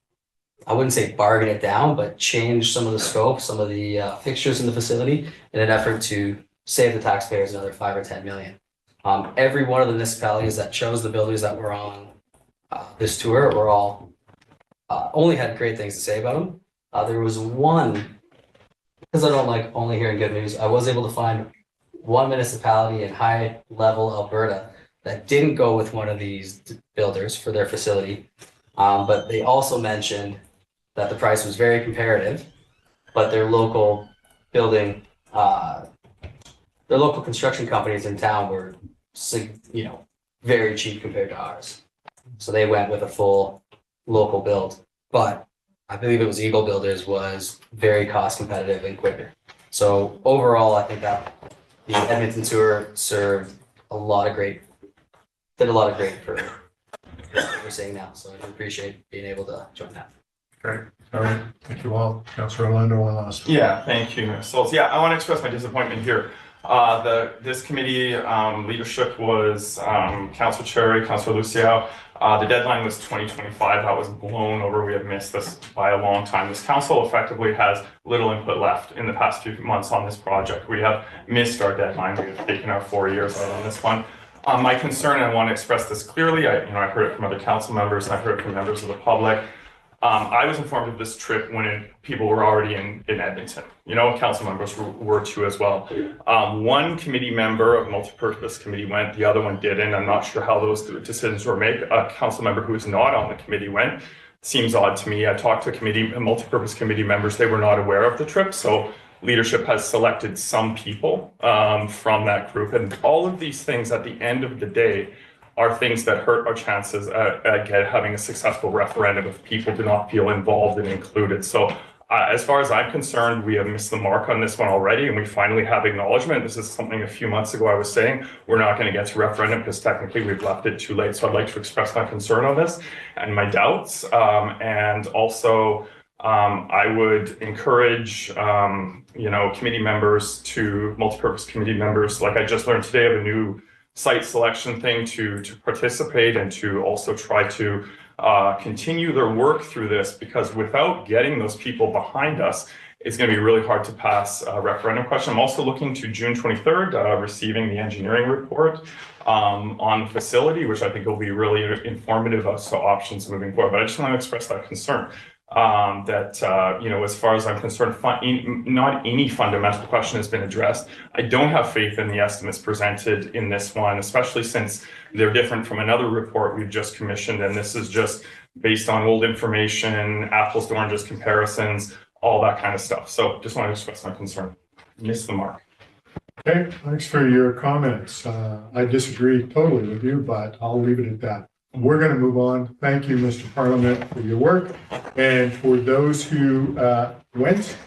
I wouldn't say bargain it down, but change some of the scope, some of the fixtures in the facility in an effort to save the taxpayers another 5 or 10 million. Every one of the municipalities that chose the builders that were on this tour were all only had great things to say about them. There was one, because I don't like only hearing good news, I was able to find one municipality in high level Alberta that didn't go with one of these builders for their facility. But they also mentioned that the price was very comparative, but their local building, their local construction companies in town were, very cheap compared to ours. So they went with a full local build, but I believe it was Eagle Builders was very cost competitive and quicker. So overall, I think that the Edmonton tour did a lot of great for what we're seeing now. So I appreciate being able to join that. Great. All right. Thank you all. Councilor Orlando, one last. Yeah, thank you, So yeah, I want to express my disappointment here. This committee leadership was Councilor Cherry, Councilor Lucio. The deadline was 2025. That was blown over. We have missed this by a long time. This council effectively has little input left in the past few months on this project. We have missed our deadline. We have taken our 4 years out on this one. My concern, and I want to express this clearly, I heard it from other council members, and I heard it from members of the public. I was informed of this trip when people were already in Edmonton. Council members were too as well. One committee member of multi-purpose committee went, the other one didn't. I'm not sure how those decisions were made. A council member who is not on the committee went. Seems odd to me. I talked to multi-purpose committee members. They were not aware of the trip. So leadership has selected some people from that group. And all of these things at the end of the day are things that hurt our chances at having a successful referendum if people do not feel involved and included. So as far as I'm concerned, we have missed the mark on this one already, and we finally have acknowledgement. This is something a few months ago I was saying, we're not going to get to referendum because technically we've left it too late. So I'd like to express my concern on this and my doubts. And also, I would encourage, committee members multi-purpose committee members, like I just learned today of a new site selection thing to participate and to also try to continue their work through this, because without getting those people behind us, it's going to be really hard to pass a referendum question. I'm also looking to June 23rd, receiving the engineering report on the facility, which I think will be really informative of options moving forward. But I just want to express that concern. As far as I'm concerned, not any fundamental question has been addressed. I don't have faith in the estimates presented in this one, especially since they're different from another report we've just commissioned, and this is just based on old information, apples to oranges comparisons, all that kind of stuff. So just want to express my concern. Miss the mark. Okay, thanks for your comments. I disagree totally with you, but I'll leave it at that. We're going to move on. Thank you, Mr. Parliament, for your work. And for those who went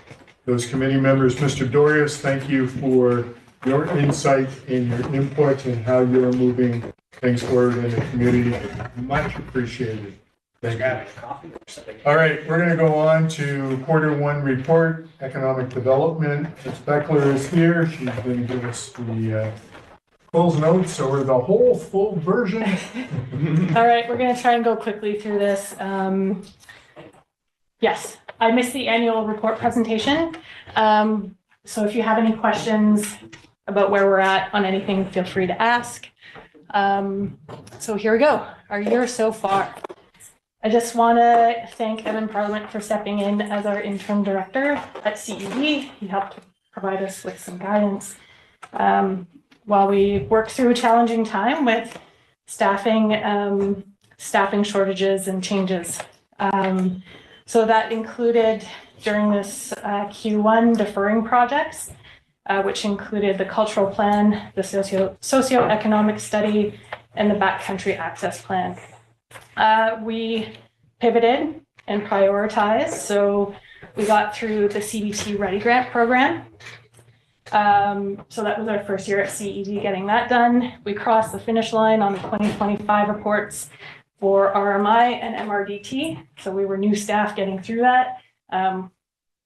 those committee members. Mr. Dorius, thank you for your insight and your input and how you're moving things forward in the community. Much appreciated. Thank you. All right, we're going to go on to Q1 report, economic development. Ms. Beckler is here. She's going to give us the full notes or the whole full version. All right, we're going to try and go quickly through this. Yes, I missed the annual report presentation. So if you have any questions about where we're at on anything, feel free to ask. So here we go. Our year so far. I just want to thank Evan Parliament for stepping in as our interim director at CED. He helped provide us with some guidance while we work through a challenging time with staffing shortages and changes. So that included during this Q1 deferring projects, which included the cultural plan, the socioeconomic study, and the backcountry access plan. We pivoted and prioritized. So we got through the CBT Ready Grant program. So that was our first year at CED getting that done. We crossed the finish line on the 2025 reports for RMI and MRDT. So we were new staff getting through that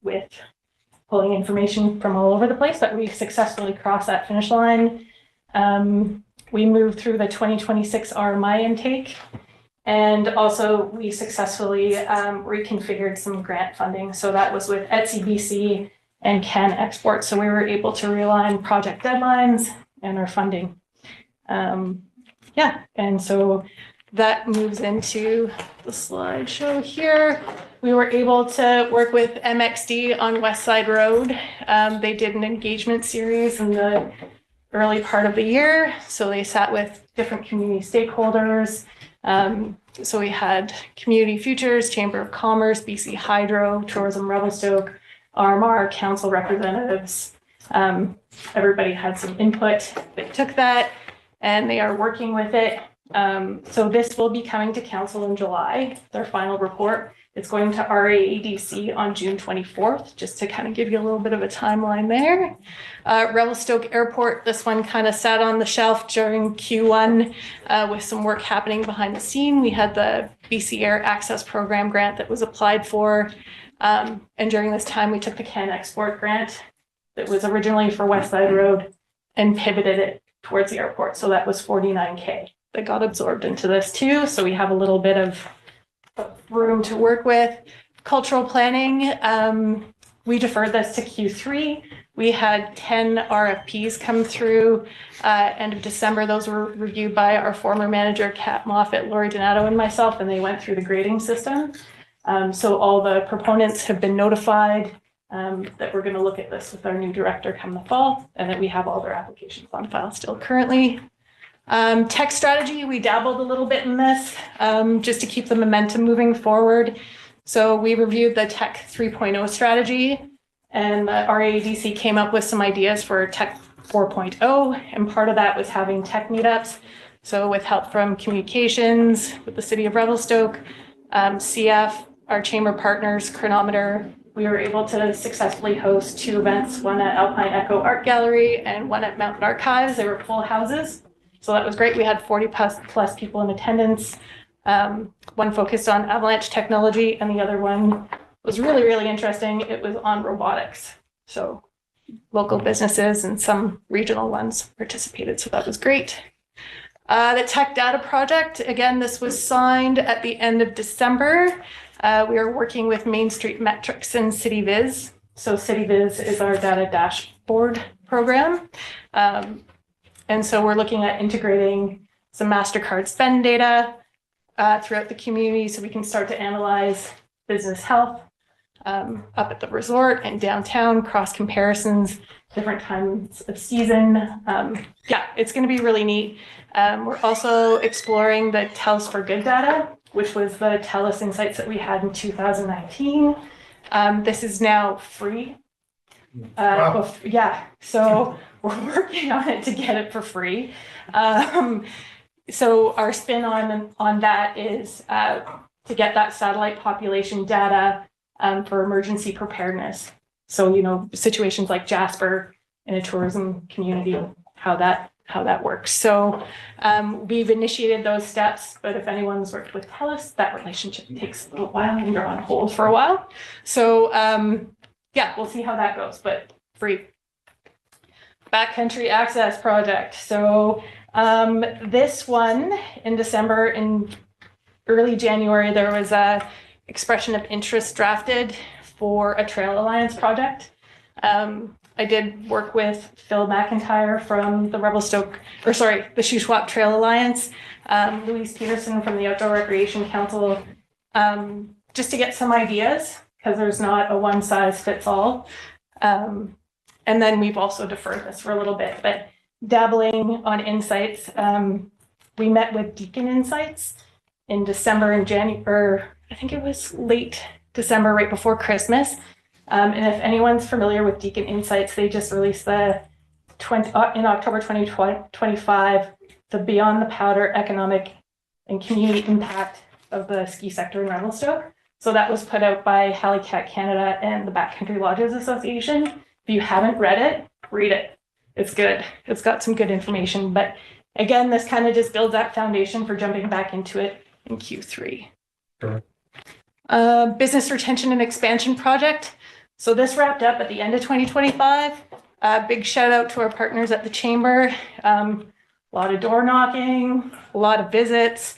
with pulling information from all over the place, but we successfully crossed that finish line. We moved through the 2026 RMI intake. And also we successfully reconfigured some grant funding. So that was with Etsy BC and Can Export. So we were able to realign project deadlines and our funding. And so that moves into the slideshow here. We were able to work with MXD on West Side Road. They did an engagement series in the early part of the year. So they sat with different community stakeholders. So we had Community Futures, Chamber of Commerce, BC Hydro, Tourism Revelstoke, RMR, council representatives. Everybody had some input. They took that and they are working with it. So this will be coming to council in July, their final report. It's going to RAADC on June 24th, just to kind of give you a little bit of a timeline there. Revelstoke Airport, this one kind of sat on the shelf during Q1 with some work happening behind the scene. We had the BC Air Access Program grant that was applied for. And during this time, we took the Can Export grant that was originally for West Side Road and pivoted it towards the airport. So that was $49K that got absorbed into this too. So we have a little bit of room to work with. Cultural planning, we deferred this to Q3. We had 10 RFPs come through end of December. Those were reviewed by our former manager, Kat Moffat, Lori Donato, and myself, and they went through the grading system. So all the proponents have been notified that we're going to look at this with our new director come the fall, and that we have all their applications on file still currently. Tech strategy, we dabbled a little bit in this just to keep the momentum moving forward. So we reviewed the Tech 3.0 strategy, and the RAADC came up with some ideas for Tech 4.0, and part of that was having tech meetups. So with help from communications, with the city of Revelstoke, CF, our chamber partners, Chronometer, we were able to successfully host 2 events, one at Alpine Echo Art Gallery and one at Mountain Archives. They were full houses. So that was great. We had 40 plus people in attendance. One focused on avalanche technology, and the other one was really, really interesting. It was on robotics. So local businesses and some regional ones participated. So that was great. The Tech Data Project, again, this was signed at the end of December. We are working with Main Street Metrics and CityViz. So CityViz is our data dashboard program. And so we're looking at integrating some MasterCard spend data throughout the community so we can start to analyze business health up at the resort and downtown, cross comparisons, different times of season. Yeah, it's going to be really neat. We're also exploring the TELUS for Good data, which was the TELUS Insights that we had in 2019. This is now free. Wow. Yeah, so we're working on it to get it for free. So our spin on that is to get that satellite population data for emergency preparedness. So, situations like Jasper in a tourism community, how that works. So we've initiated those steps, but if anyone's worked with TELUS, that relationship takes a little while and you're on hold for a while. So yeah, we'll see how that goes, but free. Backcountry access project. So this one in December, in early January, there was a expression of interest drafted for a Trail Alliance project. I did work with Phil McIntyre from the the Shuswap Trail Alliance, Louise Peterson from the Outdoor Recreation Council, just to get some ideas, because there's not a one size fits all. And then we've also deferred this for a little bit, but dabbling on insights, we met with Deacon Insights in December and January, I think it was late December, right before Christmas. And if anyone's familiar with Deacon Insights, they just released in October 2025, the Beyond the Powder Economic and Community Impact of the Ski Sector in Revelstoke. So that was put out by Halicat Canada and the Backcountry Lodges Association. If you haven't read it, read it. It's good. It's got some good information. But again, this kind of just builds that foundation for jumping back into it in Q3. Sure. Business retention and expansion project. So this wrapped up at the end of 2025. Big shout out to our partners at the Chamber. A lot of door knocking, a lot of visits.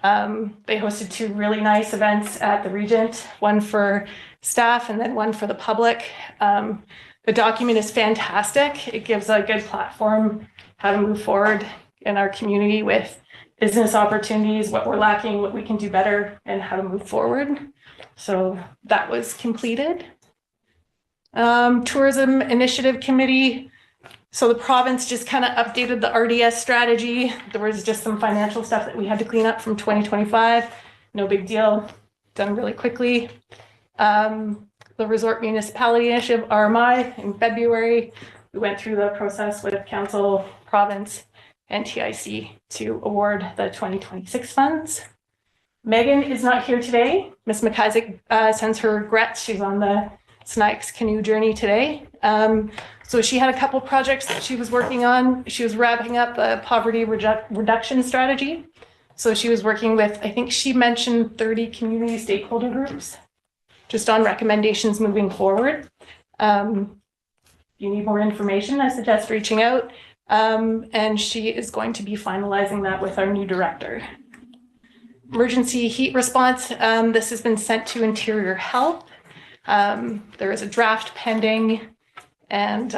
They hosted 2 really nice events at the Regent, one for staff and then one for the public. The document is fantastic. It gives a good platform how to move forward in our community with business opportunities, what we're lacking, what we can do better, and how to move forward. So that was completed. Tourism Initiative Committee. So the province just kind of updated the RDS strategy. There was just some financial stuff that we had to clean up from 2025. No big deal, done really quickly. The Resort Municipality Initiative, RMI, in February. We went through the process with Council, Province, and TIC to award the 2026 funds. Megan is not here today. Ms. McIsaac sends her regrets. She's on the Snikes canoe journey today. So she had a couple projects that she was working on. She was wrapping up the poverty reduction strategy. So she was working with, I think she mentioned 30 community stakeholder groups, just on recommendations moving forward. If you need more information, I suggest reaching out. And she is going to be finalizing that with our new director. Emergency heat response. This has been sent to Interior Health. There is a draft pending and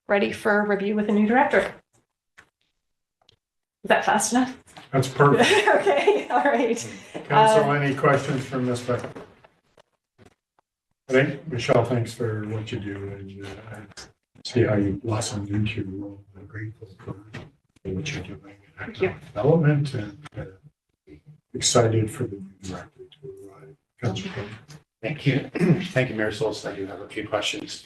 ready for review with a new director. Is that fast enough? That's perfect. Okay, all right. Council, any questions from Ms. Becker? I think, Michelle, thanks for what you do and see how you blossomed into your role. I'm grateful for what you're doing in economic development and excited for the new director to arrive. Councilor Cook. Thank you. Thank you, Mayor Solz. I do have a few questions,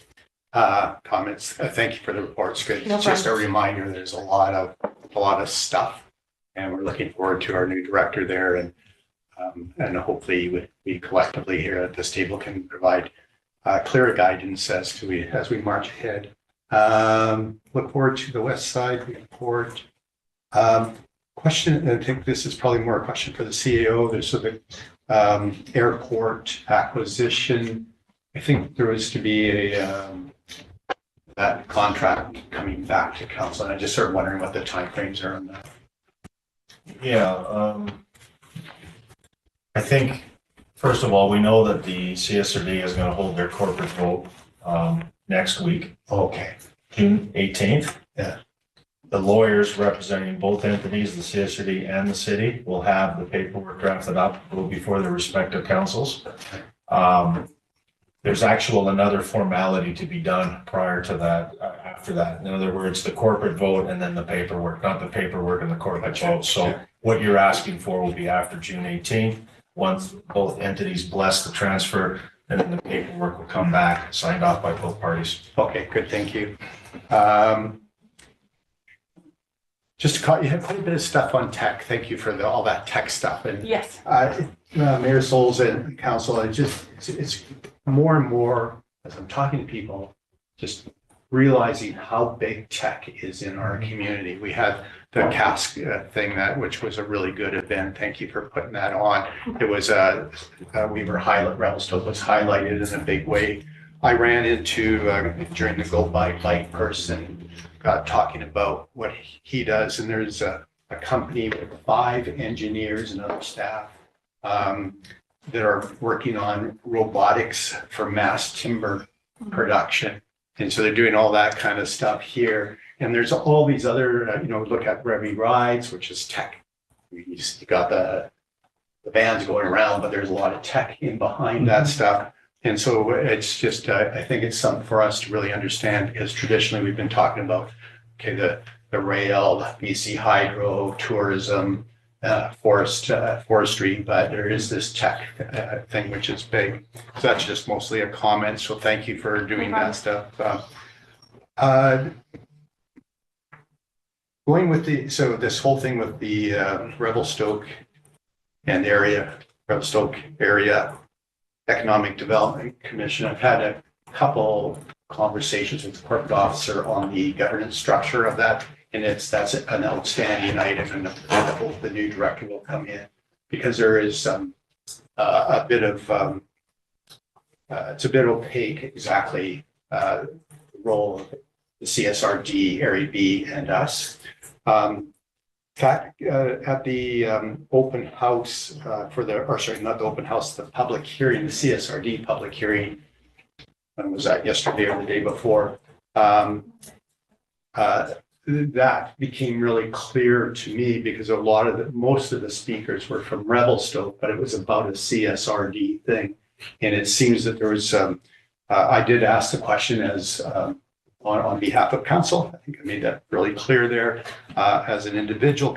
comments. Thank you for the report. It's good. No It's just a problem. reminder, there's a lot of stuff. And we're looking forward to our new director there and hopefully we collectively here at this table can provide clearer guidance as we march ahead. Look forward to the West Side report. Question, I think this is probably more a question for the CEO. There's the airport acquisition. I think there was to be that contract coming back to council, and I'm just sort of wondering what the timeframes are on that. Yeah, I think, first of all, we know that the CSRD is going to hold their corporate vote next week. Okay. June 18th. Yeah. The lawyers representing both entities, the CSRD and the city, will have the paperwork drafted up before their respective councils. There's another formality to be done prior to that, after that. In other words, the corporate vote and then the paperwork, not the paperwork and the corporate vote. So what you're asking for will be after June 18th, once both entities bless the transfer, and then the paperwork will come back, signed off by both parties. Okay, good, thank you. You have quite a bit of stuff on tech. Thank you for all that tech stuff. And Yes. Mayor Solz and council, it's more and more as I'm talking to people, just realizing how big tech is in our community. We had the cask thing which was a really good event. Thank you for putting that on. It was Revelstoke was highlighted in a big way. I ran into during the Go By Bike person talking about what he does, and there's a company with 5 engineers and other staff that are working on robotics for mass timber production. And so they're doing all that kind of stuff here. And there's all these other, look at Revy Rides, which is tech. You got the vans going around, but there's a lot of tech in behind that stuff. And so it's just, I think it's something for us to really understand, because traditionally we've been talking about, okay, the rail, BC Hydro, tourism, forestry, but there is this tech thing which is big. So that's just mostly a comment. So thank you for doing that stuff. Going with this whole thing with the Revelstoke Area Economic Development Commission, I've had a couple conversations with the corporate officer on the governance structure of that. And that's an outstanding item, and the new director will come in, because there is a bit of it's a bit opaque exactly the role of the CSRD, Area B, and us. In fact, at the open house not the open house, the public hearing, the CSRD public hearing, when was that, yesterday or the day before? That became really clear to me, because most of the speakers were from Revelstoke, but it was about a CSRD thing. And it seems that there was, I did ask the question as on behalf of council. I think I made that really clear there. As an individual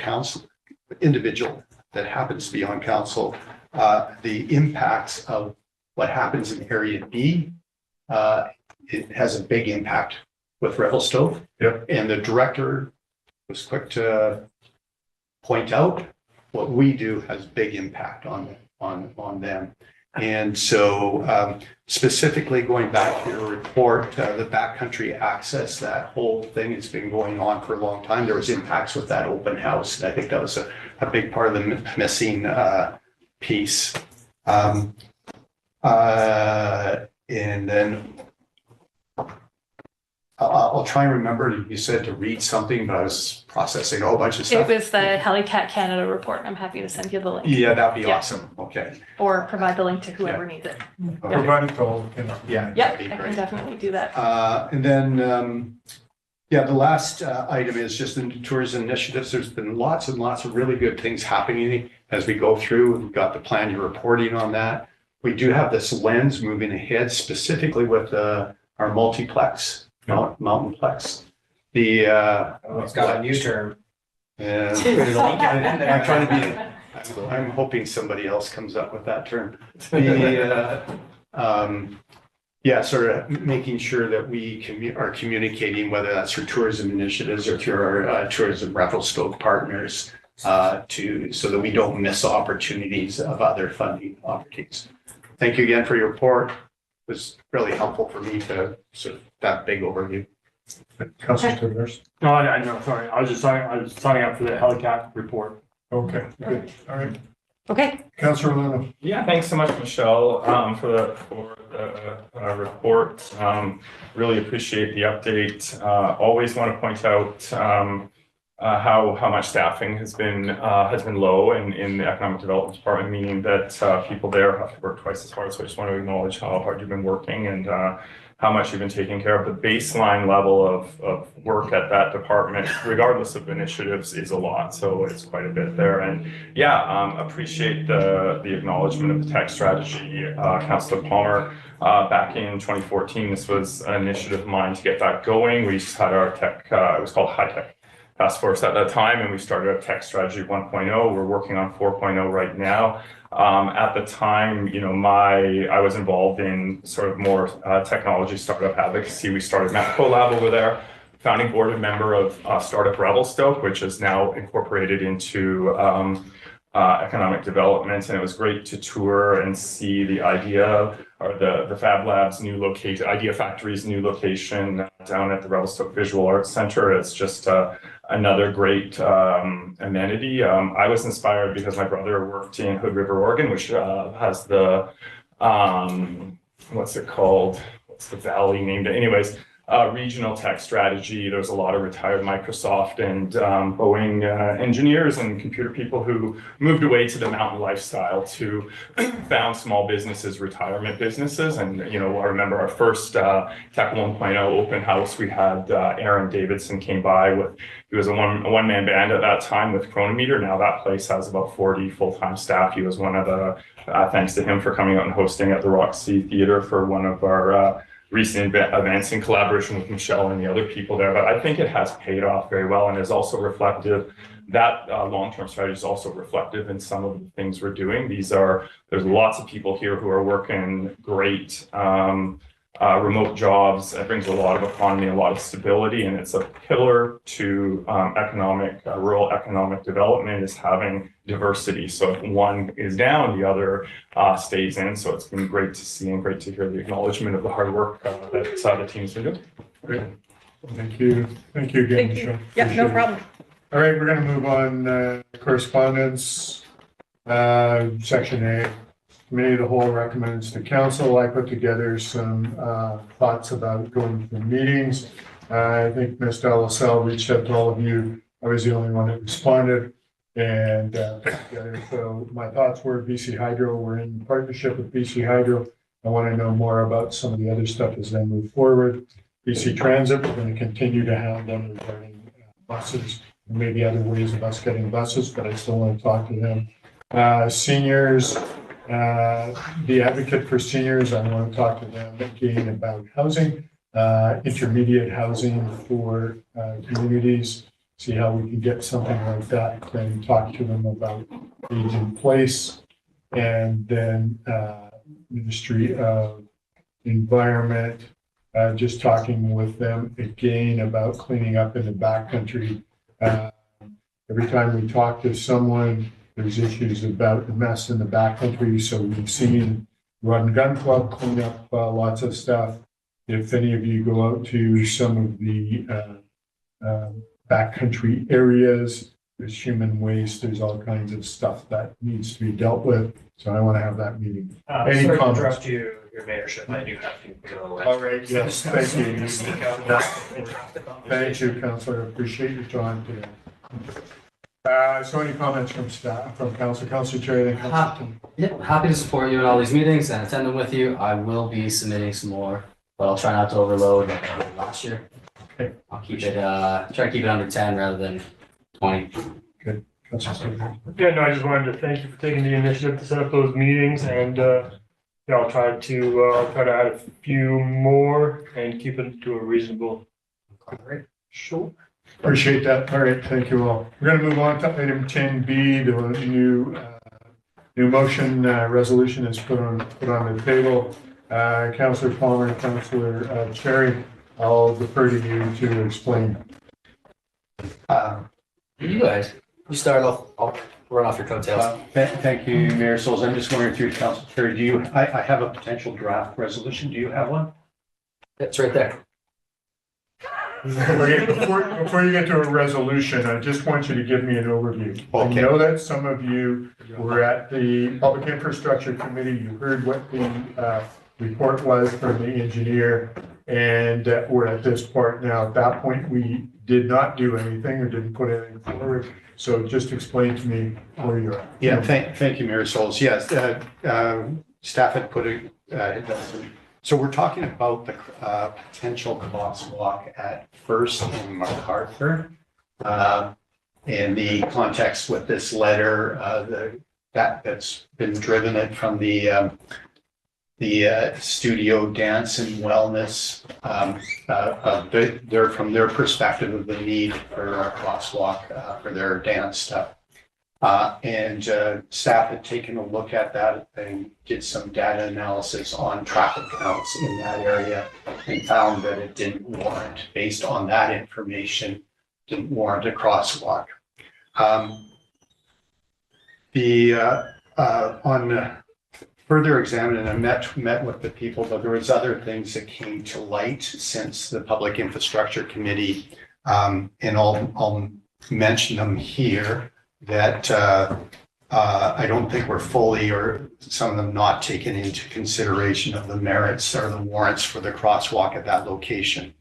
that happens to be on council, the impacts of what happens in Area B, it has a big impact with Revelstoke. Yep. And the director was quick to point out what we do has big impact on them. And so specifically going back to your report, the backcountry access, that whole thing has been going on for a long time. There was impacts with that open house. And I think that was a big part of the missing piece. And then I'll try and remember, you said to read something, but I was processing a whole bunch of stuff. It was the Helicat Canada report. I'm happy to send you the link. Yeah, that'd be awesome. Okay. Or provide the link to whoever needs it. Provide it all. Yeah. Yep, I can definitely do that. And then, the last item is just the tourism initiatives. There's been lots and lots of really good things happening as we go through. We've got the plan, you're reporting on that. We do have this lens moving ahead, specifically with our multiplex. Mountainplex. It's got a new term. And I'm hoping somebody else comes up with that term. Sort of making sure that we are communicating, whether that's through tourism initiatives or through our tourism Revelstoke partners, so that we don't miss opportunities of other funding opportunities. Thank you again for your report. It was really helpful for me to sort of that big overview. Councilor Tibbetts. No, I know, sorry. I was signing up for the Helicat report. Okay, good. All right. Okay. Councilor Leno. Yeah, thanks so much, Michelle, for the report. Really appreciate the update. Always want to point out how much staffing has been low in the economic development department, meaning that people there have to work twice as hard. So I just want to acknowledge how hard you've been working and how much you've been taking care of. The baseline level of work at that department, regardless of initiatives, is a lot. So it's quite a bit there. And appreciate the acknowledgement of the tech strategy. Councillor Palmer, back in 2014, this was an initiative of mine to get that going. We just had our tech, it was called High Tech Task Force at that time, and we started a tech strategy 1.0. We're working on 4.0 right now. At the time, I was involved in sort of more technology startup advocacy. We started Matco Lab over there, founding board member of startup Revelstoke, which is now incorporated into economic development, and it was great to tour and see the idea or the Fab Lab's new location, Idea Factory's new location down at the Revelstoke Visual Arts Center. It's just another great amenity. I was inspired because my brother worked in Hood River, Oregon, which has the what's it called? What's the valley named? Anyways, regional tech strategy. There's a lot of retired Microsoft and Boeing engineers and computer people who moved away to the mountain lifestyle to found small businesses, retirement businesses. And, you know, I remember our first Tech 1.0 open house, we had Aaron Davidson came by with, he was a one-man band at that time with Chronometer. Now that place has about 40 full-time staff. He was one of the, thanks to him for coming out and hosting at the Roxy Theater for one of our recent events in collaboration with Michelle and the other people there. But I think it has paid off very well and is also reflective. That long-term strategy is also reflective in some of the things we're doing. There's lots of people here who are working great remote jobs. It brings a lot of economy, a lot of stability, and it's a pillar to rural economic development is having diversity. So if one is down, the other stays in. So it's been great to see and great to hear the acknowledgement of the hard work that the team's been doing. Great. Thank you. Thank you again, Michelle. Yeah, no Appreciate it. problem. All right, we're going to move on. Correspondence, section A. Committee of the Whole recommends to council. I put together some thoughts about going to meetings. I think Ms. Delassalle reached out to all of you. I was the only one that responded. And put together. So my thoughts were BC Hydro. We're in partnership with BC Hydro. I want to know more about some of the other stuff as they move forward. BC Transit, we're going to continue to have them regarding buses and maybe other ways of us getting buses, but I still want to talk to them. Seniors, the advocate for seniors, I want to talk to them again about housing, intermediate housing for communities, see how we can get something like that, then talk to them about age in place, and then Ministry of Environment, just talking with them again about cleaning up in the backcountry. Every time we talk to someone, there's issues about the mess in the backcountry. So we've seen Run Gun Club clean up lots of stuff. If any of you go out to some of the backcountry areas, there's human waste, there's all kinds of stuff that needs to be dealt with. So I want to have that meeting. Any sorry to comments? interrupt you, your mayorship. I do have to go. All right, yes, thank you. Sneak out. Thank you, Councillor. Appreciate your time today. So any comments from staff, from council, Councillor Cherry, then Councillor Tim? Yeah, happy to support you in all these meetings and attend them with you. I will be submitting some more, but I'll try not to overload like I did last year. Okay. I'll keep it, try to keep it under 10 rather than 20. Good. Councillor Stevens. Yeah, no, I just wanted to thank you for taking the initiative to set up those meetings, and yeah, I'll try to add a few more and keep it to a reasonable. Sure. Appreciate that. All right, thank you all. We're going to move on to item 10B, the new motion resolution is put on the table. Councillor Palmer, Councillor Cherry, I'll defer to you to explain. You guys, you start off, I'll run off your coattails. Thank you, Mayor Souls. I'm just wondering through Council Chair, I have a potential draft resolution. Do you have one? It's right there. Okay, before you get to a resolution, I just want you to give me an overview. Okay. I know that some of you were at the Public Infrastructure Committee. You heard what the report was from the engineer, and we're at this part now. At that point, we did not do anything or didn't put anything forward. So just explain to me where you're at. Yeah, thank you, Mayor Souls. Yes, staff had put it, so we're talking about the potential crosswalk at First and MacArthur. In the context with this letter, that's been driven it from the studio dance and wellness. They're from their perspective of the need for a crosswalk for their dance stuff. And staff had taken a look at that and did some data analysis on traffic counts in that area and found that it didn't warrant, based on that information, didn't warrant a crosswalk. On further examining, I met with the people, but there was other things that came to light since the Public Infrastructure Committee, and I'll mention them here, that I don't think we're fully, or some of them not taken into consideration of the merits or the warrants for the crosswalk at that location.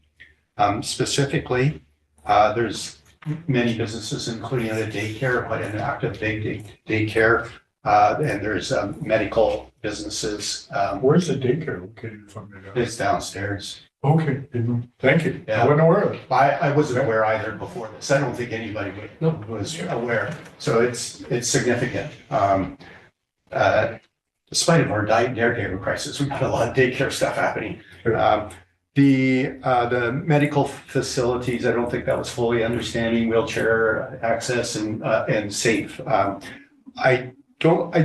Specifically, there's many businesses, including a daycare, quite an active daycare, and there's medical businesses. Where's the daycare located from? It's downstairs. Okay, thank you. Yeah. I wasn't aware of it. I wasn't aware either before this. I don't think anybody was aware. So it's significant. Despite of our daycare crisis, we've got a lot of daycare stuff happening. The medical facilities, I don't think that was fully understanding wheelchair access and safe.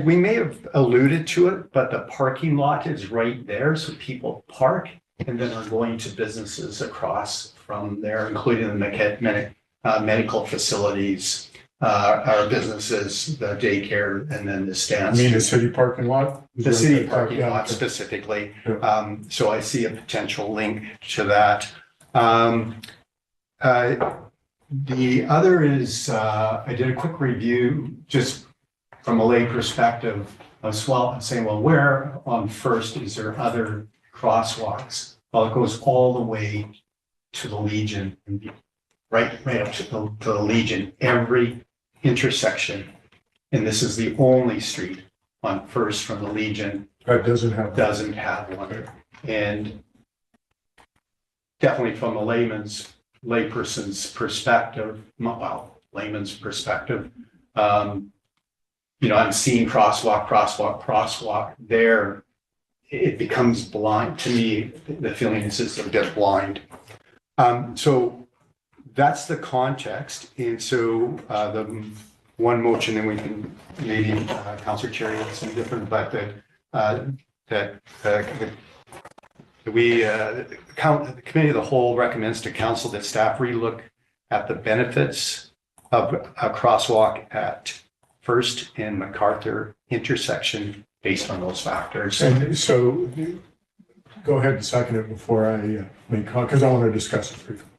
We may have alluded to it, but the parking lot is right there, so people park and then are going to businesses across from there, including the medical facilities, our businesses, the daycare, and then the stands. You mean the city parking lot? The city parking lot specifically. So I see a potential link to that. The other is, I did a quick review just from a lay perspective as well, and saying, well, where on First is there other crosswalks? Well, it goes all the way to the Legion, right up to the Legion, every intersection. And this is the only street on First from the Legion that doesn't have one. And definitely from a layperson's perspective, I'm seeing crosswalk there. It becomes blind to me. The feeling is a bit blind. So that's the context. And so the one motion, and we can maybe Councillor Cherry has some different, but the committee of the whole recommends to council that staff relook at the benefits of a crosswalk at First and MacArthur intersection based on those factors. And so go ahead and second it before I make comment, because I want to discuss it briefly.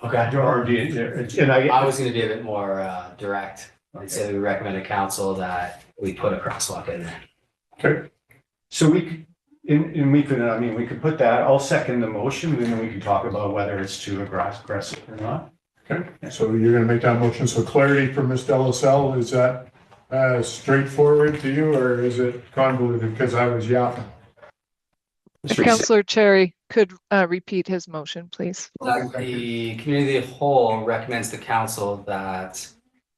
Okay. I was going to be a bit more direct and say that we recommend to council that we put a crosswalk in there. Okay. So we could put that. I'll second the motion, and then we can talk about whether it's too aggressive or not. Okay. So you're going to make that motion. So clarity from Ms. Delaselle, is that straightforward to you, or is it convoluted because I was yapping? Councillor Cherry could repeat his motion, please. The community of the whole recommends to council that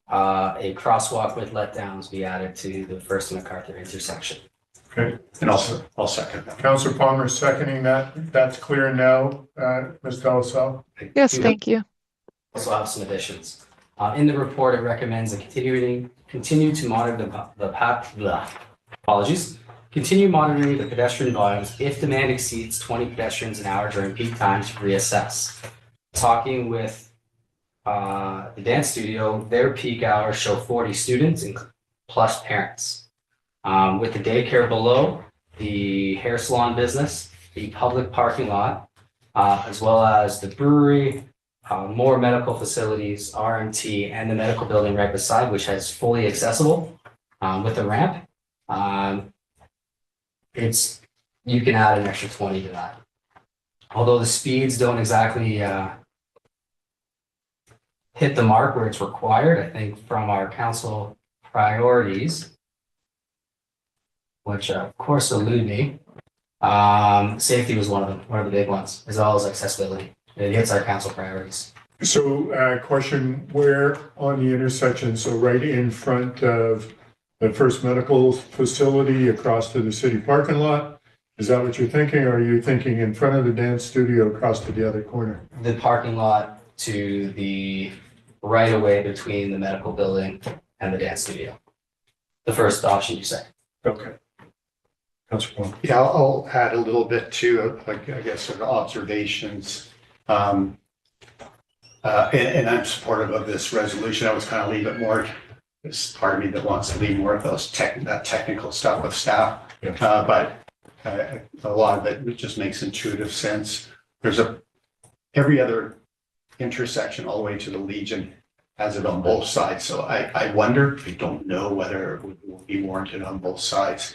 a crosswalk with letdowns be added to the First and MacArthur intersection. Okay. And I'll second that. Councillor Palmer seconding that. That's clear now, Ms. Delaselle? Yes, thank you. Also have some additions. In the report, it recommends continue to monitor continue monitoring the pedestrian volumes if demand exceeds 20 pedestrians an hour during peak times to reassess. Talking with the dance studio, their peak hours show 40 students plus parents. With the daycare below, the hair salon business, the public parking lot, as well as the brewery, more medical facilities, RMT, and the medical building right beside, which has fully accessible with a ramp. You can add an extra 20 to that. Although the speeds don't exactly hit the mark where it's required, I think from our council priorities, which of course elude me, safety was one of the big ones, as well as accessibility. It hits our council priorities. So question, where on the intersection, so right in front of the First Medical Facility across to the city parking lot? Is that what you're thinking, or are you thinking in front of the dance studio across to the other corner? The parking lot to the right away between the medical building and the dance studio. The first option you say. Okay. Yeah, I'll add a little bit too, like I guess sort of observations. And I'm supportive of this resolution. I was kind of leave it more there's part of me that wants to leave more of that technical stuff with staff. But a lot of it just makes intuitive sense. There's every other intersection all the way to the Legion has it on both sides. So I wonder, I don't know whether it will be warranted on both sides.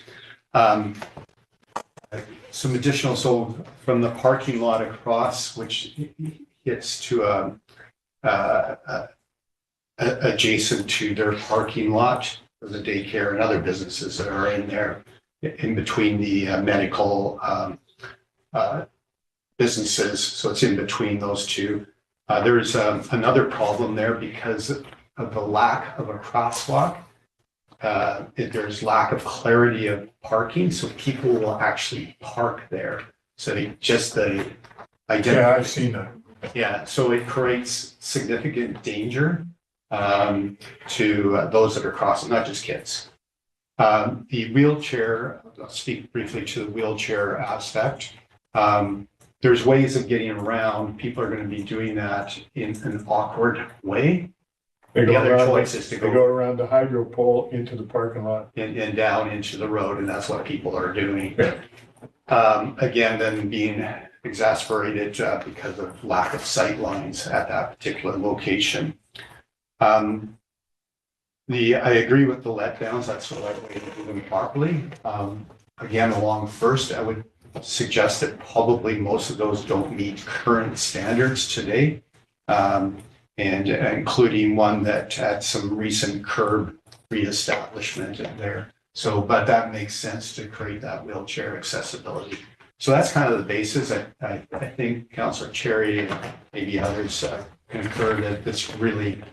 Some additional, so from the parking lot across, which hits to adjacent to their parking lot, for the daycare and other businesses that are in there, in between the medical businesses. So it's in between those two. There's another problem there because of the lack of a crosswalk. There's lack of clarity of parking, so people will actually park there. So yeah, I've seen that. Yeah, so it creates significant danger to those that are crossing, not just kids. The wheelchair, I'll speak briefly to the wheelchair aspect. There's ways of getting around. People are going to be doing that in an awkward way. The other choice is to go around the hydro pole into the parking lot and down into the road, and that's what people are doing. Again, then being exasperated because of lack of sight lines at that particular location. I agree with the letdowns. That's the right way to do them properly. Again, along First, I would suggest that probably most of those don't meet current standards today, and including one that had some recent curb reestablishment in there. So, but that makes sense to create that wheelchair accessibility. So that's kind of the basis. I think Councillor Cherry and maybe others concur that this really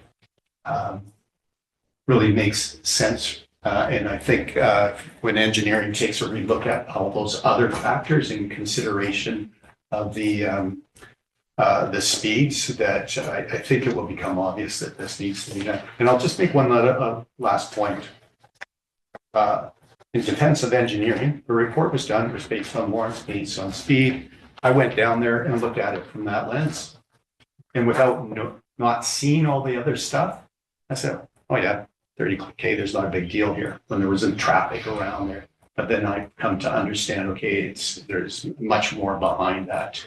makes sense. And I think when engineering takes a relook at all those other factors in consideration of the speeds, that I think it will become obvious that this needs to be done. And I'll just make one last point. In defense of engineering, the report was done, it was based on warrants, based on speed. I went down there and looked at it from that lens. And without not seeing all the other stuff, I said, oh yeah, 30K, there's not a big deal here when there wasn't traffic around there. But then I come to understand, okay, there's much more behind that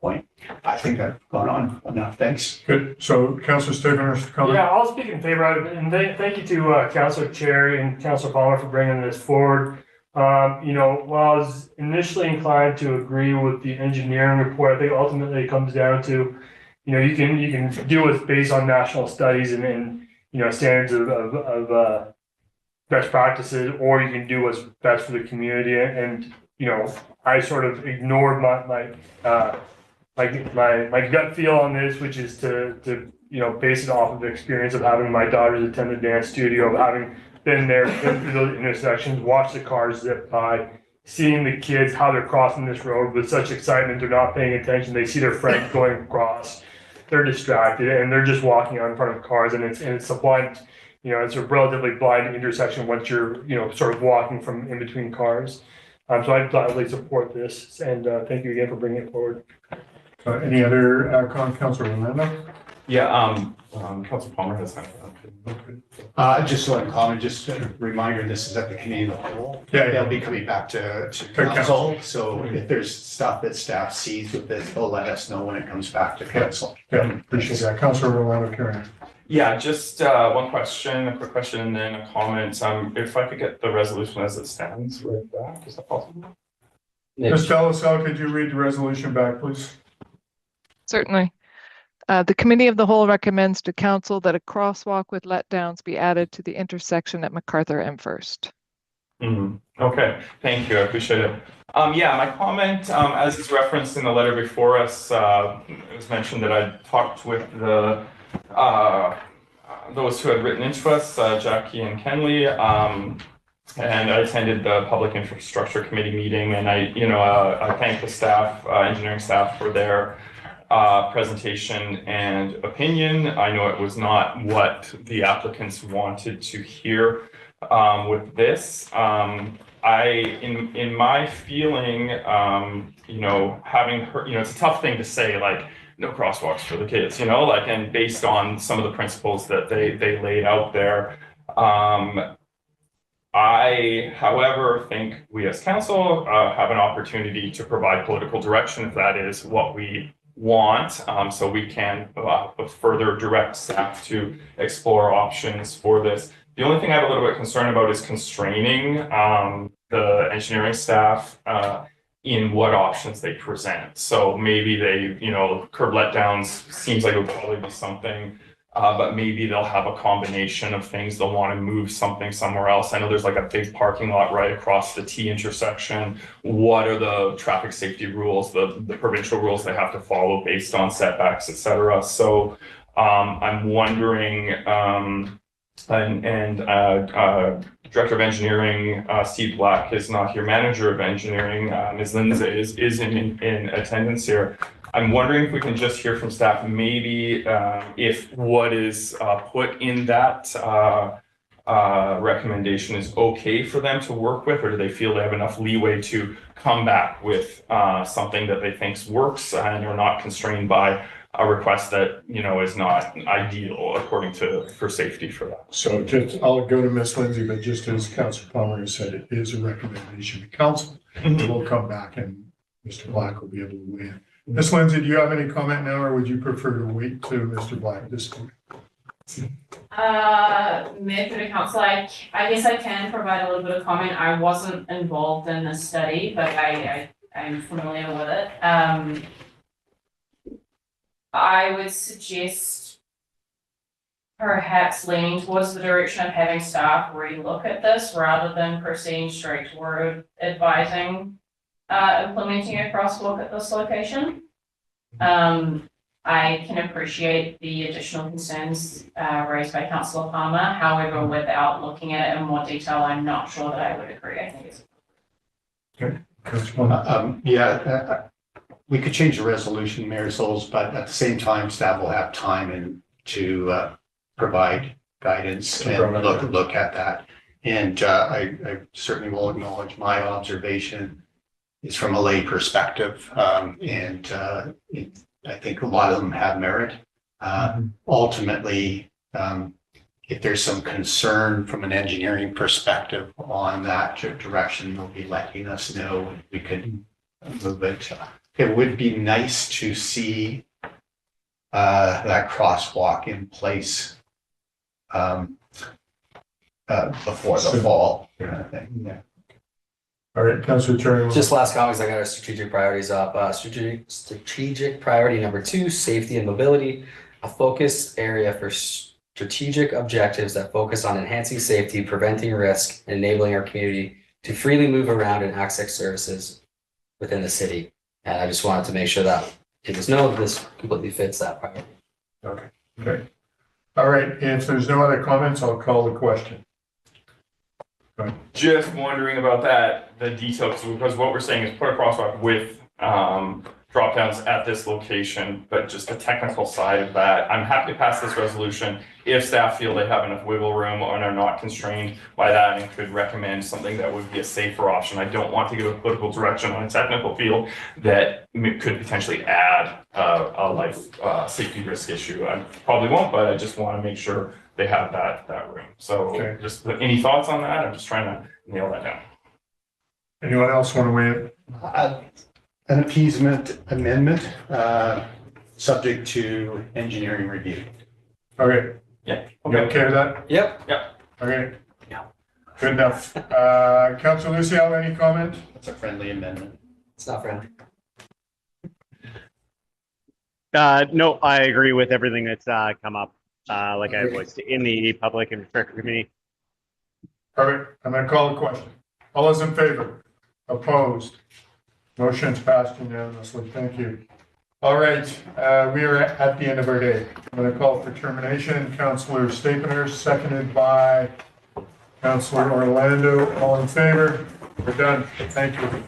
point. I think I've gone on enough. Thanks. Good. So Councillor Stegner, comment? Yeah, I'll speak in favor of it. And thank you to Councillor Cherry and Councillor Palmer for bringing this forward. While I was initially inclined to agree with the engineering report, I think ultimately it comes down to, you can do what's based on national studies and standards of best practices, or you can do what's best for the community. And I sort of ignored my gut feel on this, which is to base it off of the experience of having my daughters attend the dance studio, of having been there, been through those intersections, watch the cars zip by, seeing the kids, how they're crossing this road with such excitement, they're not paying attention, they see their friends going across, they're distracted, and they're just walking on in front of cars, and it's a blind, it's a relatively blind intersection once you're, sort of walking from in between cars. So I gladly support this, and thank you again for bringing it forward. Any other Councillor Orlando? Yeah, Councillor Palmer has something. Just so I'm comment, just a reminder, this is at the committee of the whole. Yeah. They'll be coming back to council. So if there's stuff that staff sees with this, they'll let us know when it comes back to council. Yeah, appreciate that. Councillor Orlando, carry on. Yeah, just one question, a quick question, and then a comment. If I could get the resolution as it stands right back, is that possible? Ms. Delasal, could you read the resolution back, please? Certainly. The Committee of the Whole recommends to Council that a crosswalk with letdowns be added to the intersection at MacArthur and First. Okay, thank you. I appreciate it. Yeah, my comment, as is referenced in the letter before us, it was mentioned that I talked with those who had written into us, Jackie and Kenley, and I attended the Public Infrastructure Committee meeting, and I thank the staff, engineering staff, for their presentation and opinion. I know it was not what the applicants wanted to hear with this. In my feeling, having heard, it's a tough thing to say, like, no crosswalks for the kids, you know, like, and based on some of the principles that they laid out there. I, however, think we as council have an opportunity to provide political direction if that is what we want, so we can further direct staff to explore options for this. The only thing I have a little bit concerned about is constraining the engineering staff in what options they present. So maybe they, you know, curb letdowns seems like it would probably be something, but maybe they'll have a combination of things. They'll want to move something somewhere else. I know there's like a big parking lot right across the T intersection. What are the traffic safety rules, the provincial rules they have to follow based on setbacks, et cetera. So I'm wondering, Director of Engineering, Steve Black is not here. Manager of Engineering, Ms. Lindsay is in attendance here. I'm wondering if we can just hear from staff, maybe if what is put in that recommendation is okay for them to work with, or do they feel they have enough leeway to come back with something that they think works and are not constrained by a request that, you know, is not ideal according to for safety for that. So just, I'll go to Ms. Lindsay, but just as Councillor Palmer has said, it is a recommendation to council. We'll come back and Mr. Black will be able to weigh in. Ms. Lindsay, do you have any comment now, or would you prefer to wait to Mr. Black this time? Mayor to the council, I guess I can provide a little bit of comment. I wasn't involved in this study, but I'm familiar with it. I would suggest perhaps leaning towards the direction of having staff relook at this rather than proceeding straight toward advising implementing a crosswalk at this location. I can appreciate the additional concerns raised by Councillor Palmer. However, without looking at it in more detail, I'm not sure that I would agree. I think it's okay. We could change the resolution, Mayor Souls, but at the same time, staff will have time to provide guidance and look at that. And I certainly will acknowledge my observation is from a lay perspective, and I think a lot of them have merit. Ultimately, if there's some concern from an engineering perspective on that direction, they'll be letting us know and we can move it. It would be nice to see that crosswalk in place before the fall. Yeah. All right, Councillor Cherry. Just last comments, I got our strategic priorities up. Strategic priority number 2, safety and mobility, a focused area for strategic objectives that focus on enhancing safety, preventing risk, and enabling our community to freely move around and access services within the city. And I just wanted to make sure that it was known that this completely fits that priority. Okay, great. All right, if there's no other comments, I'll call the question. Just wondering about that, the details, because what we're saying is put a crosswalk with drop downs at this location, but just the technical side of that. I'm happy to pass this resolution if staff feel they have enough wiggle room or are not constrained by that and could recommend something that would be a safer option. I don't want to give a political direction on a technical field that could potentially add a life safety risk issue. I probably won't, but I just want to make sure they have that room. So just any thoughts on that? I'm just trying to nail that down. Anyone else want to weigh in? An appeasement amendment, subject to engineering review. Okay. Yeah. You okay with that? Yep. Okay. Yeah. Good enough. Councillor Luciano, any comment? It's a friendly amendment. It's not friendly. No, I agree with everything that's come up, like I voiced in the Public Infrastructure Committee. All right, I'm going to call the question. All those in favor? Opposed? Motion's passed unanimously. Thank you. All right, we are at the end of our day. I'm going to call for termination. Councillor Staplener, seconded by Councillor Orlando. All in favor? We're done. Thank you.